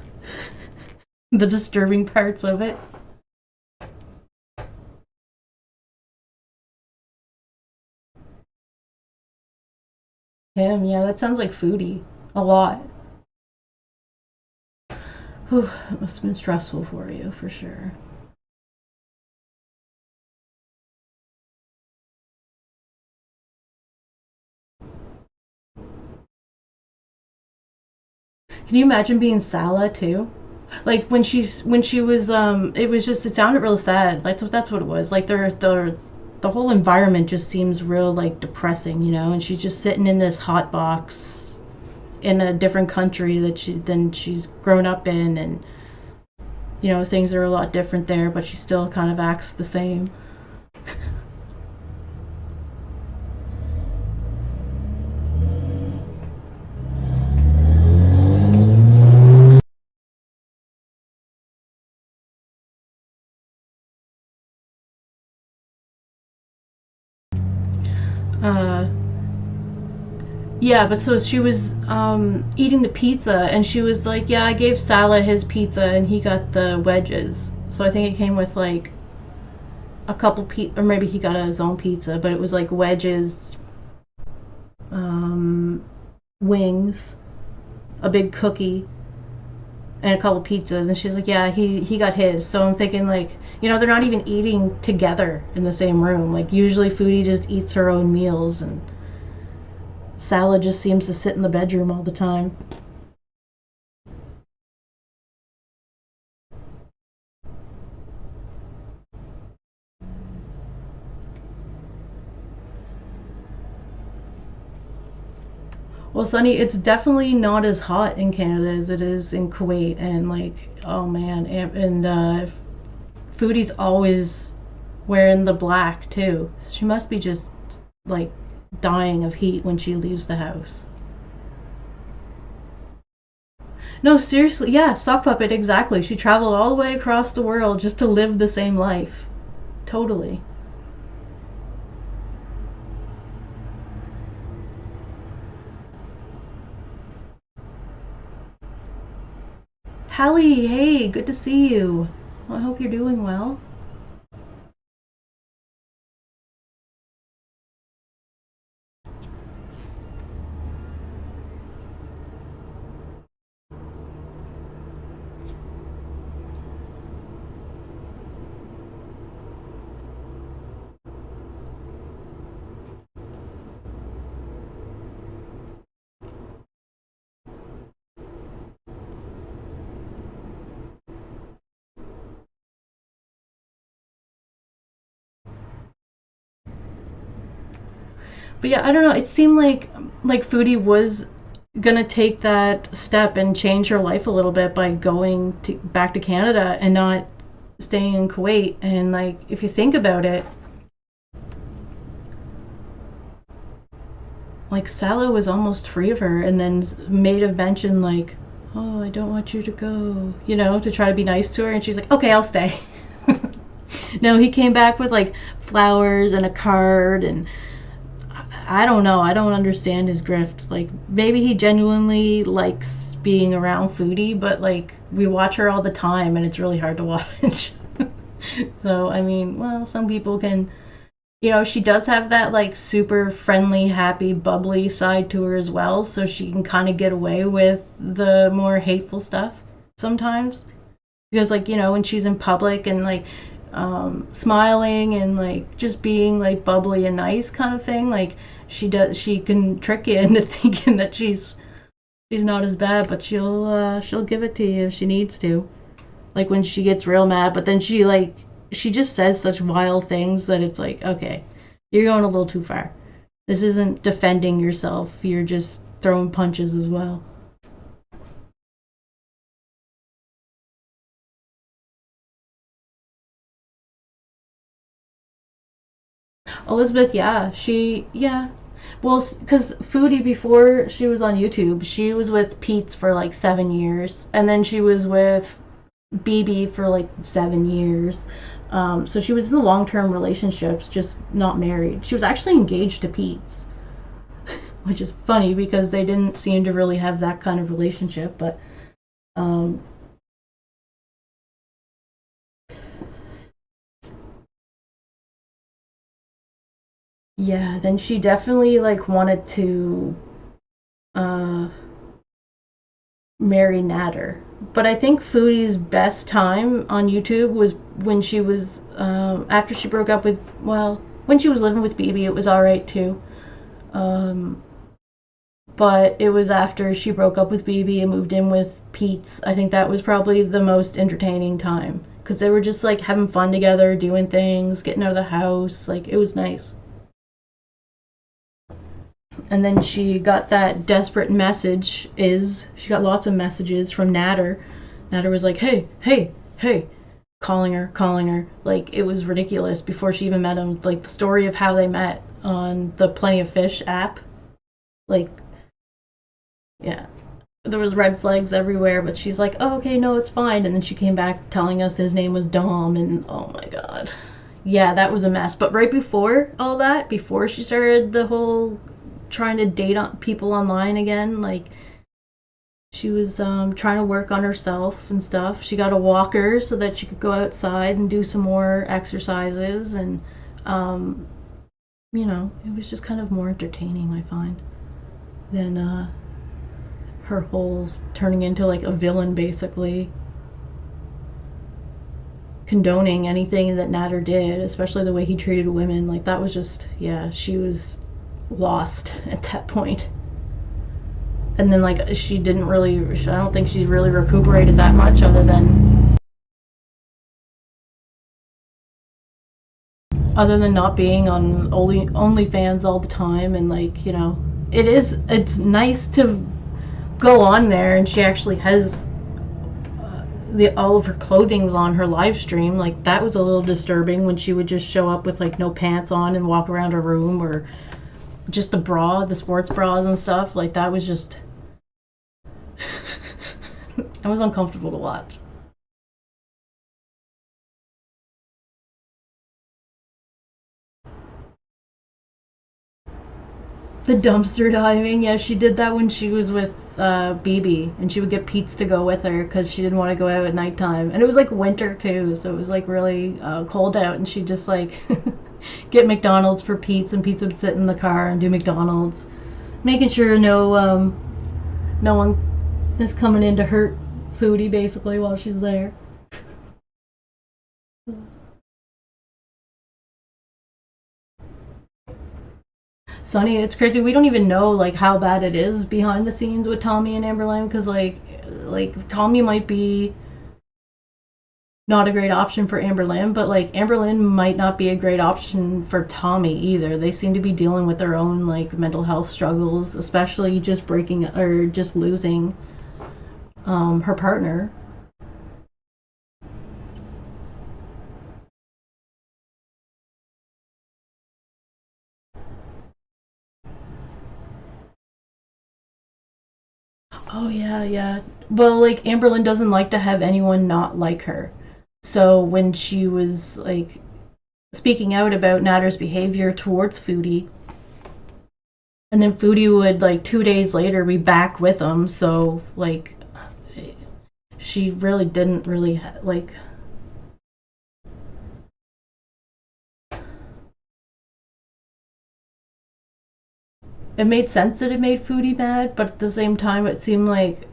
the disturbing parts of it. Him, yeah, that sounds like foodie. A lot. Whew, it must have been stressful for you, for sure. Can you imagine being Sala too? Like when she was it was just, it sounded real sad. Like that's what it was. Like the whole environment just seems real like depressing, you know, and she's just sitting in this hot box in a different country than she's grown up in, and you know, things are a lot different there, but she still kind of acts the same. Yeah, but so she was eating the pizza, and she was like, yeah, I gave Sala his pizza and he got the wedges. So I think it came with like a couple or maybe he got his own pizza, but it was like wedges, wings, a big cookie, and a couple pizzas. And she's like, yeah, he got his. So I'm thinking like, you know, they're not even eating together in the same room. Like usually Foodie just eats her own meals, and Sala just seems to sit in the bedroom all the time. Well, Sunny, it's definitely not as hot in Canada as it is in Kuwait, and like, oh man, and Foodie's always wearing the black too. She must be just like dying of heat when she leaves the house. No, seriously, yeah, sock puppet, exactly. She traveled all the way across the world just to live the same life. Totally. Hallie, hey, good to see you. Well, I hope you're doing well. But yeah, I don't know. It seemed like Foodie was gonna take that step and change her life a little bit by going back to Canada and not staying in Kuwait. And like, if you think about it, like Salah was almost free of her, and then made a mention like, "Oh, I don't want you to go," you know, to try to be nice to her, and she's like, "Okay, I'll stay." No, he came back with like flowers and a card, and I don't know. I don't understand his grift. Like, maybe he genuinely likes being around Foodie, but like, we watch her all the time and it's really hard to watch. So, I mean, well, some people can, you know, she does have that like super friendly, happy, bubbly side to her as well, so she can kind of get away with the more hateful stuff sometimes. Because like, you know, when she's in public and like smiling and like just being like bubbly and nice kind of thing, like she can trick you into thinking that she's not as bad, but she'll give it to you if she needs to. Like when she gets real mad, but then she just says such wild things that it's like, okay, you're going a little too far. This isn't defending yourself, you're just throwing punches as well. Elizabeth, yeah. Well, because Foodie, before she was on YouTube, she was with Pete's for like 7 years, and then she was with BB for like 7 years. So she was in the long-term relationships, just not married. She was actually engaged to Pete's, which is funny because they didn't seem to really have that kind of relationship, but yeah, then she definitely like wanted to marry Nader. But I think Foodie's best time on YouTube was when she was after she broke up with, well, when she was living with BB, it was alright too. But it was after she broke up with BB and moved in with Pete's. I think that was probably the most entertaining time, because they were just like having fun together, doing things, getting out of the house. Like, it was nice. And then she got that desperate message. She got lots of messages from Nader. Nader was like, hey, calling her. Like, it was ridiculous before she even met him. Like, the story of how they met on the Plenty of Fish app. Like, yeah. There was red flags everywhere, but she's like, oh, okay, no, it's fine. And then she came back telling us his name was Dom, and oh my god. Yeah, that was a mess. But right before all that, before she started the whole trying to date people online again, like, she was trying to work on herself and stuff. She got a walker so that she could go outside and do some more exercises, and you know, it was just kind of more entertaining, I find, than her whole turning into like a villain, basically condoning anything that Nader did, especially the way he treated women. Like, that was just, yeah, she was lost at that point. And then, like, she didn't really, I don't think she really recuperated that much, other than not being on OnlyFans all the time. And like, you know, it's nice to go on there, and she actually has all of her clothing was on her live stream. Like, that was a little disturbing when she would just show up with like no pants on and walk around her room, or just the sports bras and stuff. Like, that was just that was uncomfortable to watch. The dumpster diving, yeah, she did that when she was with BB, and she would get Pete's to go with her because she didn't want to go out at nighttime, and it was like winter too, so it was like really cold out, and she'd just like get McDonald's for Pete's, and Pete's would sit in the car and do McDonald's, making sure no one is coming in to hurt Foodie, basically, while she's there. Sonny, it's crazy. We don't even know like how bad it is behind the scenes with Tommy and Amberline, because like Tommy might be not a great option for Amberlynn, but like Amberlynn might not be a great option for Tommy either. They seem to be dealing with their own like mental health struggles, especially just breaking or just losing her partner. Oh yeah, yeah. Well, like Amberlynn doesn't like to have anyone not like her. So when she was like speaking out about Natter's behavior towards Foodie, and then Foodie would like 2 days later be back with him, so like she really didn't really like. It made sense that it made Foodie mad, but at the same time it seemed like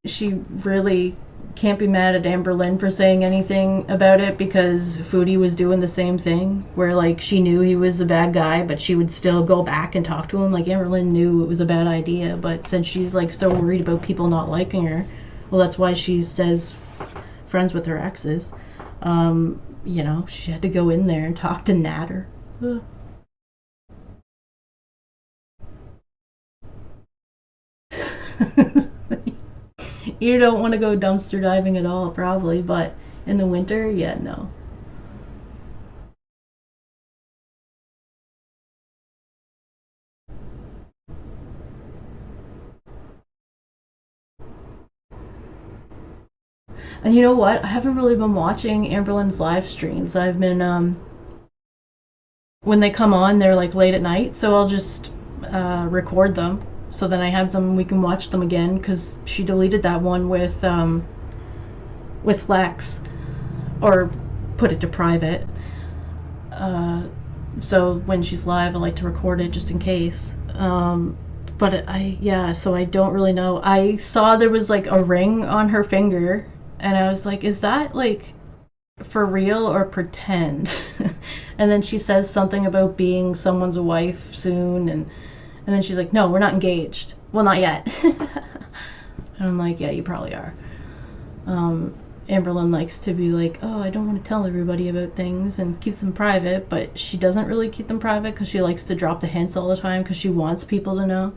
she really can't be mad at Amberlynn for saying anything about it, because Foodie was doing the same thing, where like she knew he was a bad guy, but she would still go back and talk to him. Like Amberlynn knew it was a bad idea, but since she's like so worried about people not liking her, well, that's why she says friends with her exes. You know, she had to go in there and talk to Natter. Ugh. You don't want to go dumpster diving at all, probably, but in the winter, yeah, no. And you know what? I haven't really been watching Amberlynn's live streams. I've been, when they come on, they're like late at night, so I'll just record them. So then I have them, we can watch them again, because she deleted that one with Lex, or put it to private. So when she's live, I like to record it just in case. But so I don't really know. I saw there was like a ring on her finger, and I was like, is that like for real or pretend? And then she says something about being someone's wife soon, and then she's like, no, we're not engaged. Well, not yet. And I'm like, yeah, you probably are. Amberlynn likes to be like, oh, I don't want to tell everybody about things and keep them private, but she doesn't really keep them private because she likes to drop the hints all the time because she wants people to know.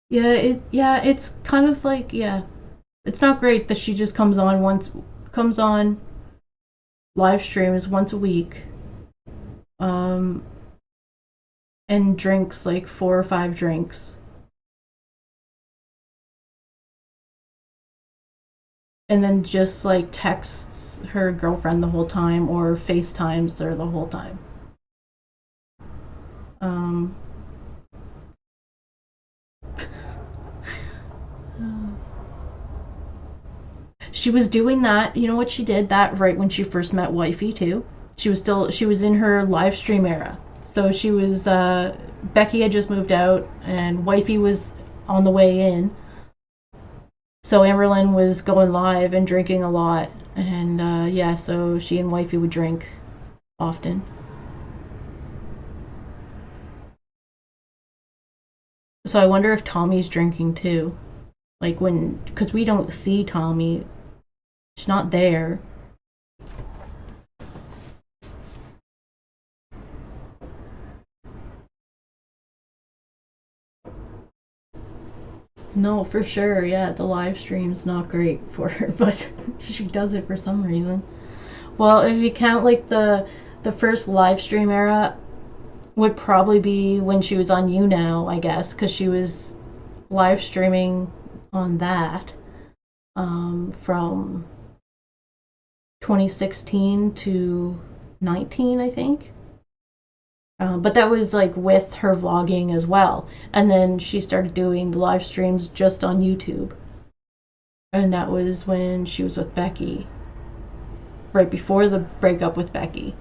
Yeah, it's kind of like, yeah. It's not great that she just comes on live streams once a week, and drinks like 4 or 5 drinks, and then just like texts her girlfriend the whole time or FaceTimes her the whole time. She was doing that, you know what she did? That right when she first met Wifey too. She was in her live stream era. So she was, Becky had just moved out and Wifey was on the way in. So Amberlynn was going live and drinking a lot. And yeah, so she and Wifey would drink often. So I wonder if Tommy's drinking too. Like because we don't see Tommy. She's not there. No, for sure, yeah, the live stream's not great for her, but she does it for some reason. Well, if you count like the first live stream era would probably be when she was on YouNow, I guess, because she was live streaming on that from 2016 to 19, I think. But that was like with her vlogging as well. And then she started doing the live streams just on YouTube. And that was when she was with Becky. Right before the breakup with Becky.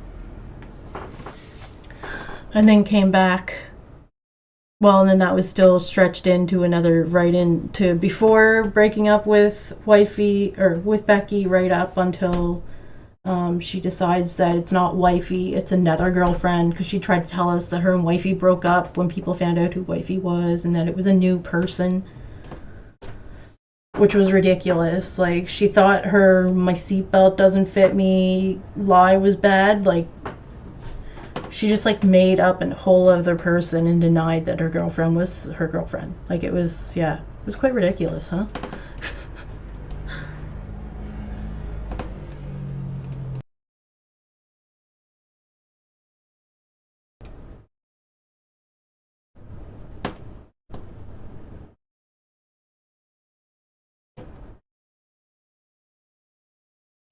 And then came back. Well, and then that was still stretched into another, right into before breaking up with Wifey, or with Becky, right up until She decides that it's not wifey, it's another girlfriend, because she tried to tell us that her and wifey broke up when people found out who wifey was, and that it was a new person, which was ridiculous. Like, she thought my seatbelt doesn't fit me lie was bad. Like, she just like made up a whole other person and denied that her girlfriend was her girlfriend. Like, it was, yeah, it was quite ridiculous, huh?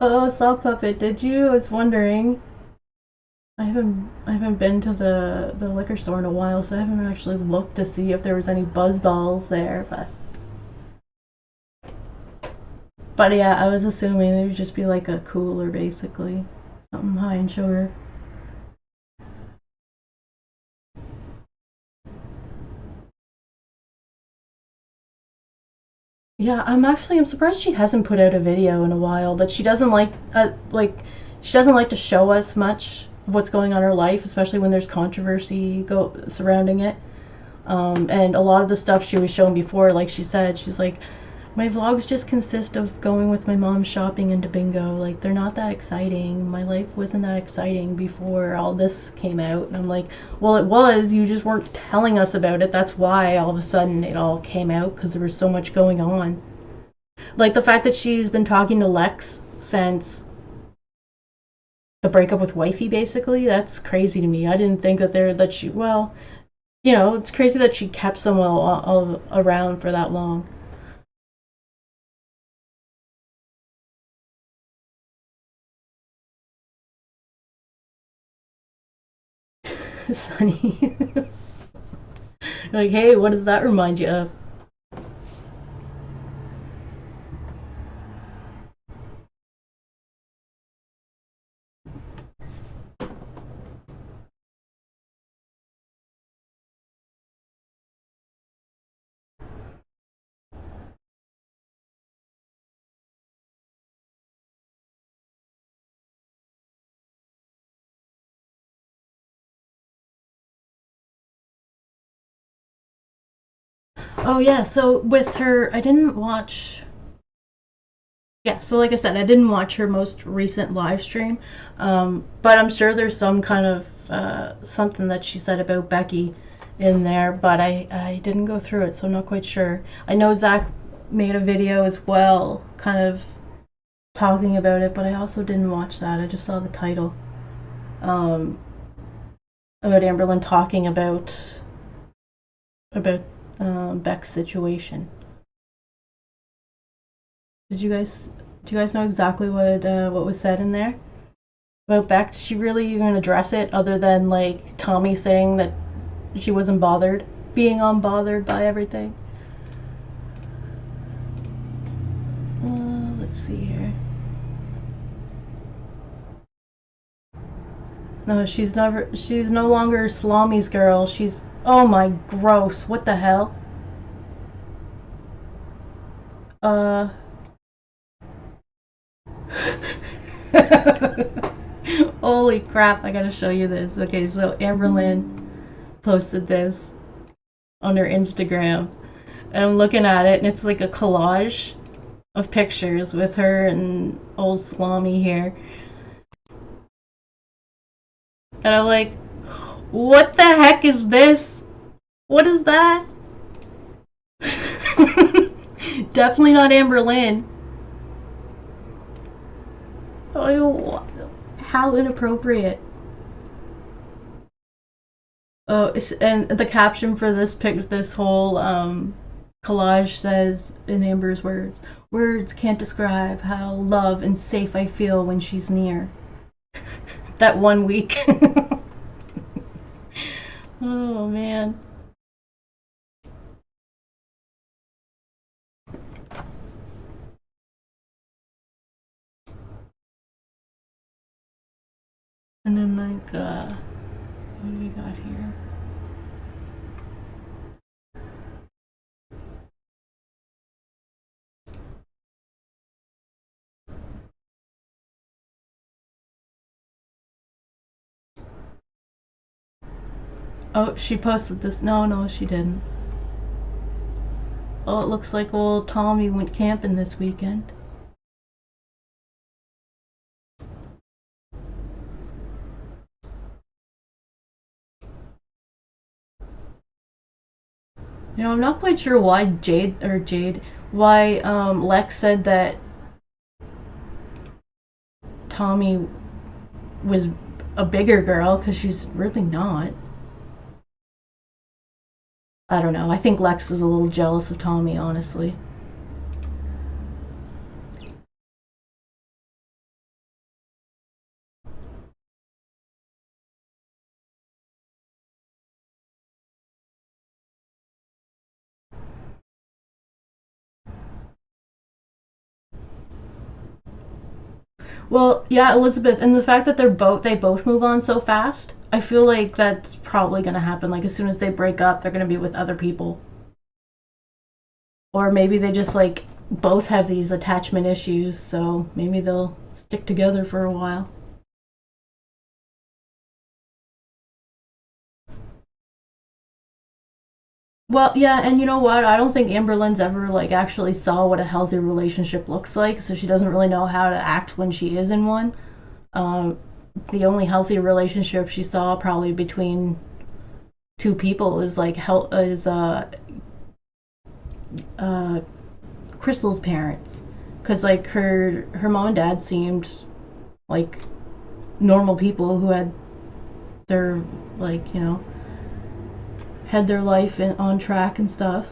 Oh, sock puppet, did you? I was wondering. I haven't been to the liquor store in a while, so I haven't actually looked to see if there was any buzz balls there, but yeah, I was assuming there would just be like a cooler, basically. Something high in sugar. Yeah, I'm surprised she hasn't put out a video in a while, but she doesn't she doesn't like to show us much of what's going on in her life, especially when there's controversy surrounding it. And a lot of the stuff she was showing before, like she said, she's like, my vlogs just consist of going with my mom shopping into bingo. Like, they're not that exciting. My life wasn't that exciting before all this came out. And I'm like, well, it was. You just weren't telling us about it. That's why all of a sudden it all came out, because there was so much going on. Like, the fact that she's been talking to Lex since the breakup with wifey, basically, that's crazy to me. I didn't think that she, well, you know, it's crazy that she kept someone all around for that long. Sunny. Like, hey, what does that remind you of? Oh yeah, so with her, I didn't watch. Yeah, so like I said, I didn't watch her most recent live stream, but I'm sure there's some kind of something that she said about Becky in there, but I didn't go through it, so I'm not quite sure. I know Zach made a video as well, kind of talking about it, but I also didn't watch that. I just saw the title, about Amberlynn talking about Beck's situation. Do you guys know exactly what was said in there about Beck? Did she really even address it, other than like Tommy saying that she wasn't being unbothered by everything? Let's see here. No, she's no longer Salami's girl. She's, oh my, gross. What the hell? Holy crap, I gotta show you this. Okay, so Amberlynn posted this on her Instagram, and I'm looking at it, and it's like a collage of pictures with her and old Salami here. And I'm like, what the heck is this? What is that? Definitely not Amberlynn. Oh, how inappropriate. Oh, and the caption for this whole collage says, in Amber's words, "Words can't describe how loved and safe I feel when she's near." That 1 week. Oh man. And then like, what do we got here? Oh, she posted this. No, she didn't. Oh, it looks like old Tommy went camping this weekend. You know, I'm not quite sure why why Lex said that Tommy was a bigger girl, because she's really not. I don't know. I think Lex is a little jealous of Tommy, honestly. Well, yeah, Elizabeth, and the fact that they both move on so fast, I feel like that's probably gonna happen. Like, as soon as they break up, they're gonna be with other people. Or maybe they just, like, both have these attachment issues, so maybe they'll stick together for a while. Well, yeah, and you know what? I don't think Amberlynn's ever, like, actually saw what a healthy relationship looks like, so she doesn't really know how to act when she is in one. The only healthy relationship she saw probably between two people is, like, Crystal's parents. Because, like, her mom and dad seemed like normal people who had their, like, you know, had their life on track and stuff.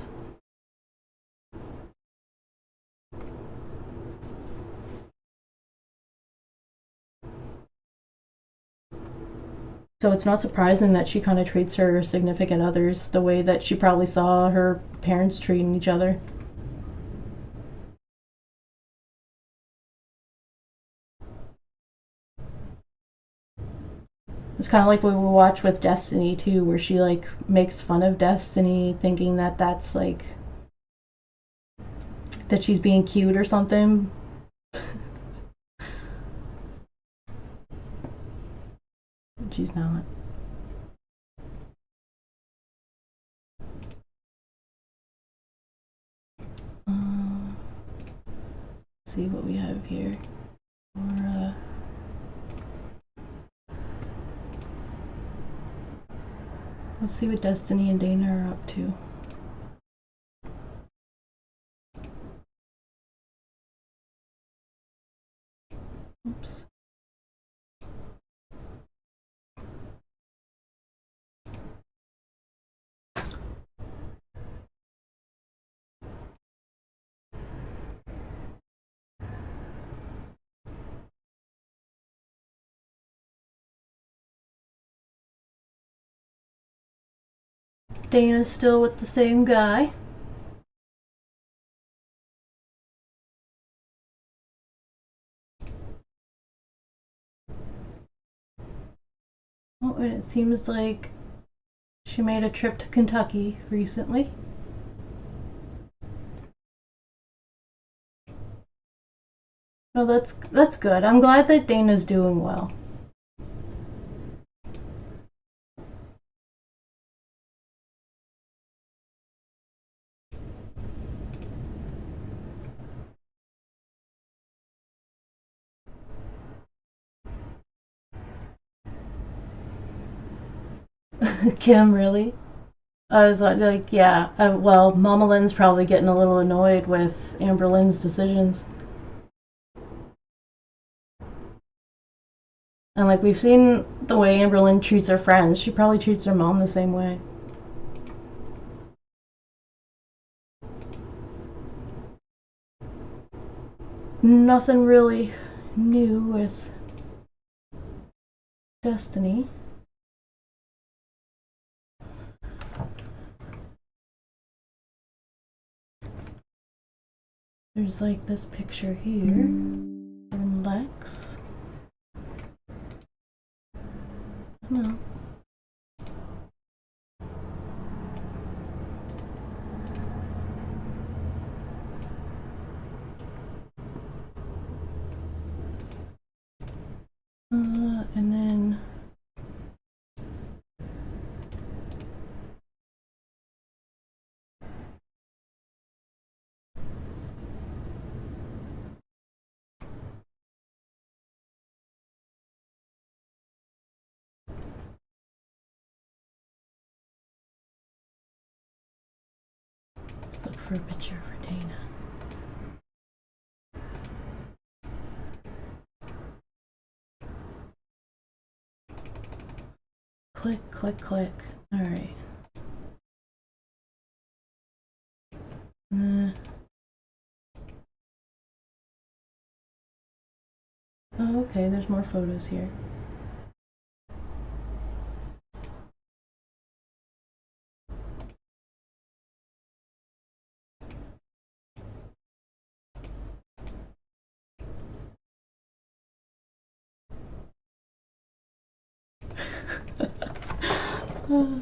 So it's not surprising that she kind of treats her significant others the way that she probably saw her parents treating each other. It's kind of like what we watch with Destiny too, where she, like, makes fun of Destiny, thinking that that's, like, that she's being cute or something. But she's not. Let's see what we have here. Or, let's see what Destiny and Dana are up to. Oops. Dana's still with the same guy. Oh, and it seems like she made a trip to Kentucky recently. Oh, that's good. I'm glad that Dana's doing well. Kim, really? I was like, yeah. Well, Mama Lynn's probably getting a little annoyed with Amber Lynn's decisions. And, like, we've seen the way Amber Lynn treats her friends. She probably treats her mom the same way. Nothing really new with Destiny. There's, like, this picture here from Lex. No. And then for a picture for Dana. Click, click, click. Alright. Oh, okay, there's more photos here. Oh,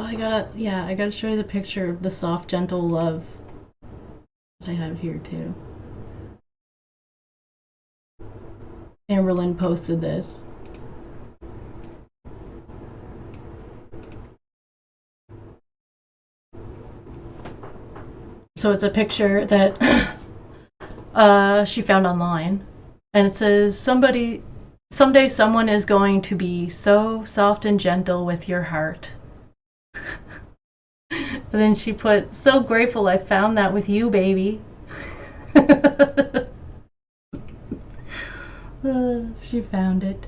I gotta show you the picture of the soft, gentle love that I have here too. Amberlynn posted this. So it's a picture that she found online, and it says, someday someone is going to be so soft and gentle with your heart. And then she put, so grateful I found that with you, baby. She found it.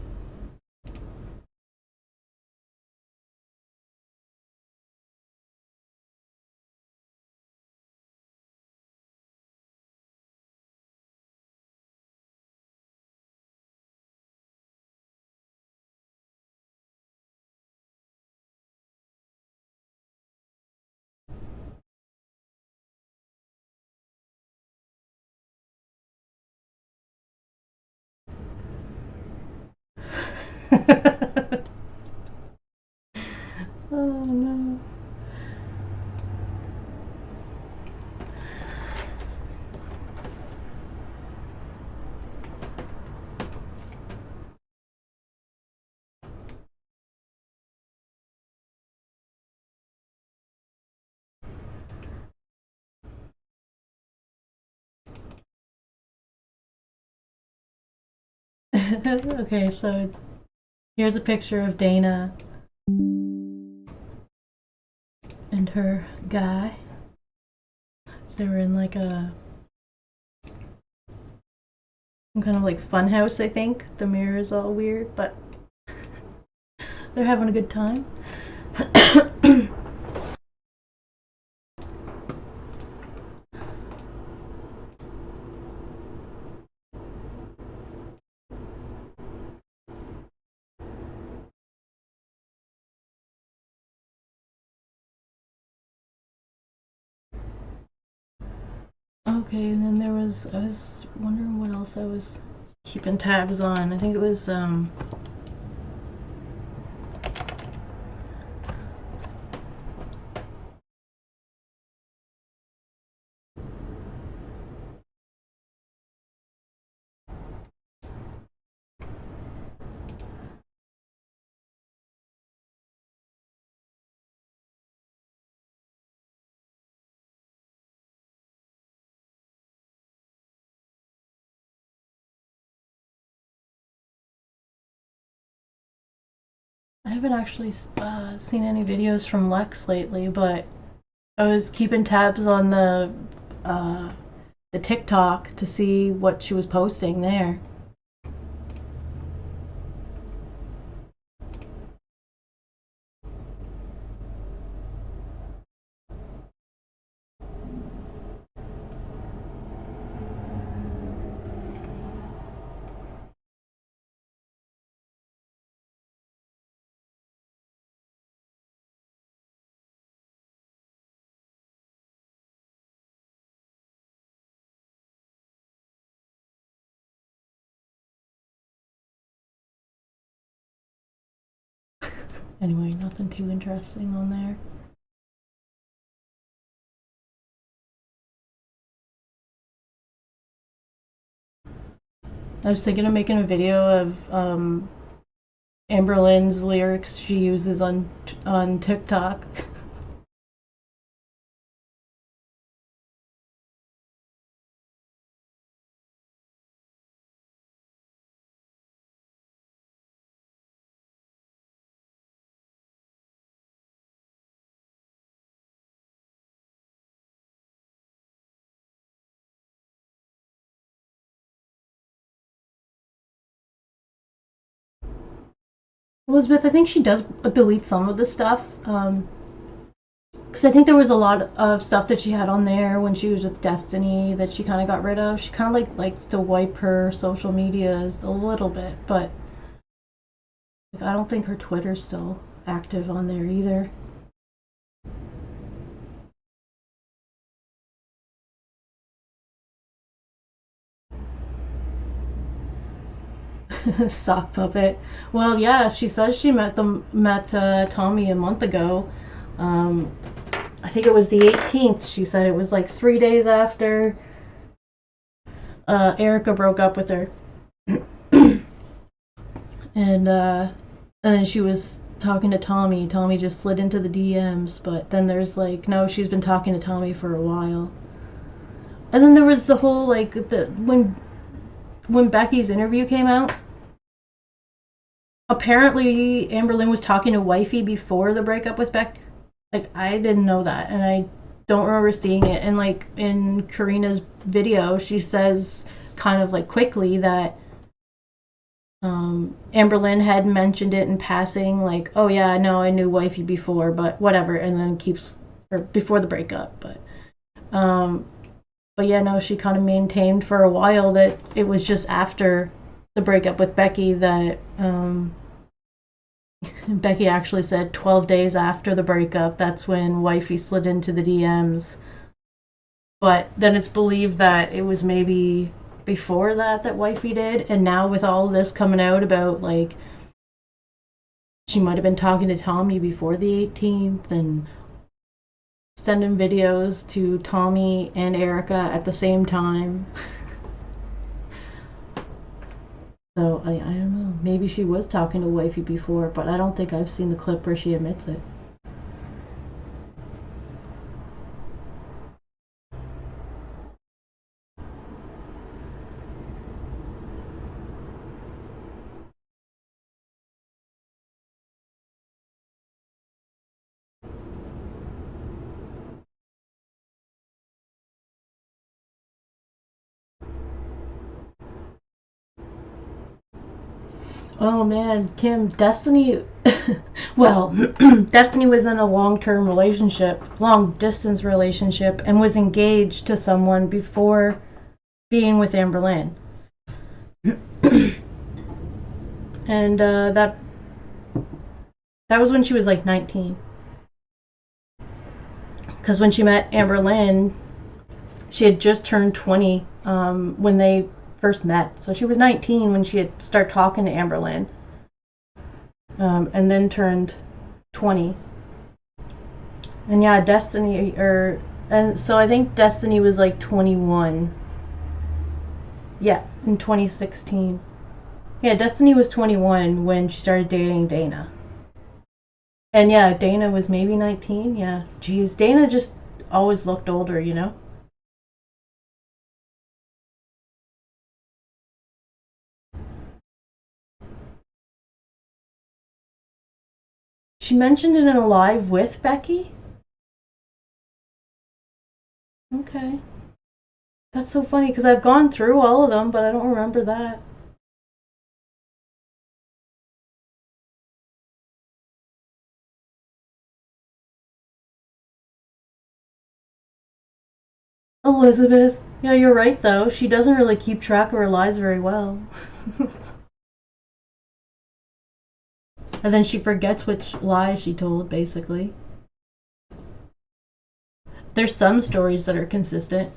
Oh no. Okay, so here's a picture of Dana and her guy. So they were in like some kind of like fun house, I think. The mirror is all weird, but they're having a good time. Okay, and then I was wondering what else I was keeping tabs on. I think it was, I haven't actually seen any videos from Lex lately, but I was keeping tabs on the TikTok to see what she was posting there. Anyway, nothing too interesting on there. I was thinking of making a video of Amberlynn's lyrics she uses on TikTok. Elizabeth, I think she does delete some of the stuff. Because I think there was a lot of stuff that she had on there when she was with Destiny that she kind of got rid of. She kind of likes to wipe her social medias a little bit, but I don't think her Twitter's still active on there either. Sock puppet. Well, yeah, she says she met Tommy a month ago. I think it was the 18th. She said it was like 3 days after Erica broke up with her. And then she was talking to Tommy. Tommy just slid into the DMs, but then there's like, no, she's been talking to Tommy for a while. And then there was the whole like when Becky's interview came out. Apparently, Amberlynn was talking to Wifey before the breakup with Beck. Like, I didn't know that, and I don't remember seeing it. And like in Karina's video, she says kind of like quickly that Amberlynn had mentioned it in passing, like, oh yeah, no, I knew Wifey before, but whatever, and then before the breakup, but yeah, no, she kind of maintained for a while that it was just after the breakup with Becky that Becky actually said 12 days after the breakup, that's when Wifey slid into the DMs. But then it's believed that it was maybe before that Wifey did, and now with all this coming out about like she might have been talking to Tommy before the 18th and sending videos to Tommy and Erica at the same time. So I don't know, maybe she was talking to Wifey before, but I don't think I've seen the clip where she admits it. Oh man, Kim, Destiny, well, Destiny was in a long-term relationship, long-distance relationship, and was engaged to someone before being with Amberlynn. And that was when she was like 19. Because when she met Amberlynn, she had just turned 20 when they first met. So she was 19 when she had started talking to Amberlynn, and then turned 20. And yeah, and so I think Destiny was like 21. Yeah, in 2016. Yeah, Destiny was 21 when she started dating Dana. And yeah, Dana was maybe 19. Yeah, geez, Dana just always looked older, you know? She mentioned it in a live with Becky? Okay. That's so funny, because I've gone through all of them, but I don't remember that. Elizabeth. Yeah, you're right, though. She doesn't really keep track of her lies very well. And then she forgets which lie she told, basically. There's some stories that are consistent.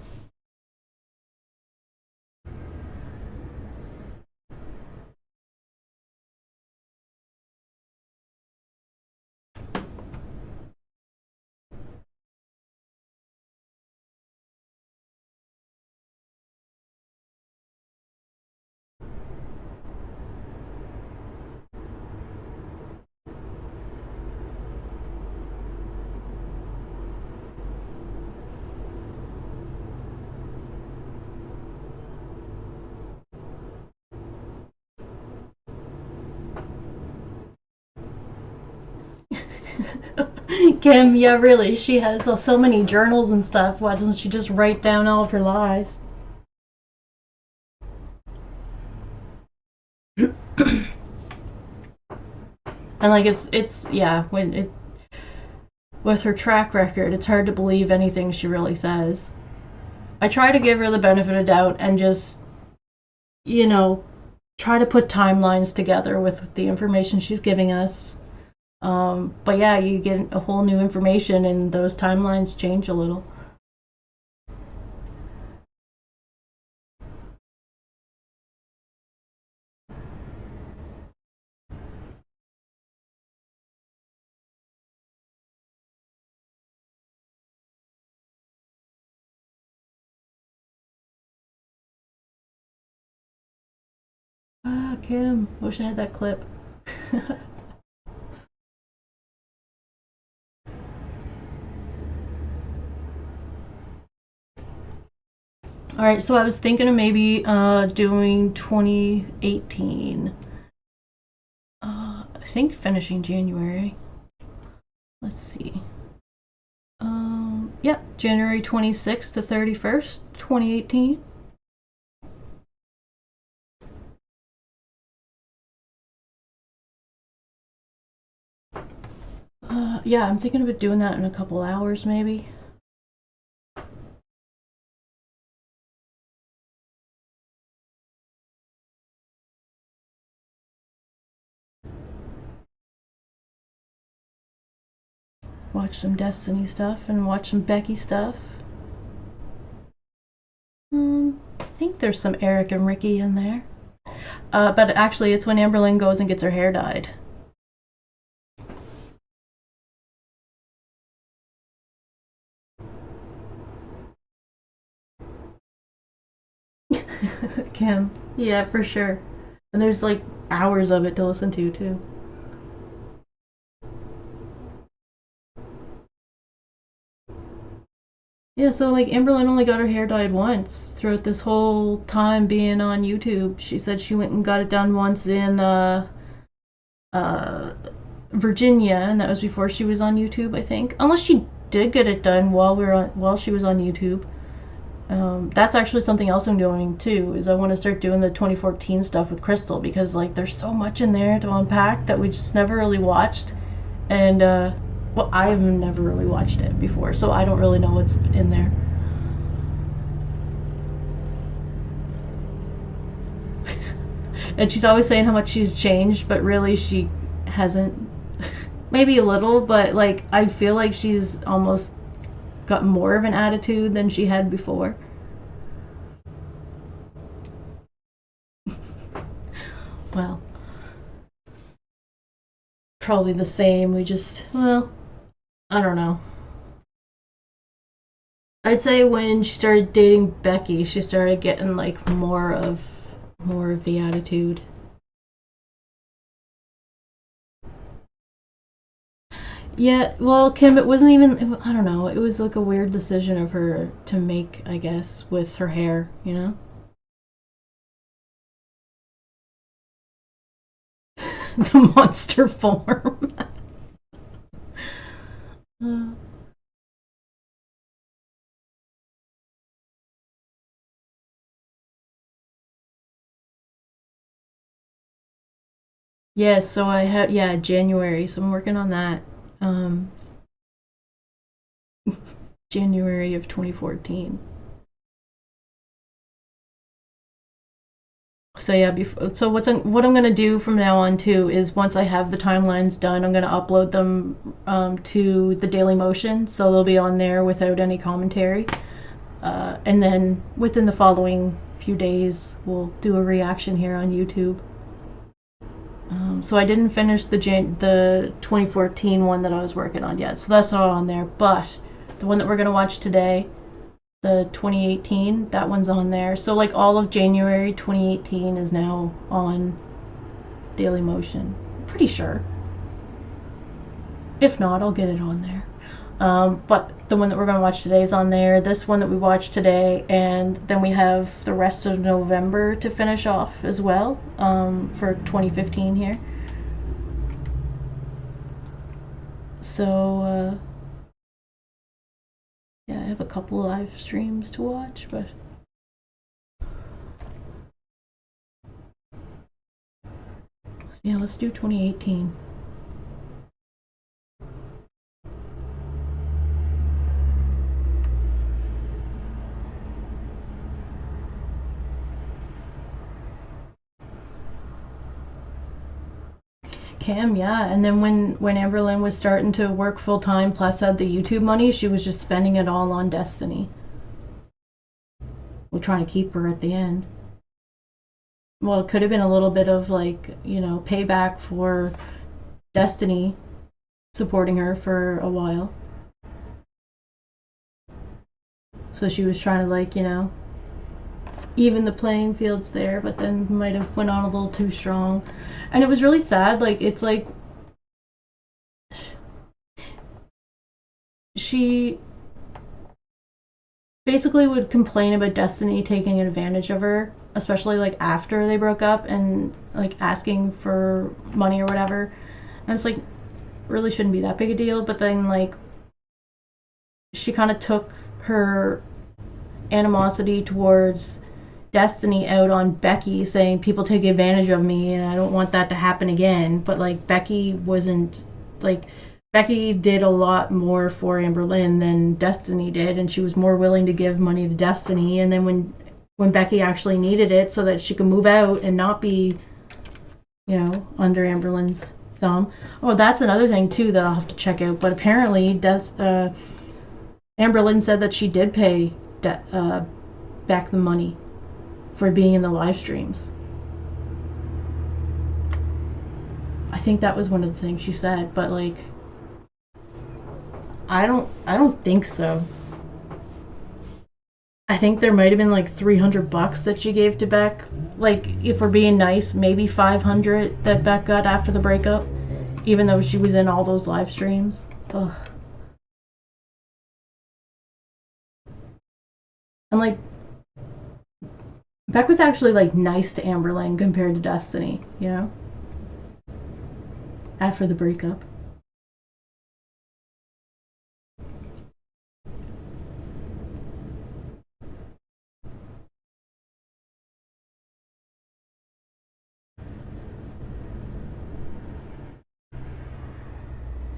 Kim, yeah, really, she has so many journals and stuff. Why doesn't she just write down all of her lies? And like it's yeah, when it with her track record, it's hard to believe anything she really says. I try to give her the benefit of doubt and just, you know, try to put timelines together with the information she's giving us. But yeah, you get a whole new information and those timelines change a little. Ah, Kim, wish I had that clip. Alright, so I was thinking of maybe doing 2018. I think finishing January. Let's see. Yeah, January 26th to 31st, 2018. Yeah, I'm thinking of doing that in a couple hours, maybe. Watch some Destiny stuff and watch some Becky stuff. I think there's some Eric and Ricky in there. But actually, it's when Amberlynn goes and gets her hair dyed. Kim. Yeah, for sure. And there's like hours of it to listen to, too. Yeah, so like Amberlynn only got her hair dyed once throughout this whole time being on YouTube. She said she went and got it done once in Virginia, and that was before she was on YouTube, I think. Unless she did get it done while she was on YouTube. That's actually something else I'm doing too, is I want to start doing the 2014 stuff with Crystal, because like there's so much in there to unpack that we just never really watched. And well, I've never really watched it before, so I don't really know what's in there. And she's always saying how much she's changed, but really she hasn't. Maybe a little, but like I feel like she's almost got more of an attitude than she had before. Well, probably the same. We just, well, I don't know. I'd say when she started dating Becky, she started getting like more of the attitude. Yeah, well, Kim, it wasn't even, I don't know, it was like a weird decision of her to make, I guess, with her hair, you know? The monster form. Yeah, so I had, yeah, January, so I'm working on that. January of 2014. So yeah, so what I'm gonna do from now on too is once I have the timelines done, I'm gonna upload them to the Daily Motion, so they'll be on there without any commentary. And then within the following few days, we'll do a reaction here on YouTube. So I didn't finish the 2014 one that I was working on yet, so that's not on there. But the one that we're gonna watch today, the 2018, that one's on there. So like all of January 2018 is now on Daily Motion. I'm pretty sure. If not, I'll get it on there. But the one that we're going to watch today is on there. This one that we watched today, and then we have the rest of November to finish off as well for 2015 here. So yeah, I have a couple live streams to watch, but yeah, let's do 2018. Kim, yeah. And then when Amberlynn was starting to work full time plus had the YouTube money, she was just spending it all on Destiny. We're trying to keep her at the end. Well, it could have been a little bit of like, you know, payback for Destiny supporting her for a while. So she was trying to, like, you know, even the playing fields there, but then might have went on a little too strong. And it was really sad. Like, it's like she basically would complain about Destiny taking advantage of her, especially like after they broke up and like asking for money or whatever. And it's like, really shouldn't be that big a deal. But then like she kind of took her animosity towards Destiny out on Becky, saying people take advantage of me and I don't want that to happen again. But like Becky wasn't, like, Becky did a lot more for Amberlynn than Destiny did, and she was more willing to give money to Destiny. And then when Becky actually needed it so that she could move out and not be, you know, under Amberlynn's thumb. Oh, that's another thing too that I'll have to check out. But apparently Amberlynn said that she did pay back the money for being in the live streams. I think that was one of the things she said, but like I don't think so. I think there might have been like $300 that she gave to Beck. Like, if we're being nice, maybe 500 that Beck got after the breakup, even though she was in all those live streams. Ugh. And like, Beck was actually like nice to Amberlynn compared to Destiny, you know? After the breakup.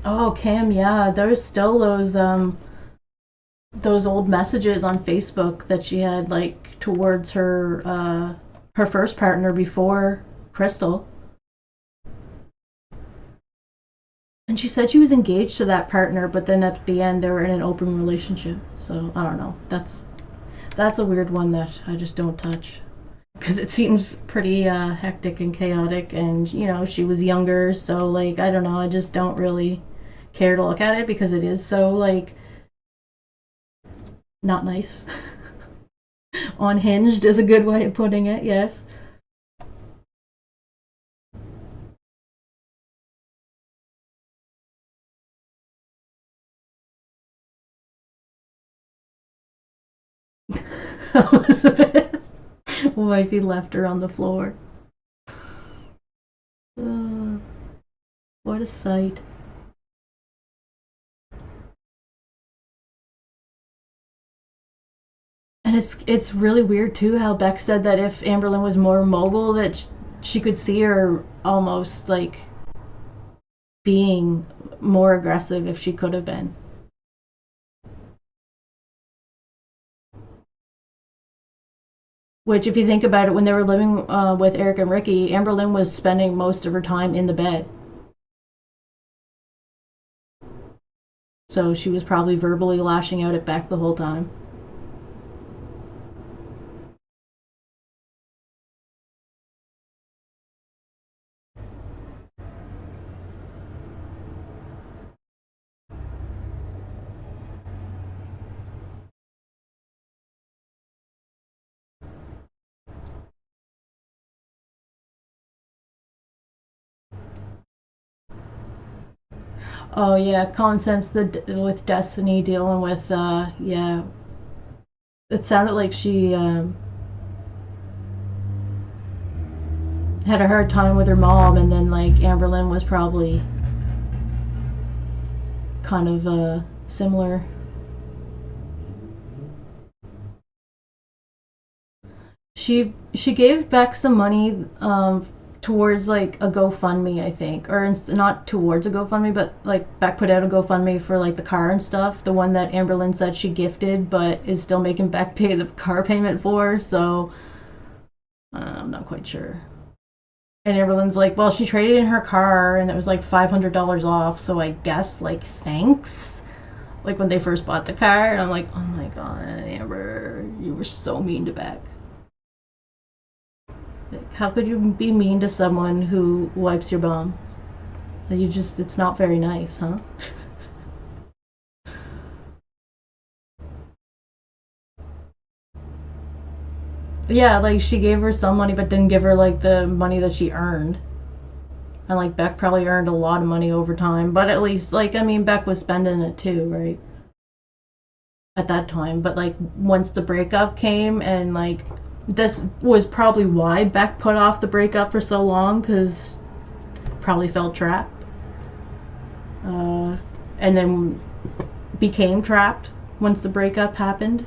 Oh, Kim, yeah, there's still those old messages on Facebook that she had, like, towards her her first partner before Crystal. And she said she was engaged to that partner, but then at the end they were in an open relationship. So I don't know. That's a weird one that I just don't touch, because it seems pretty hectic and chaotic. And you know, she was younger, so like, I don't know. I just don't really care to look at it because it is so like not nice. Unhinged is a good way of putting it, yes. Elizabeth. Wifey left her on the floor. What a sight. And it's really weird too how Beck said that if Amberlynn was more mobile, that she could see her almost like being more aggressive if she could have been. Which, if you think about it, when they were living with Eric and Ricky, Amberlynn was spending most of her time in the bed. So she was probably verbally lashing out at Beck the whole time. Oh yeah, CommonSense with Destiny dealing with yeah. It sounded like she had a hard time with her mom, and then like Amberlynn was probably kind of similar. She gave Beck some money towards like a GoFundMe, I think, or not towards a GoFundMe, but like Beck put out a GoFundMe for like the car and stuff, the one that Amberlynn said she gifted but is still making Beck pay the car payment for. So I'm not quite sure. And everyone's like, well, she traded in her car and it was like $500 off, so I guess, like, thanks. Like, when they first bought the car, and I'm like, oh my god, Amber, you were so mean to Beck. Like, how could you be mean to someone who wipes your bum? You just, it's not very nice, huh? Yeah, like, she gave her some money, but didn't give her, like, the money that she earned. And, like, Beck probably earned a lot of money over time, but at least, like, I mean, Beck was spending it too, right? At that time, but, like, once the breakup came, and, like, this was probably why Beck put off the breakup for so long, because probably felt trapped. And then became trapped once the breakup happened.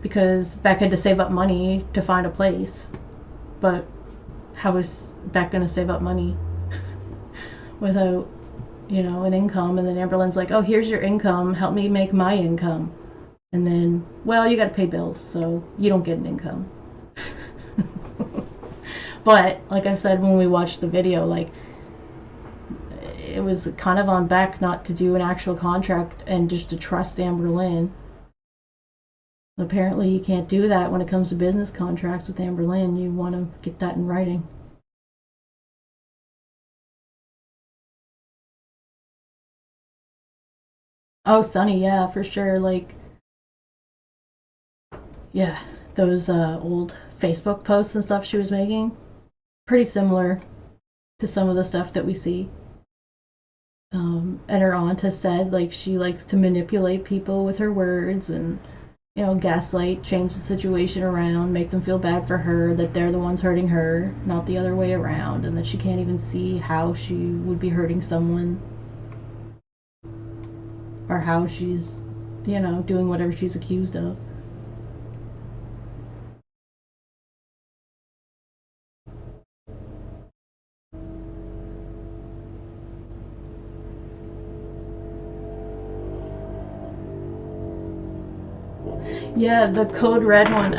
Because Beck had to save up money to find a place. But how was Beck going to save up money without, you know, an income? And then Amberlynn's like, oh, here's your income. Help me make my income. And then, well, you got to pay bills, so you don't get an income. But, like I said, when we watched the video, like, it was kind of on Beck not to do an actual contract and just to trust Amberlynn. Apparently you can't do that when it comes to business contracts with Amberlynn. You want to get that in writing. Oh, Sunny, yeah, for sure. Like, yeah, those old Facebook posts and stuff she was making, pretty similar to some of the stuff that we see. And her aunt has said, like, she likes to manipulate people with her words and, you know, gaslight, change the situation around, make them feel bad for her, that they're the ones hurting her, not the other way around, and that she can't even see how she would be hurting someone. Or how she's, you know, doing whatever she's accused of. Yeah, the code red one,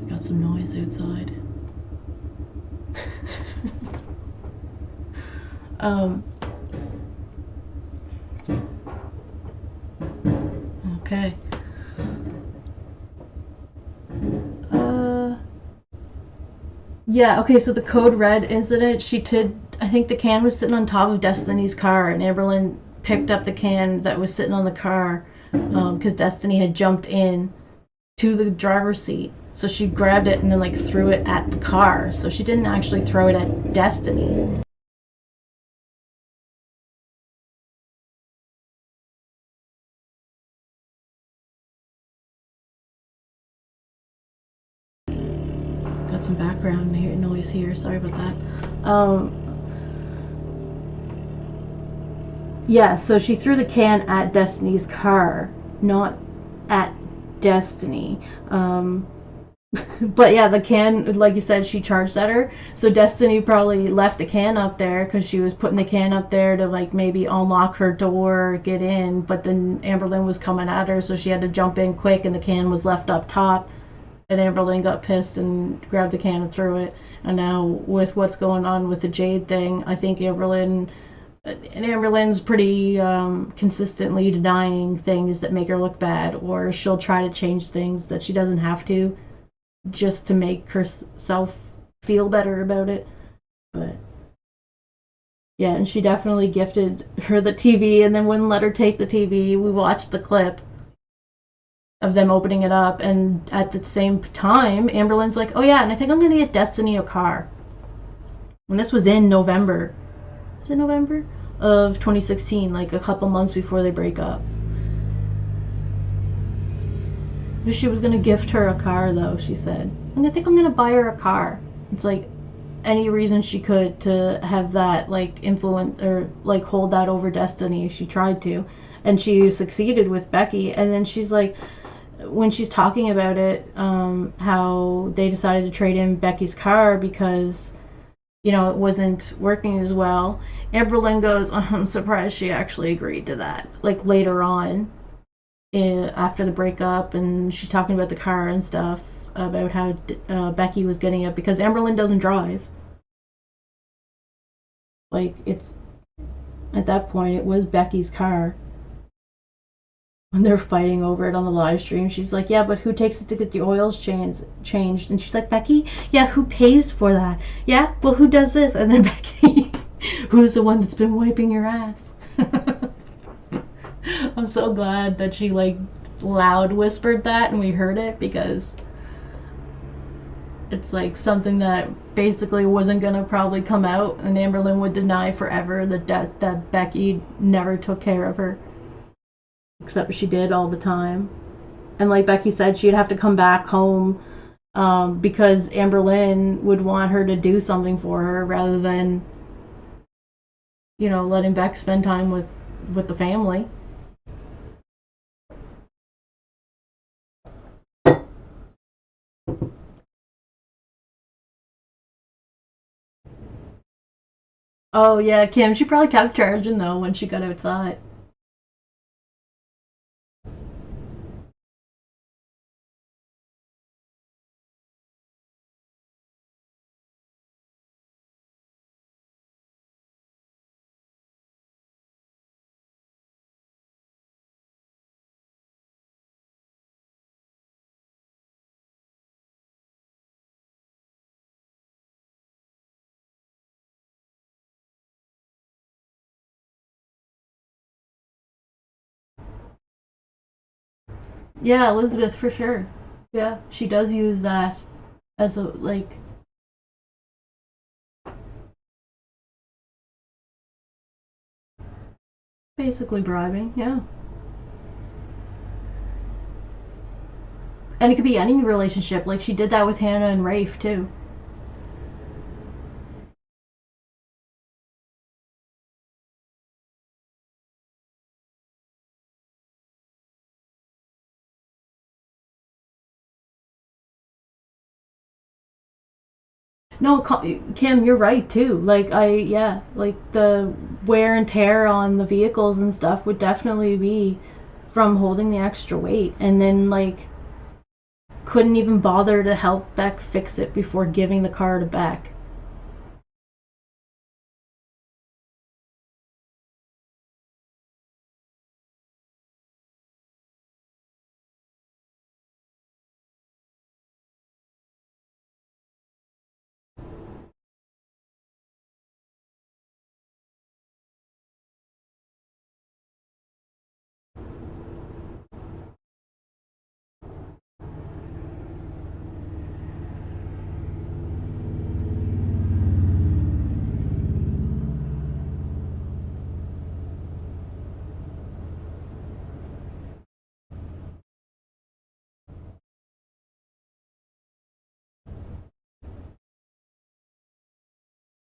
got some noise outside. Okay. Yeah, okay, so the code red incident, I think the can was sitting on top of Destiny's car, and Amberlynn picked up the can that was sitting on the car, because Destiny had jumped in to the driver's seat. So she grabbed it and then, like, threw it at the car. So she didn't actually throw it at Destiny. Got some background noise here, sorry about that. Yeah, so she threw the can at Destiny's car, not at Destiny. But yeah, the can, like you said, she charged at her. So Destiny probably left the can up there because she was putting the can up there to, like, maybe unlock her door, get in. But then Amberlynn was coming at her, so she had to jump in quick, and the can was left up top. And Amberlynn got pissed and grabbed the can and threw it. And now with what's going on with the Jade thing, I think Amberlynn's pretty consistently denying things that make her look bad, or she'll try to change things that she doesn't have to, just to make herself feel better about it. But yeah, and she definitely gifted her the TV and then wouldn't let her take the TV. We watched the clip of them opening it up, and at the same time Amberlynn's like, oh yeah, and I think I'm gonna get Destiny a car. And this was in November. Is it November of 2016, like a couple months before they break up. She was gonna gift her a car, though, she said. And I think I'm gonna buy her a car. It's like any reason she could to have that, like, influence or, like, hold that over Destiny. She tried to, and she succeeded with Becky. And then she's like, when she's talking about it, how they decided to trade in Becky's car because, you know, it wasn't working as well. Amberlynn goes, I'm surprised she actually agreed to that. Like later on, after the breakup, and she's talking about the car and stuff, about how Becky was getting it because Amberlynn doesn't drive. Like, it's at that point it was Becky's car. When they're fighting over it on the live stream, she's like, yeah, but who takes it to get the oils changed? And she's like, Becky? Yeah, who pays for that? Yeah, well, who does this? And then Becky, who's the one that's been wiping your ass? I'm so glad that she, like, loud whispered that and we heard it, because it's, like, something that basically wasn't gonna probably come out, and Amberlynn would deny forever that Becky never took care of her. Except she did all the time. And like Becky said, she'd have to come back home because Amberlynn would want her to do something for her rather than, you know, letting Beck spend time with the family. Oh yeah, Kim, she probably kept charging though when she got outside. Yeah, Elizabeth, for sure. Yeah, she does use that as a, like... basically bribing, yeah. And it could be any relationship, like she did that with Hannah and Rafe, too. No, Kim, you're right too. Like like the wear and tear on the vehicles and stuff would definitely be from holding the extra weight, and then like couldn't even bother to help Beck fix it before giving the car to Beck.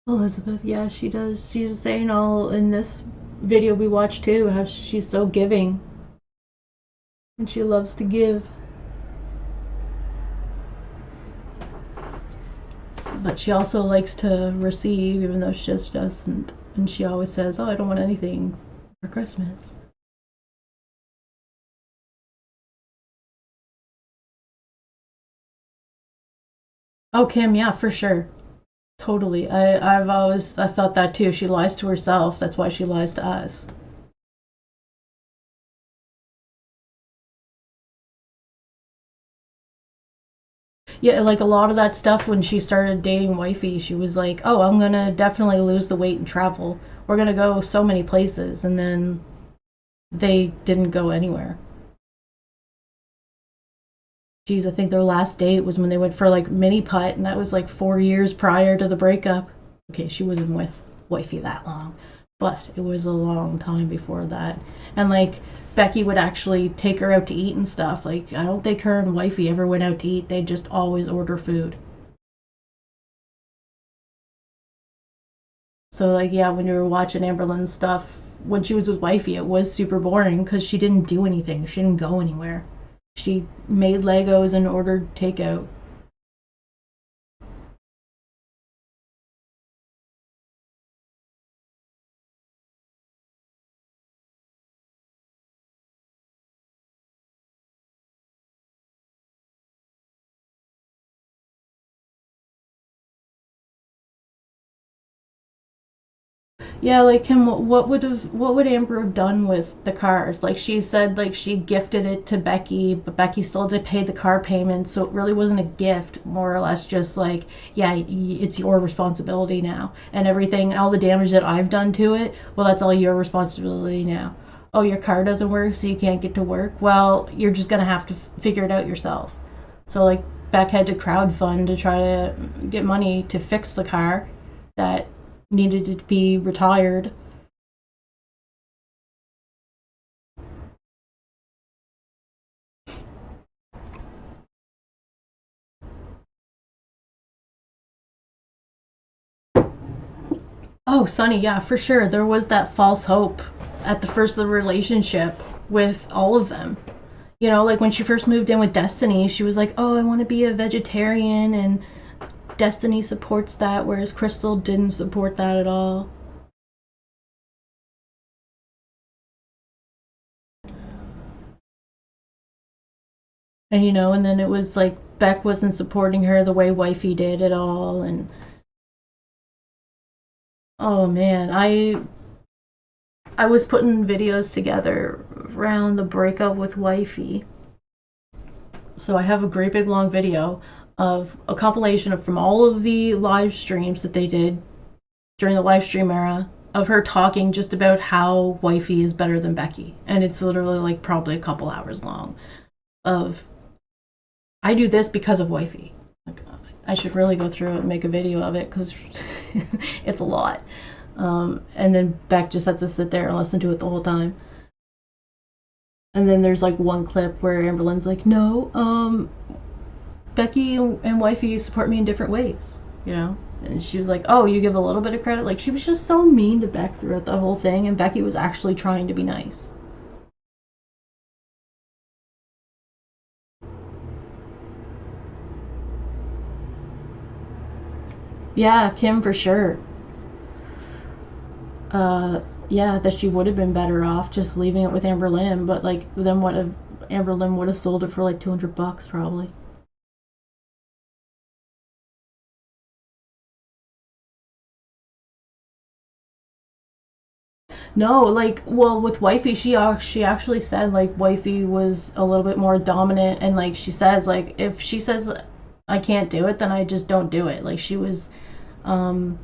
Elizabeth, yeah, she does. She's saying all in this video we watched too, how she's so giving. And she loves to give. But she also likes to receive, even though she just doesn't. And she always says, oh, I don't want anything for Christmas. Oh, Kim, yeah, for sure. Totally. I thought that too. She lies to herself. That's why she lies to us. Yeah, like a lot of that stuff when she started dating Wifey, she was like, oh, I'm gonna definitely lose the weight and travel. We're gonna go so many places, and then they didn't go anywhere. Geez, I think their last date was when they went for like mini putt, and that was like 4 years prior to the breakup. Okay, she wasn't with Wifey that long, but it was a long time before that. And like Becky would actually take her out to eat and stuff. Like I don't think her and Wifey ever went out to eat. They'd just always order food. So like yeah, when you were watching Amberlynn's stuff when she was with Wifey, it was super boring because she didn't do anything. She didn't go anywhere. She made Legos and ordered takeout. Yeah, like Kim, what would Amber have done with the cars? Like she said, like she gifted it to Becky, but Becky still had to pay the car payment, so it really wasn't a gift, more or less just like, yeah, it's your responsibility now, and everything, all the damage that I've done to it, well, that's all your responsibility now. Oh, your car doesn't work, so you can't get to work. Well, you're just gonna have to figure it out yourself. So like Beck had to crowdfund to try to get money to fix the car that needed to be retired. Oh, Sonny, yeah, for sure. There was that false hope at the first of the relationship with all of them. You know, like when she first moved in with Destiny, she was like, oh, I want to be a vegetarian, and Destiny supports that, whereas Crystal didn't support that at all. And you know, and then it was like Beck wasn't supporting her the way Wifey did at all, and oh man, I was putting videos together around the breakup with Wifey. So I have a great big long video of a compilation of from all of the live streams that they did during the live stream era of her talking just about how Wifey is better than Becky. And it's literally like probably a couple hours long of I do this because of Wifey. Like, I should really go through it and make a video of it because it's a lot. And then Beck just has to sit there and listen to it the whole time. And then there's like one clip where Amberlynn's like, no, Becky and Wifey support me in different ways, you know? And she was like, oh, you give a little bit of credit? Like, she was just so mean to Beck throughout the whole thing, and Becky was actually trying to be nice. Yeah, Kim for sure. Yeah, that she would have been better off just leaving it with Amberlynn, but like then what if Amberlynn would have sold it for like $200 probably. No, like, well, with Wifey, she actually said like Wifey was a little bit more dominant, and like she says like if she says I can't do it, then I just don't do it. Like um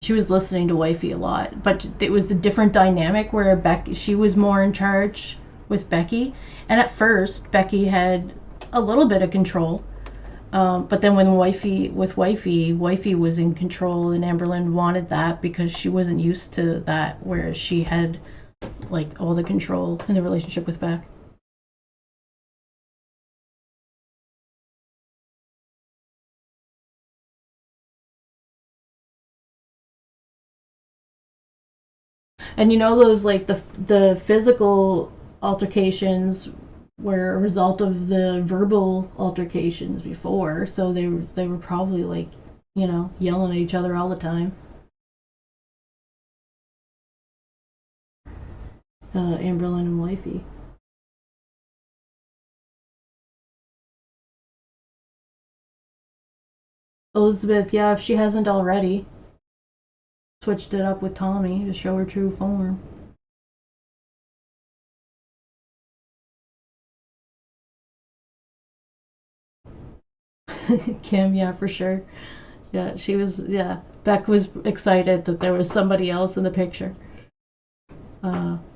she was listening to Wifey a lot, but it was the different dynamic where she was more in charge with Becky, and at first Becky had a little bit of control, but then when Wifey was in control, and Amberlynn wanted that because she wasn't used to that, whereas she had like all the control in the relationship with Beck. And you know those like the physical altercations were a result of the verbal altercations before, so they were probably like, you know, yelling at each other all the time. Amberlynn and Wifey. Elizabeth, yeah, if she hasn't already, switched it up with Tommy to show her true form. Kim, yeah, for sure. Yeah, she was, yeah. Beck was excited that there was somebody else in the picture.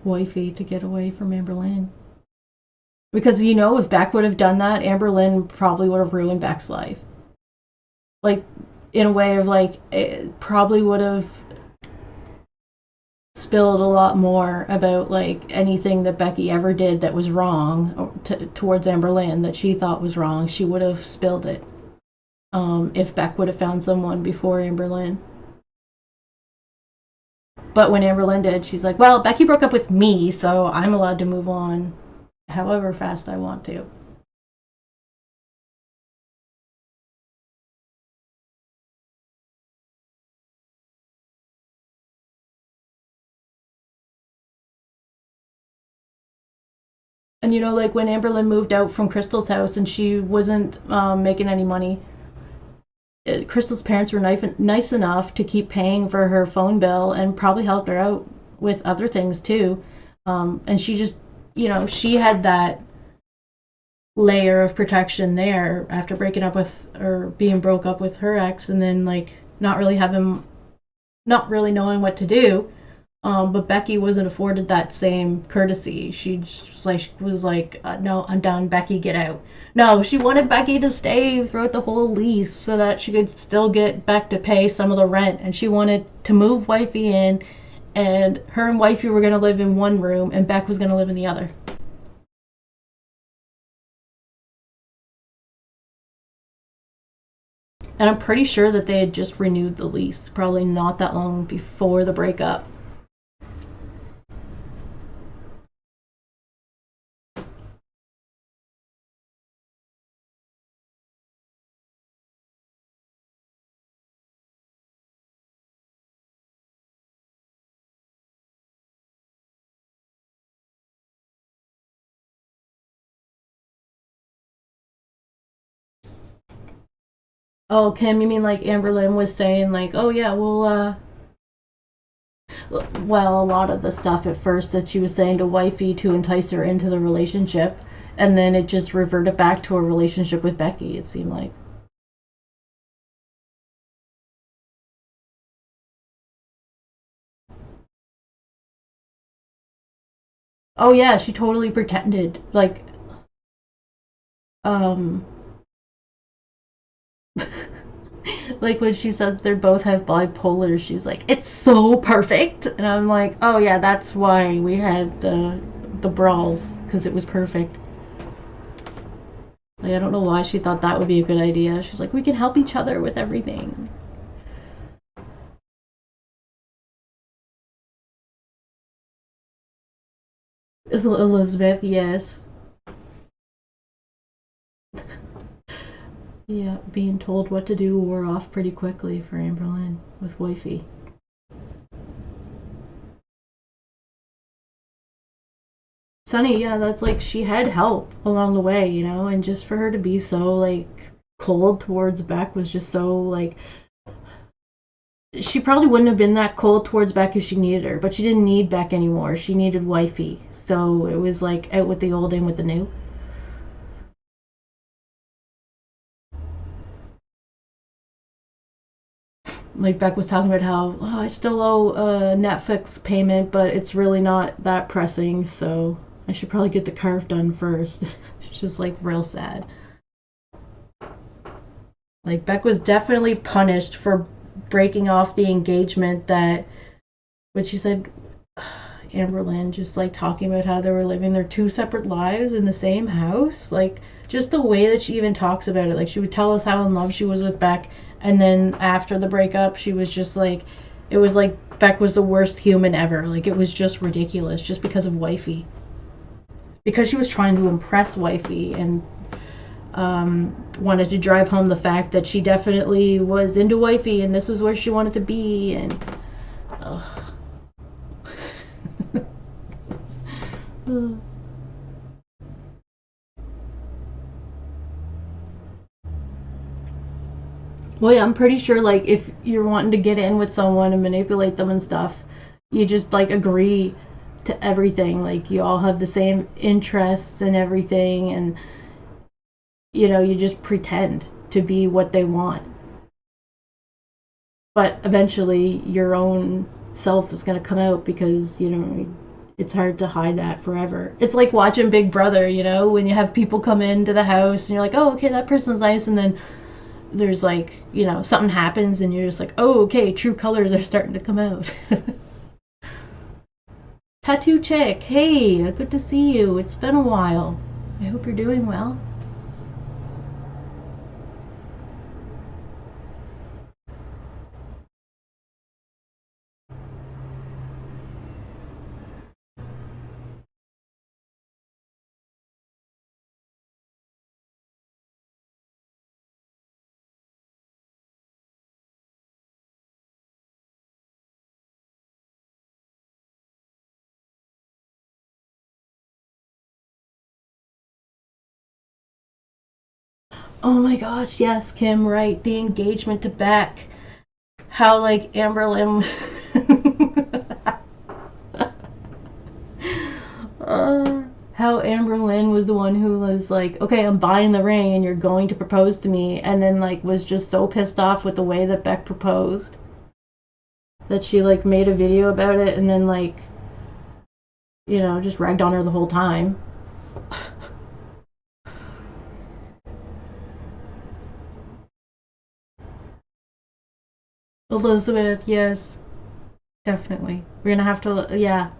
Wifey to get away from Amberlynn. Because, you know, if Beck would have done that, Amberlynn probably would have ruined Beck's life. Like, in a way of, like, it probably would have spilled a lot more about, like, anything that Becky ever did that was wrong towards Amberlynn that she thought was wrong. She would have spilled it. If Beck would have found someone before Amberlynn. But when Amberlynn did, she's like, well, Becky broke up with me, so I'm allowed to move on however fast I want to. And you know, like when Amberlynn moved out from Crystal's house and she wasn't making any money, Crystal's parents were nice enough to keep paying for her phone bill and probably helped her out with other things too. And she just, you know, she had that layer of protection there after breaking up with, or being broke up with her ex, and then like not really knowing what to do. But Becky wasn't afforded that same courtesy. She just like was like, no, I'm done. Becky, get out. No, she wanted Becky to stay throughout the whole lease so that she could still get back to pay some of the rent. And she wanted to move Wifey in, and her and Wifey were going to live in one room, and Beck was going to live in the other. And I'm pretty sure that they had just renewed the lease, probably not that long before the breakup. Oh, Kim, you mean like Amberlynn was saying, like, oh yeah, well, a lot of the stuff at first that she was saying to Wifey to entice her into the relationship, and then it just reverted back to a relationship with Becky, it seemed like. Oh yeah, she totally pretended, like, um, like when she said they both have bipolar, she's like, it's so perfect, and I'm like, oh yeah, that's why we had the brawls, because it was perfect. Like, I don't know why she thought that would be a good idea. She's like, we can help each other with everything. Elizabeth, yes. Yeah, being told what to do wore off pretty quickly for Amberlynn with Wifey. Sunny, yeah, that's like she had help along the way, you know, and just for her to be so like cold towards Beck was just so like, she probably wouldn't have been that cold towards Beck if she needed her, but she didn't need Beck anymore. She needed Wifey. So it was like out with the old, in with the new. Like Beck was talking about how, oh, I still owe a Netflix payment, but it's really not that pressing, so I should probably get the carve done first. She's just like real sad. Like Beck was definitely punished for breaking off the engagement that, when she said, Amberlynn just like talking about how they were living their two separate lives in the same house, like just the way that she even talks about it, like she would tell us how in love she was with Beck, and then after the breakup she was just like, it was like Beck was the worst human ever, like it was just ridiculous just because of Wifey, because she was trying to impress Wifey and wanted to drive home the fact that she definitely was into Wifey and this was where she wanted to be, and well, yeah, I'm pretty sure, like, if you're wanting to get in with someone and manipulate them and stuff, you just, like, agree to everything. Like, you all have the same interests and everything, and, you know, you just pretend to be what they want. But eventually, your own self is going to come out because, you know, it's hard to hide that forever. It's like watching Big Brother, you know, when you have people come into the house and you're like, oh, okay, that person's nice, and then there's like, you know, something happens and you're just like, oh, okay, true colors are starting to come out. Tattoo Chick, hey, good to see you. It's been a while. I hope you're doing well. Oh my gosh, yes, Kim, right. The engagement to Beck. How, like, Amberlynn... how Amberlynn was the one who was like, okay, I'm buying the ring and you're going to propose to me, and then, like, was just so pissed off with the way that Beck proposed that she, like, made a video about it and then, like, you know, just ragged on her the whole time. Elizabeth, yes, definitely. We're gonna have to, yeah.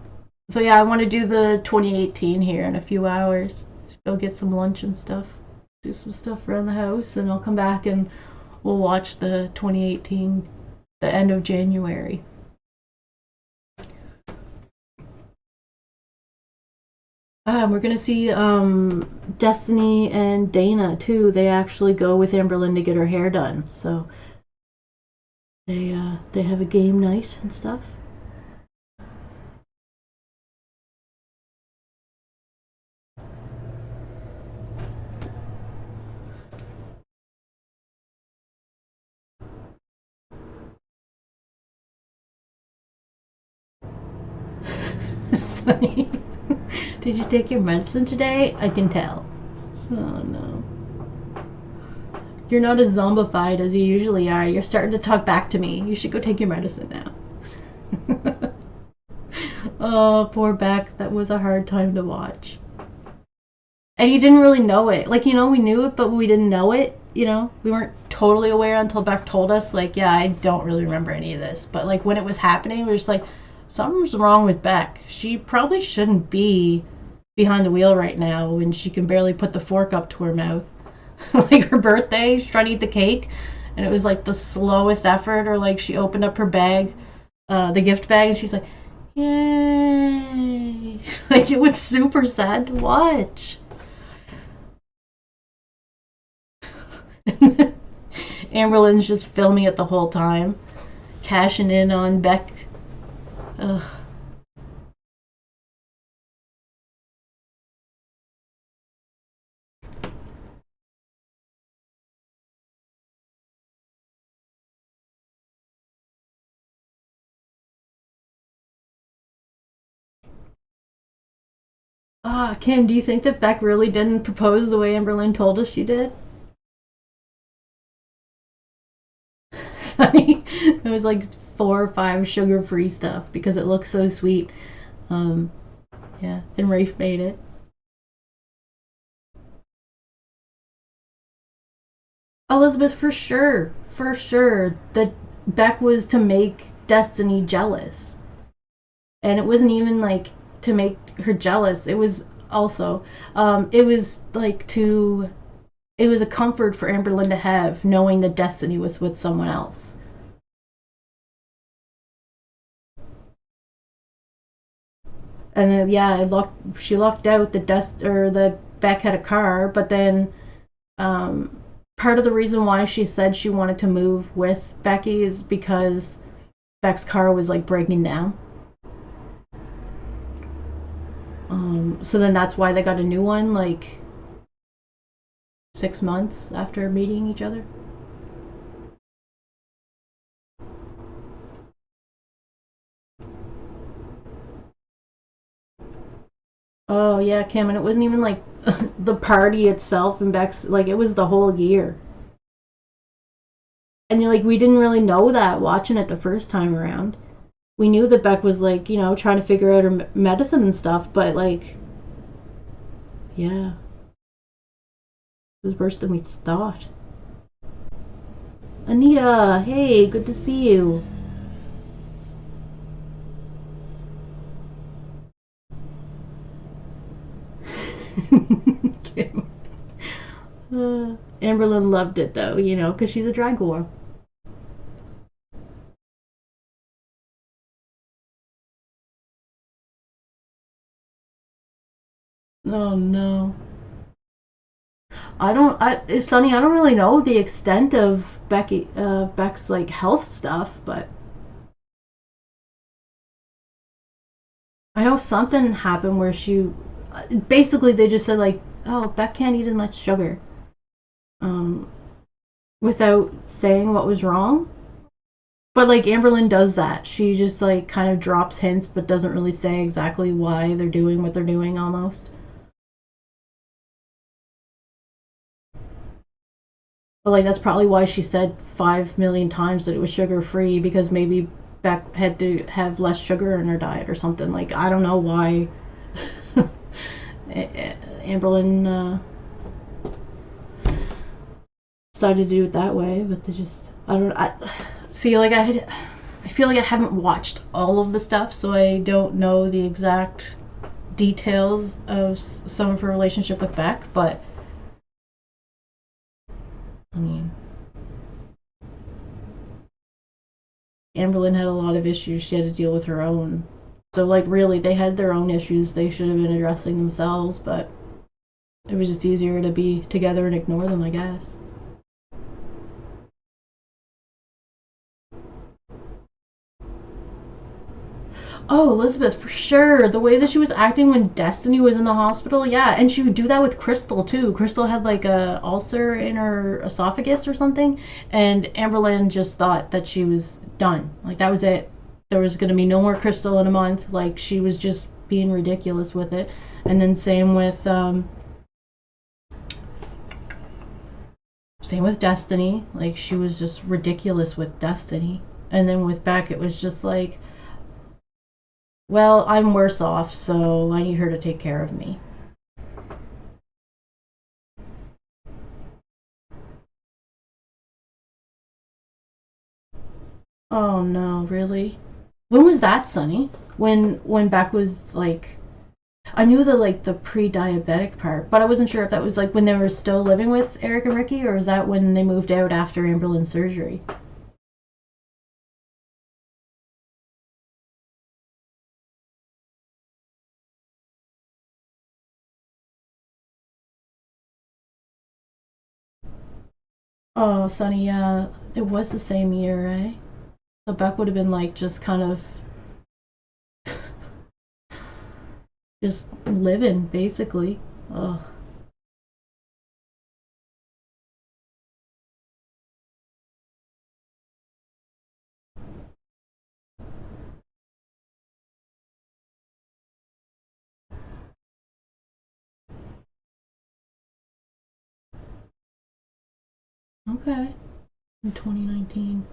So yeah, I want to do the 2018 here in a few hours. Go get some lunch and stuff. Do some stuff around the house, and I'll come back and we'll watch the 2018, the end of January. We're gonna see Destiny and Dana too. They actually go with Amberlynn to get her hair done. So they have a game night and stuff. Sunny, did you take your medicine today? I can tell. Oh no. You're not as zombified as you usually are. You're starting to talk back to me. You should go take your medicine now. Oh, poor Beck. That was a hard time to watch. And you didn't really know it. Like, you know, we knew it, but we didn't know it. You know, we weren't totally aware until Beck told us, like, yeah, I don't really remember any of this. But, like, when it was happening, we were just like, something's wrong with Beck. She probably shouldn't be behind the wheel right now when she can barely put the fork up to her mouth. Like her birthday, she's trying to eat the cake, and it was like the slowest effort. Or like she opened up her bag, the gift bag, and she's like, yay. Like it was super sad to watch. Amberlynn's just filming it the whole time, cashing in on Beck. Ugh. Kim, do you think that Beck really didn't propose the way Amberlynn told us she did? Sunny, it was like 4 or 5 sugar-free stuff because it looks so sweet. Yeah, and Rafe made it. Elizabeth, for sure, that Beck was to make Destiny jealous. And it wasn't even like to make her jealous. It was also, it was like it was a comfort for Amberlynn to have, knowing that Destiny was with someone else. And then, yeah, she lucked out that Beck had a car, but then part of the reason why she said she wanted to move with Becky is because Beck's car was like breaking down. So then that's why they got a new one, like 6 months after meeting each other. Oh yeah, Kim, and it wasn't even like the party itself and Beck's, like it was the whole year. And like we didn't really know that watching it the first time around. We knew that Beck was like, you know, trying to figure out her medicine and stuff, but like, yeah, it was worse than we thought. Anita, hey, good to see you. Amberlynn loved it though, you know, because she's a drag whore. Oh no. It's funny, I don't really know the extent of Beck's like health stuff, but I know something happened where basically they just said like, oh, Beck can't eat as much sugar. without saying what was wrong. But like Amberlynn does that. She just like kind of drops hints but doesn't really say exactly why they're doing what they're doing almost. But like that's probably why she said 5 million times that it was sugar free, because maybe Beck had to have less sugar in her diet or something. Like I don't know why Amberlynn decided to do it that way, but they just I see, like I feel like I haven't watched all of the stuff, so I don't know the exact details of some of her relationship with Beck, but I mean, Amberlynn had a lot of issues she had to deal with her own. So like really they had their own issues they should have been addressing themselves, but it was just easier to be together and ignore them, I guess. Oh, Elizabeth, for sure. The way that she was acting when Destiny was in the hospital, yeah. And she would do that with Crystal, too. Crystal had, like, a ulcer in her esophagus or something. And Amberlynn just thought that she was done. Like, that was it. There was going to be no more Crystal in a month. Like, she was just being ridiculous with it. And then same with Destiny. Like, she was just ridiculous with Destiny. And then with Beck, it was just like, well, I'm worse off, so I need her to take care of me. Oh no, really? When was that, Sunny? When Beck was like, I knew the pre-diabetic part, but I wasn't sure if that was like when they were still living with Eric and Ricky, or is that when they moved out after Amberlynn's surgery? Oh, Sunny, yeah, it was the same year, eh? So Beck would have been like just kind of just living, basically. Ugh. Okay. In 2019.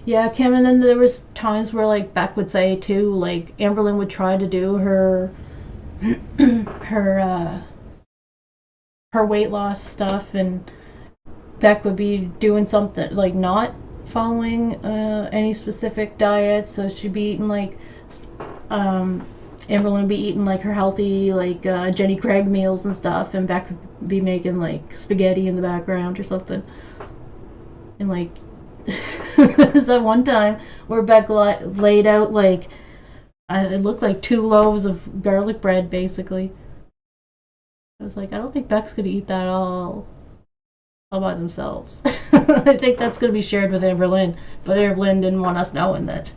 Yeah, Kim, and then there was times where like Beck would say too, like Amberlynn would try to do her her her weight loss stuff, and Beck would be doing something like not following any specific diet, so she'd be eating like Amberlynn would be eating like her healthy like Jenny Craig meals and stuff, and Beck would be making like spaghetti in the background or something, and like there was that one time where Beck laid out like it looked like 2 loaves of garlic bread basically. I was like, I don't think Beck's gonna eat that all by themselves. I think that's gonna be shared with Amberlynn, but Amberlynn didn't want us knowing that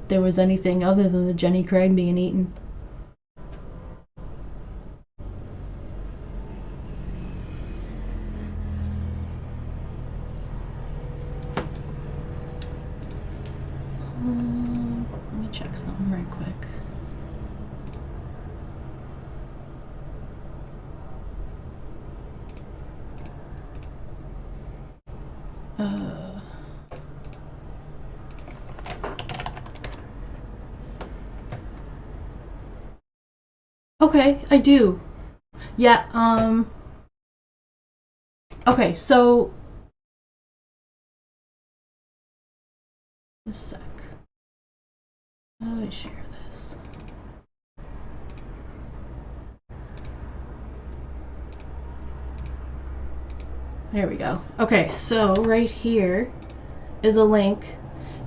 there was anything other than the Jenny Craig being eaten. Let me check something right quick. Okay, I do. Yeah, okay, so just a sec. How do I share this? There we go. Okay, so right here is a link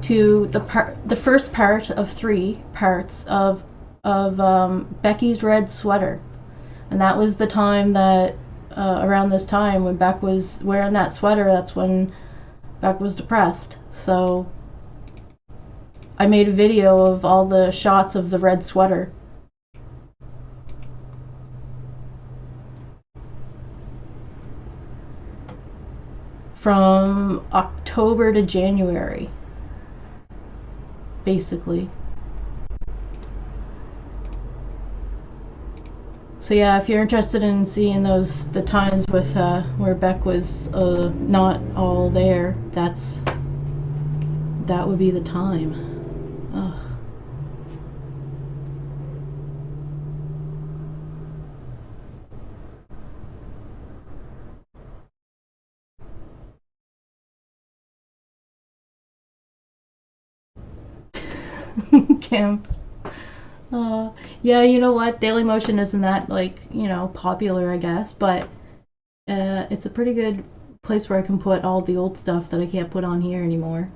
to the first part of 3 parts of Becky's red sweater, and that was the time that around this time when Beck was wearing that sweater. That's when Beck was depressed, so I made a video of all the shots of the red sweater. From October to January, basically. So yeah, if you're interested in seeing the times with where Beck was not all there, that would be the time. Ugh. Camp. Yeah, you know what? Dailymotion isn't that, like, you know, popular, I guess, but it's a pretty good place where I can put all the old stuff that I can't put on here anymore.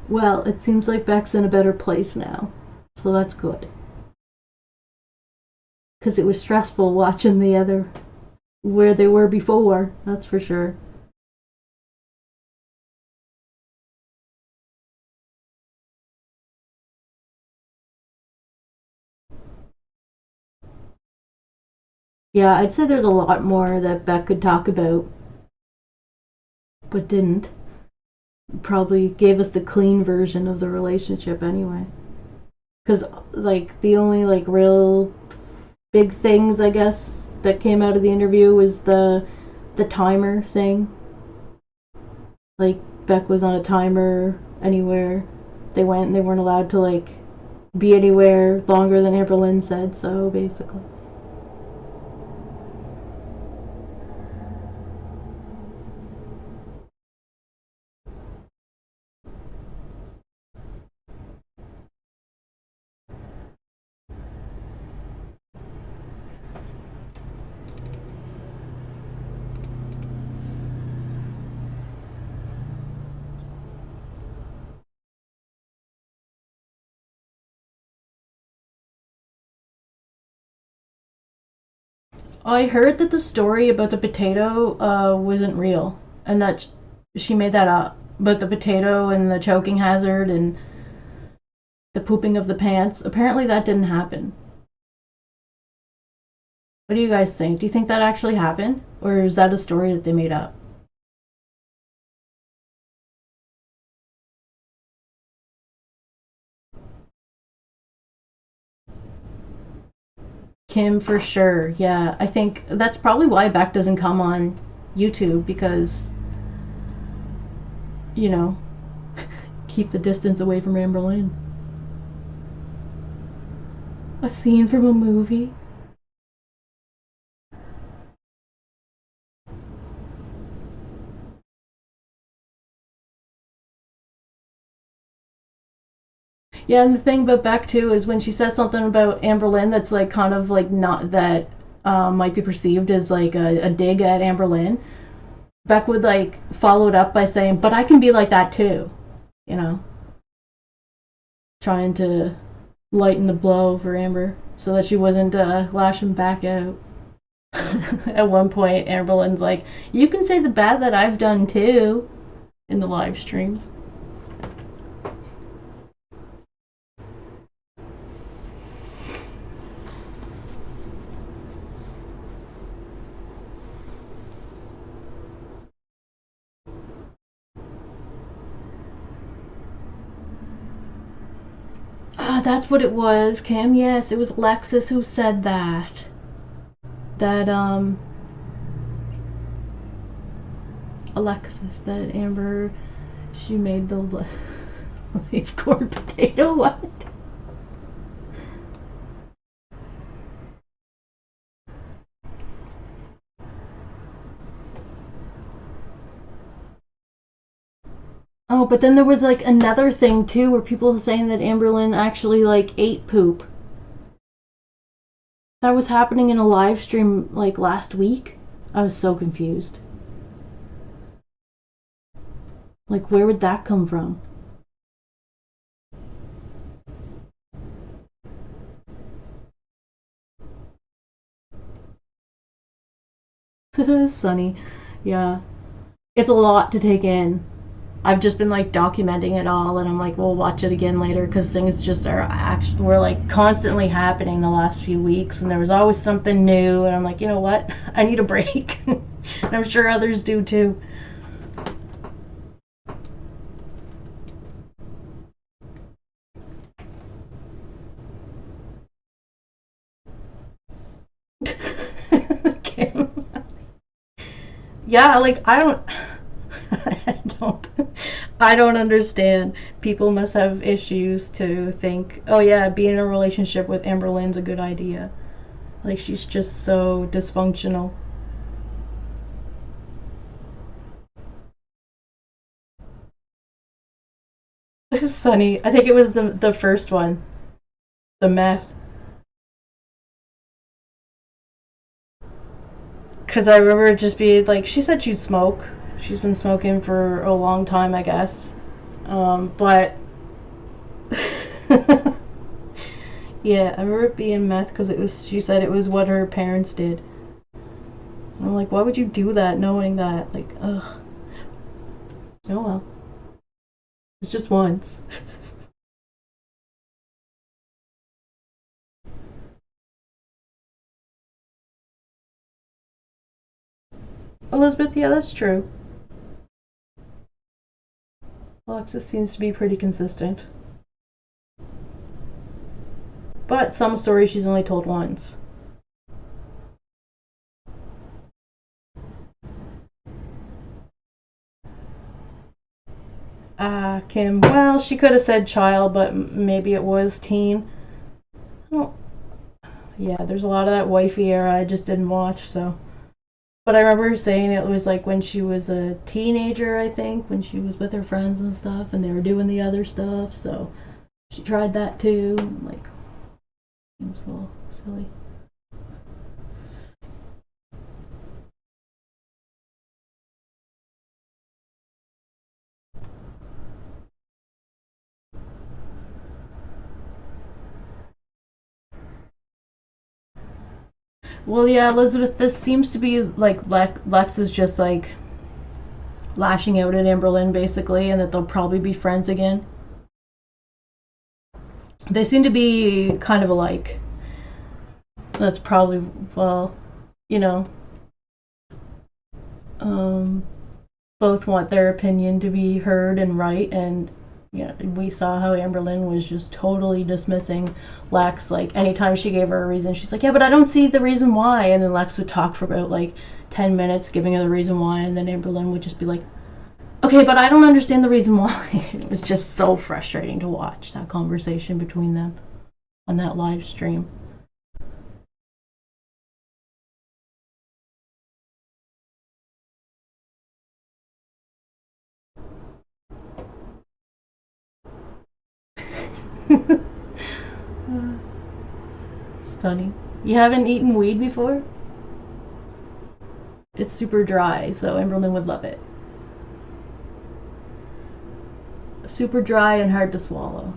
Well, it seems like Beck's in a better place now, so that's good. Because it was stressful watching the other, where they were before, that's for sure. Yeah, I'd say there's a lot more that Beck could talk about, but didn't. Probably gave us the clean version of the relationship anyway. Because, like, the only, like, real big things, I guess, that came out of the interview was the timer thing. Like, Beck was on a timer anywhere they went, and they weren't allowed to, like, be anywhere longer than Amberlynn said, so, basically. I heard that the story about the potato wasn't real, and that she made that up. But the potato and the choking hazard and the pooping of the pants, apparently that didn't happen. What do you guys think? Do you think that actually happened? Or is that a story that they made up? Kim, for sure. Yeah, I think that's probably why Beck doesn't come on YouTube, because, you know, keep the distance away from Amberlynn. A scene from a movie? Yeah, and the thing about Beck too is when she says something about Amberlynn that's like kind of like not that might be perceived as like a dig at Amberlynn, Beck would like follow it up by saying, "But I can be like that too," you know, trying to lighten the blow for Amber so that she wasn't lashing back out. At one point, Amberlynn's like, "You can say the bad that I've done too," in the live streams. Ah, that's what it was, Kim. Yes, it was Alexis who said that. That Alexis that Amber, she made the leaf corn potato. What? Oh, but then there was like another thing too where people were saying that Amberlynn actually like ate poop. That was happening in a live stream like last week. I was so confused. Like, where would that come from? Sunny. Yeah. It's a lot to take in. I've just been like documenting it all, and I'm like, we'll watch it again later because things just were like constantly happening the last few weeks, and there was always something new, and I'm like, you know what? I need a break. And I'm sure others do too. Kim. Yeah, like I don't understand. People must have issues to think, oh yeah, being in a relationship with Amberlynn's a good idea. Like, she's just so dysfunctional. This is Sunny. I think it was the first one. The meth. Because I remember it just being like, she said she'd smoke. She's been smoking for a long time, I guess. But yeah, I remember it being meth because she said it was what her parents did. And I'm like, why would you do that knowing that? Like, ugh. Oh well. It's just once. Elizabeth, yeah, that's true. Alexis seems to be pretty consistent. But some stories she's only told once. Kim, well, she could have said child, but maybe it was teen. Well, yeah, there's a lot of that wifey era I just didn't watch, so. But I remember her saying it was like when she was a teenager, I think, when she was with her friends and stuff, and they were doing the other stuff, so she tried that too. Like, it was a little silly. Well, yeah, Elizabeth, this seems to be like Lex is just like lashing out at Amberlynn basically, and that they'll probably be friends again. They seem to be kind of alike. That's probably, well, you know, both want their opinion to be heard and right, and yeah, we saw how Amberlynn was just totally dismissing Lex. Like, anytime she gave her a reason, she's like, yeah, but I don't see the reason why. And then Lex would talk for about like 10 minutes giving her the reason why, and then Amberlynn would just be like, okay, but I don't understand the reason why. It was just so frustrating to watch that conversation between them on that live stream. Stunning. You haven't eaten weed before? It's super dry, so Amberlynn would love it. Super dry and hard to swallow.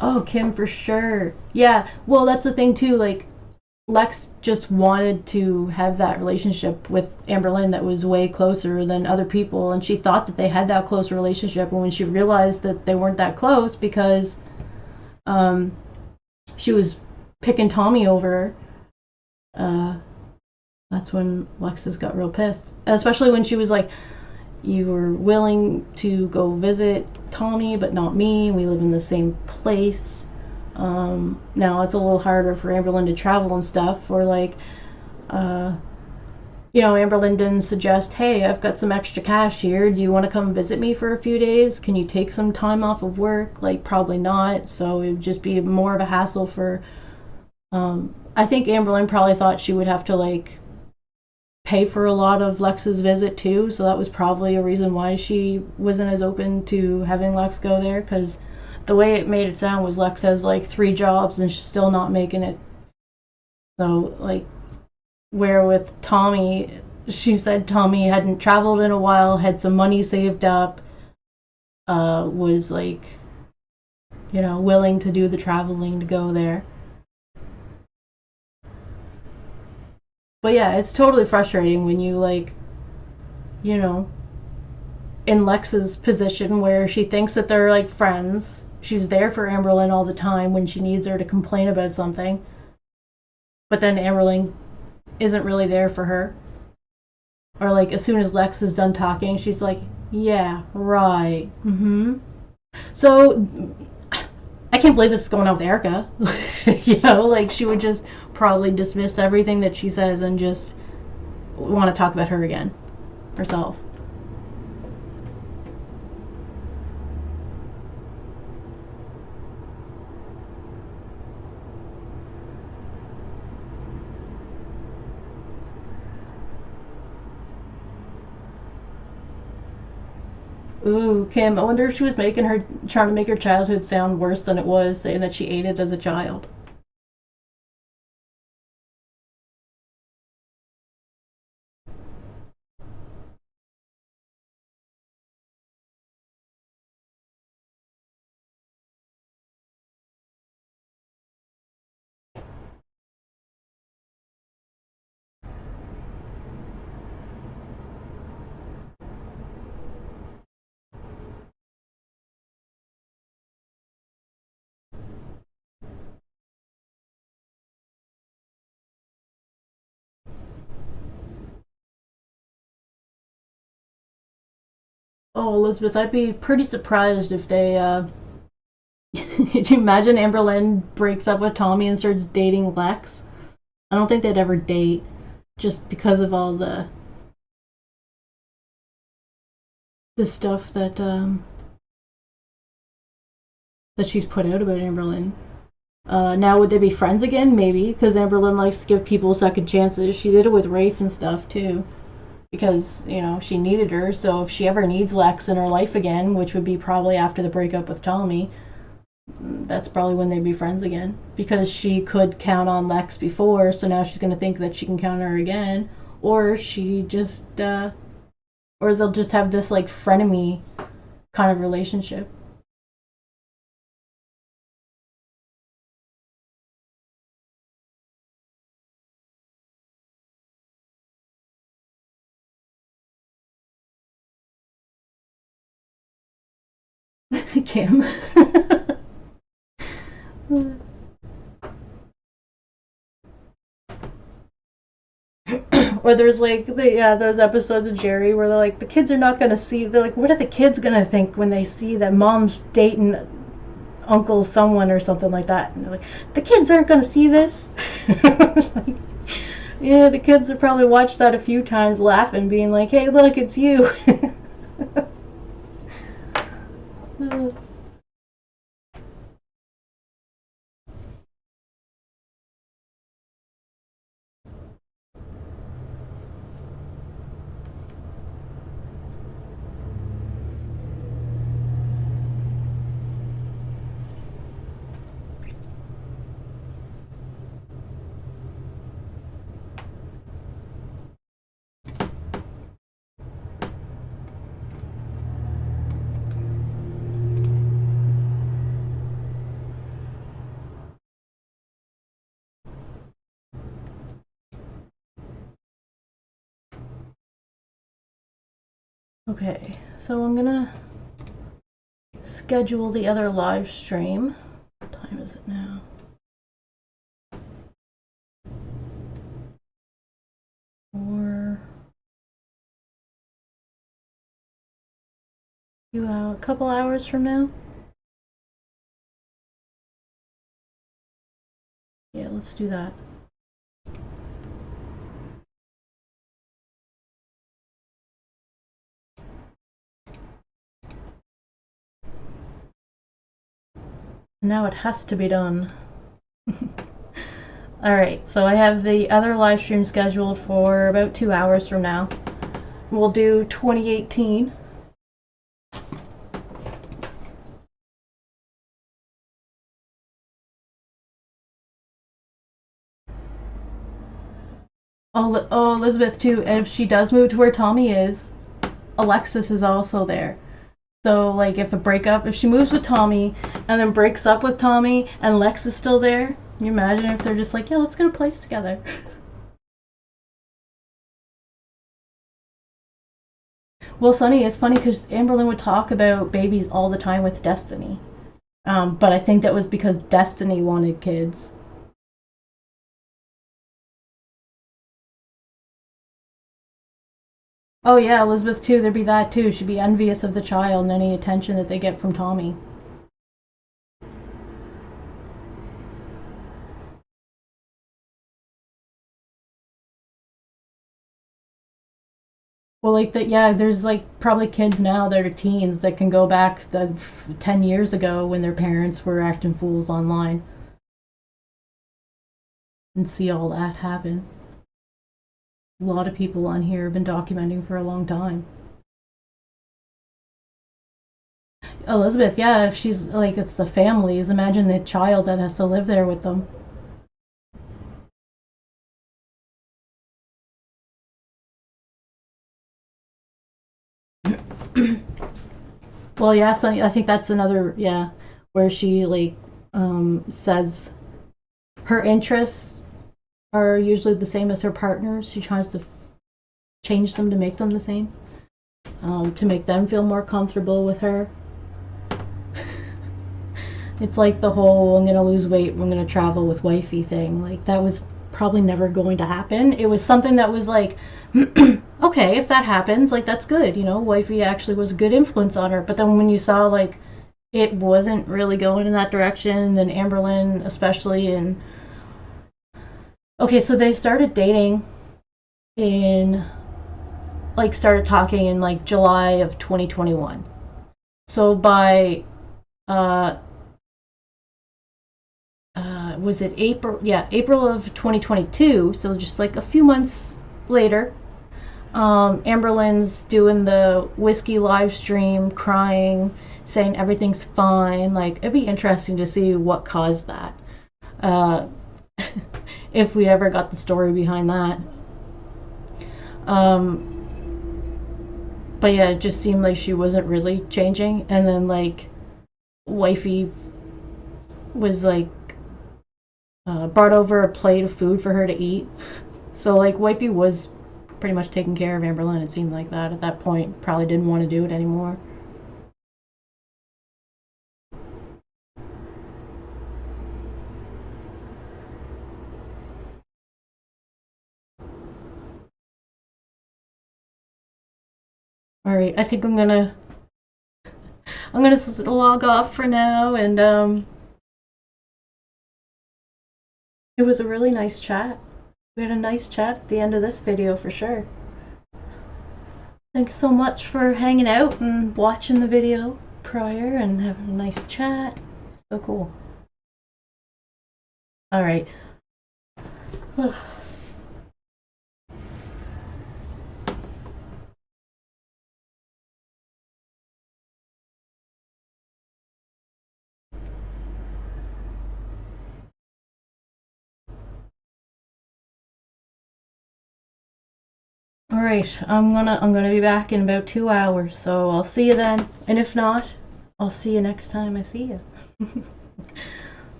Oh, Kim, for sure. Yeah, well, that's the thing too, like, Lex just wanted to have that relationship with Amberlynn that was way closer than other people, and she thought that they had that close relationship, and when she realized that they weren't that close because she was picking Tommy over, that's when Lexus got real pissed. Especially when she was like, you were willing to go visit Tommy, but not me. We live in the same place. Now it's a little harder for Amberlynn to travel and stuff, or like, you know, Amberlynn didn't suggest, hey, I've got some extra cash here. Do you want to come visit me for a few days? Can you take some time off of work? Like, probably not. So it would just be more of a hassle for, I think Amberlynn probably thought she would have to, like, pay for a lot of Lex's visit too. So that was probably a reason why she wasn't as open to having Lex go there, because the way it made it sound was Lex has like 3 jobs and she's still not making it. So, like, where with Tommy, she said Tommy hadn't traveled in a while, had some money saved up, was like, you know, willing to do the traveling to go there. But yeah, it's totally frustrating when you, like, you know, in Lex's position where she thinks that they're like friends. She's there for Amberlynn all the time when she needs her to complain about something. But then Amberlynn isn't really there for her. Or like, as soon as Lex is done talking, she's like, yeah, right, So, I can't believe this is going on with Erica. You know, like, she would just probably dismiss everything that she says and just want to talk about her again, herself. Ooh, Kim, I wonder if she was trying to make her childhood sound worse than it was, saying that she ate it as a child. Oh, Elizabeth, I'd be pretty surprised if they, Could you imagine Amberlynn breaks up with Tommy and starts dating Lex? I don't think they'd ever date, just because of all the stuff that, that she's put out about Amberlynn. Now, would they be friends again? Maybe, because Amberlynn likes to give people second chances. She did it with Rafe and stuff, too. Because, you know, she needed her, so if she ever needs Lex in her life again, which would be probably after the breakup with Tommy, that's probably when they'd be friends again. Because she could count on Lex before, so now she's going to think that she can count on her again. Or she just, or they'll just have this, like, frenemy kind of relationship. Kim. Or there's like those episodes of Jerry where they're like, the kids are not gonna see. They're like, what are the kids gonna think when they see that mom's dating Uncle someone or something like that? And they're like, the kids aren't gonna see this. Like, yeah, the kids have probably watched that a few times, laughing, being like, hey, look, it's you. Okay, so I'm gonna schedule the other live stream. What time is it now? A couple hours from now. Yeah, let's do that. Now it has to be done. Alright, so I have the other live stream scheduled for about 2 hours from now. We'll do 2018. Oh, Elizabeth too, and if she does move to where Tommy is, Alexis is also there. So, like, if she moves with Tommy and then breaks up with Tommy and Lex is still there, can you imagine if they're just like, yeah, let's get a place together. Well, Sunny, it's funny because Amberlynn would talk about babies all the time with Destiny. But I think that was because Destiny wanted kids. Oh yeah, Elizabeth too, there'd be that too. She'd be envious of the child and any attention that they get from Tommy. Well, like that, yeah, there's like probably kids now that are teens that can go back 10 years ago when their parents were acting fools online and see all that happen. A lot of people on here have been documenting for a long time. Elizabeth, yeah, if she's like, it's the families, imagine the child that has to live there with them. Well, yeah, so I think that's another, yeah, where she like says her interests are usually the same as her partner's. She tries to change them to make them the same, to make them feel more comfortable with her. It's like the whole I'm gonna lose weight, I'm gonna travel with wifey thing. Like, that was probably never going to happen. It was something that was like, okay, if that happens, like, that's good, you know, wifey actually was a good influence on her. But then when you saw like it wasn't really going in that direction, and then Amberlynn especially, and okay, so they started dating in, like, started talking in like July of 2021. So by was it April? Yeah, April of 2022. So just like a few months later, Amberlynn's doing the whiskey live stream, crying, saying everything's fine. Like, it'd be interesting to see what caused that. If we ever got the story behind that. But yeah, it just seemed like she wasn't really changing. And then like wifey was like brought over a plate of food for her to eat. So like wifey was pretty much taking care of Amberlynn, it seemed like that at that point. Probably didn't want to do it anymore. All right, I think I'm gonna log off for now, and it was a really nice chat. We had a nice chat at the end of this video for sure. Thanks so much for hanging out and watching the video prior and having a nice chat. So cool. All right. Alright, I'm gonna be back in about 2 hours, so I'll see you then. And if not, I'll see you next time I see you.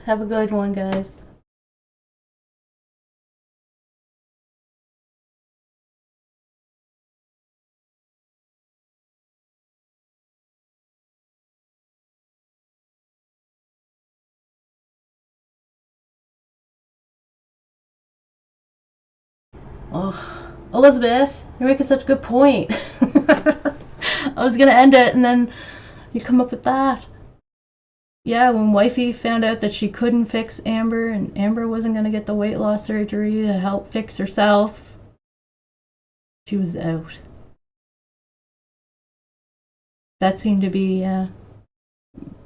Have a good one, guys. Oh, Elizabeth, you're making such a good point. I was gonna end it, and then you come up with that. Yeah, when Wifey found out that she couldn't fix Amber, and Amber wasn't gonna get the weight loss surgery to help fix herself, she was out. That seemed to be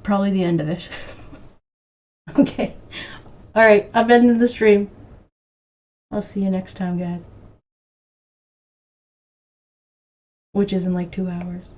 probably the end of it. Okay. Alright, I've ended the stream. I'll see you next time, guys. Which is in like 2 hours.